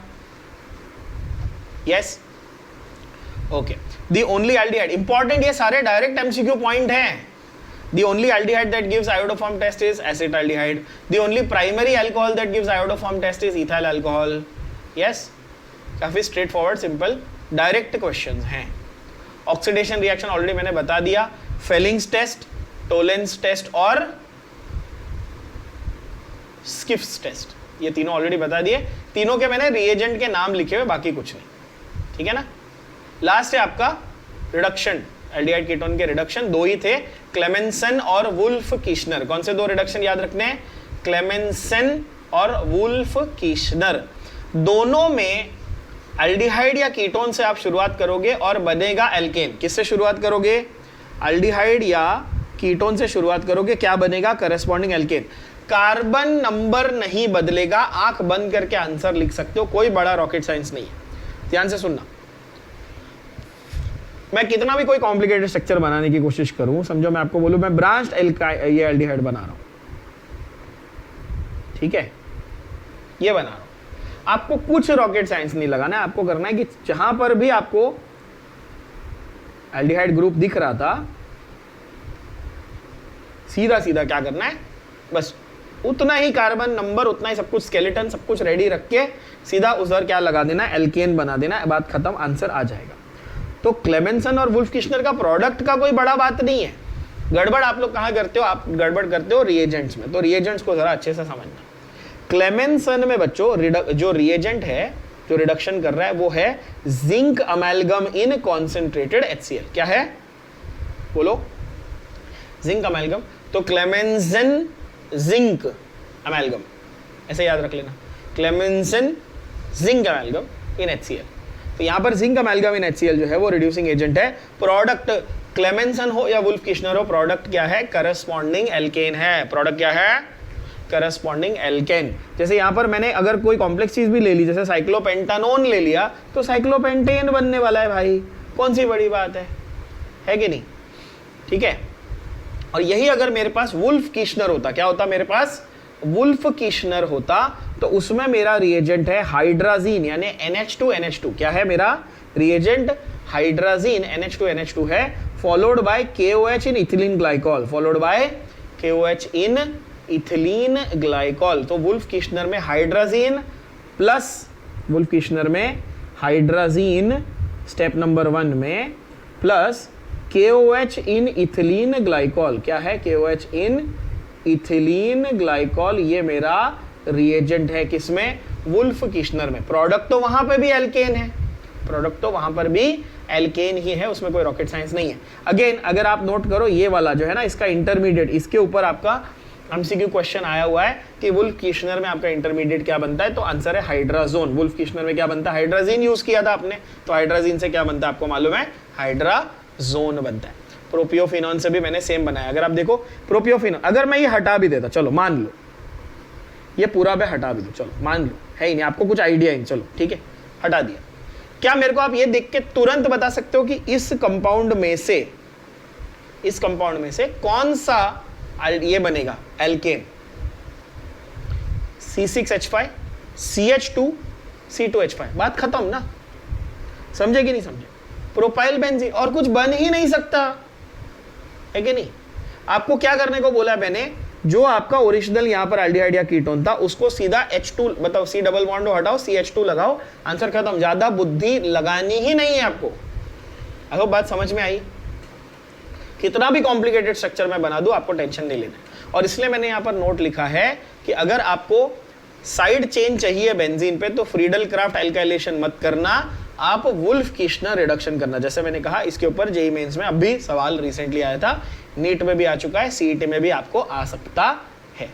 Speaker 1: Yes, okay. The only aldehyde, important, ये सारे डायरेक्ट MCQ पॉइंट हैं। The only aldehyde that gives iodoform test is acetaldehyde. The only primary alcohol that gives iodoform test is ethyl alcohol. Yes, काफी straight forward, simple, direct question हैं। Oxidation reaction already मैंने बता दिया, Fehling's test, Tollens test और स्किफ्स test, ये तीनों already बता दिए। तीनों के मैंने रिएजेंट के नाम लिखे हुए, बाकी कुछ नहीं, ठीक है ना? लास्ट है आपका रिडक्शन, एल्डिहाइड कीटोन के रिडक्शन 2 ही थे, क्लेमेंसन और वुल्फ कीशनर। कौन से 2 रिडक्शन याद रखने हैं? क्लेमेंसन और वुल्फ कीशनर। दोनों में एल्डिहाइड या कीटोन से आप शुरुआत करोगे और बनेगा एल्केन। किससे शुरुआत करोगे? एल्डिहाइड या कीटोन से शुरुआत करोगे, क्या बनेगा? Corresponding alkene. कार्बन नंबर नहीं बदलेगा, आंख बंद करके आंसर लिख सकते हो, कोई बड़ा रॉकेट साइंस नहीं है। ध्यान से सुनना, मैं कितना भी कोई कॉम्प्लिकेटेड स्ट्रक्चर बनाने की कोशिश करूं, समझो मैं आपको बोलूं मैं ब्रांच्ड ये एल्डिहाइड बना रहा हूं, ठीक है, ये बना रहा हूं, आपको कुछ रॉकेट साइंस नहीं लगाना है, आपको करना है कि जहां पर भी आपको एल्डिहाइड ग्रुप दिख रहा था, सीधा सीधा क्या करना है, बस उतना ही कार्बन नंबर, उतना ही सब कुछ स्केलेटन, सब कुछ रेडी रख के सीधा उधर क्या लगा देना, एल्केन बना देना, बात खत्म, आंसर आ जाएगा। तो क्लेमेंसन और वुल्फ किश्नर का प्रोडक्ट का कोई बड़ा बात नहीं है। गड़बड़ आप लोग कहाँ करते हो, आप गड़बड़ करते हो रिएजेंट्स में, तो रिएजेंट्स को जरा अच्छे से समझना। क्लेमेंसन में बच्चों जो रिएजेंट है, जो रिडक्शन कर रहा है, वो है जिंक अमेलगम इन कॉन्सेंट्रेटेड HCl। क्या है, बोलो, जिंक अमेलगम। तो क्लेमेंसन जिंक अमेलगम, ऐसे याद रख लेना, क्लेमेंसन जिंक अमेलगम इन HCl। तो यहां पर जिंक अमेलगम इन HCl जो है वो रिड्यूसिंग एजेंट है। प्रोडक्ट क्लेमेंसन हो या वुल्फ किश्नर हो, प्रोडक्ट क्या है, करस्पॉन्डिंग एल्केन है। प्रोडक्ट क्या है, करस्पॉन्डिंग एल्केन। जैसे यहां पर मैंने अगर कोई कॉम्प्लेक्स चीज भी ले ली, जैसे साइक्लोपेंटानोन ले लिया, तो साइक्लोपेंटेन बनने वाला है भाई, कौन सी बड़ी बात है कि नहीं, ठीक है। और यही अगर मेरे पास वुल्फ किश्नर होता, क्या होता मेरे पास, वुल्फ किश्नर होता, तो उसमें मेरा रिएजेंट है हाइड्राजीन, यानी NH2NH2। क्या है मेरा रिएजेंट, हाइड्राजीन NH2NH2 है, followed by KOH in ethylene glycol, followed by KOH in ethylene glycol. तो वुल्फ किश्नर में हाइड्राजीन प्लस, वुल्फ किश्नर में हाइड्राजीन स्टेप नंबर 1 में, प्लस KOH इन इथिलीन ग्लाइकॉल। क्या है, KOH इन इथिलीन ग्लाइकॉल, ये मेरा reagent है किसमें, वुल्फ किश्नर में। प्रोडक्ट तो वहां पे भी एल्केन है, प्रोडक्ट तो वहां पर भी एल्केन ही है, उसमें कोई रॉकेट साइंस नहीं है। अगेन अगर आप नोट करो, ये वाला जो है ना, इसका इंटरमीडिएट, इसके ऊपर आपका MCQ क्वेश्चन आया हुआ है कि वुल्फ किश्नर में आपका इंटरमीडिएट क्या बनता है, तो आंसर है हाइड्राजोन। वुल्फ किश्नर में क्या बनता है, हाइड्राजीन यूज किया था आपने, तो हाइड्राजीन से क्या बनता है आपको मालूम है, हाइड्राजोन बनता है। प्रोपियोफिनॉन से भी मैंने सेम बनाया। अगर आप देखो प्रोपियोफिनॉन, अगर मैं ये हटा भी देता, चलो मान लो ये पूरा मैं हटा भी दो, चलो मान लो है ही नहीं, आपको कुछ आइडिया ही नहीं, चलो ठीक है हटा दिया, क्या मेरे को आप ये देख के तुरंत बता सकते हो कि इस कंपाउंड में से कौन सा ये बनेगा एल्केन, C6H5 CH2 C2H5, बात खत्म ना, समझे कि नहीं समझे। प्रोपाइल बेंजीन, और कुछ बन ही नहीं सकता है कि नहीं। आपको क्या करने को बोला मैंने, जो आपका ओरिजिनल यहां पर एल्डिहाइड या कीटोन था उसको सीधा H2 बताओ, C डबल बॉन्ड हटाओ, CH2 लगाओ, आंसर खत्म। ज्यादा बुद्धि लगानी ही नहीं है आपको। अगर बात समझ में आई, कितना भी कॉम्प्लिकेटेड स्ट्रक्चर में बना दूं, आपको टेंशन नहीं लेना। और इसलिए मैंने यहां पर नोट लिखा है कि अगर आपको साइड चेन चाहिए बेंजीन पे, तो फ्रीडल क्राफ्ट एल्काइलेशन मत करना, आप वुल्फ किश्नर रिडक्शन करना। जैसे मैंने कहा, इसके ऊपर जेईई मेंस में अभी सवाल रिसेंटली आया था, नीट में भी आ चुका है, सीईटी में भी आपको आ सकता है।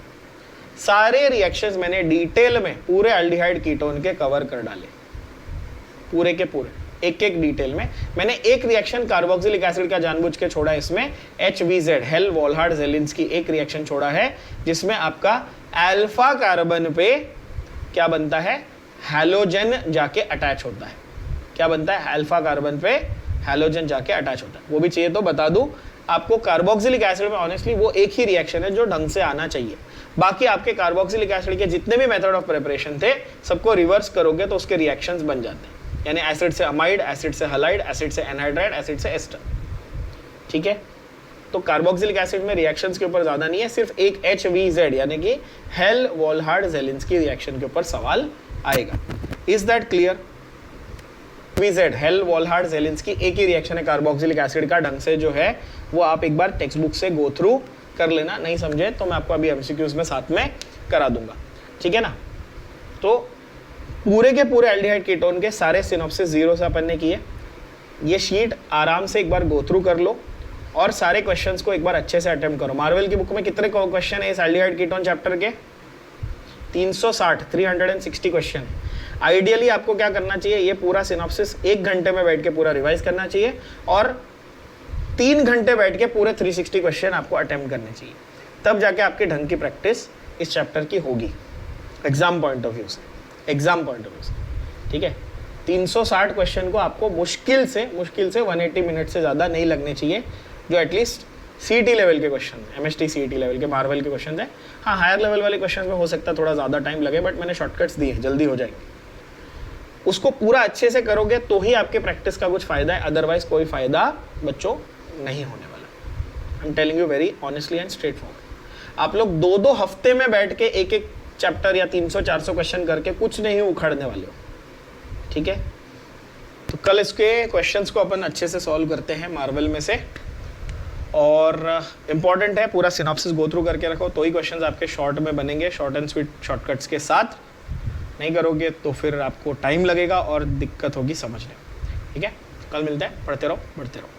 Speaker 1: सारे रिएक्शंस मैंने डिटेल में पूरे एल्डिहाइड कीटोन के कवर कर डाले, पूरे के पूरे, एक एक डिटेल में। मैंने एक रिएक्शन कार्बोक्सिलिक एसिड का जानबूझ के छोड़ा, इसमें HVZ हेल वॉलहार्ड जेलिंस्की एक रिएक्शन छोड़ा है, जिसमें आपका अल्फा कार्बन पे क्या बनता है, हैलोजन जाके अटैच होता है। क्या बनता है, अल्फा कार्बन पे हैलोजन जाके अटैच होता है। वो भी चाहिए तो बता दूं आपको, कार्बोक्सिलिक एसिड में ऑनेस्टली वो एक ही रिएक्शन है जो ढंग से आना चाहिए। बाकी आपके कार्बोक्सिलिक एसिड के जितने भी मेथड ऑफ प्रिपरेशन थे, सबको रिवर्स करोगे तो उसके रिएक्शंस बन जाते हैं, यानी एसिड से अमाइड, एसिड से हलाइड, एसिड से एनहाइड्राइड, एसिड से एस्टर, ठीक है। तो कार्बोक्सिलिक एसिड में रिएक्शंस के ऊपर ज्यादा नहीं है, सिर्फ एक HVZ यानी कि हेल वॉलहार्ड जेलिंस्की रिएक्शन के ऊपर सवाल आएगा। Is that clear. HVZ Hell Volhard Zelinsky एक ही रिएक्शन है कार्बोक्सिलिक एसिड का, ढंग से जो है वो आप एक बार टेक्स्ट बुक से गो थ्रू कर लेना, नहीं समझे तो मैं आपको अभी MCQs में साथ में करा दूंगा, ठीक है ना। तो पूरे के पूरे एल्डिहाइड कीटोन के सारे सिनॉप्सिस जीरो से अपन ने किए। ये शीट आराम से एक बार गो थ्रू कर लो और सारे क्वेश्चंस को एक बार अच्छे से अटेम्प्ट करो। मार्वल की बुक में कितने क्वेश्चन है इस एल्डिहाइड कीटोन चैप्टर के, 360 क्वेश्चन। आइडियली आपको क्या करना चाहिए, ये पूरा सिनॉप्सिस 1 घंटे में बैठ के पूरा रिवाइज करना चाहिए और 3 घंटे बैठ के पूरे 360 क्वेश्चन आपको अटेम्प्ट करने चाहिए, तब जाके आपकी ढंग की प्रैक्टिस इस चैप्टर की होगी एग्जाम पॉइंट ऑफ व्यू से, एग्जाम पॉइंट ऑफ व्यू से, ठीक है। 360 क्वेश्चन को आपको मुश्किल से 180 मिनट से ज़्यादा नहीं लगने चाहिए, जो एटलीस्ट सीईटी लेवल के क्वेश्चन है, एमएसटी सीईटी लेवल के मार्वल के क्वेश्चन है। हाँ, हायर लेवल वाले क्वेश्चन में हो सकता है थोड़ा ज़्यादा टाइम लगे, बट मैंने शॉर्टकट्स दिए, जल्दी हो जाएंगे। उसको पूरा अच्छे से करोगे तो ही आपके प्रैक्टिस का कुछ फ़ायदा है, अदरवाइज कोई फ़ायदा बच्चों नहीं होने वाला। I am telling you very honestly and straight forward. आप लोग 2-2 हफ्ते में बैठ के एक चैप्टर या 300-400 क्वेश्चन करके कुछ नहीं उखाड़ने वाले हो, ठीक है। तो कल इसके क्वेश्चंस को अपन अच्छे से सॉल्व करते हैं मार्वल में से, और इम्पॉर्टेंट है पूरा सिनॉप्सिस गो थ्रू करके रखो, तो ही क्वेश्चंस आपके शॉर्ट में बनेंगे, शॉर्ट एंड स्वीट शॉर्टकट्स के साथ। नहीं करोगे तो फिर आपको टाइम लगेगा और दिक्कत होगी समझने में, ठीक है। कल मिलते हैं, पढ़ते रहो, बढ़ते रहो।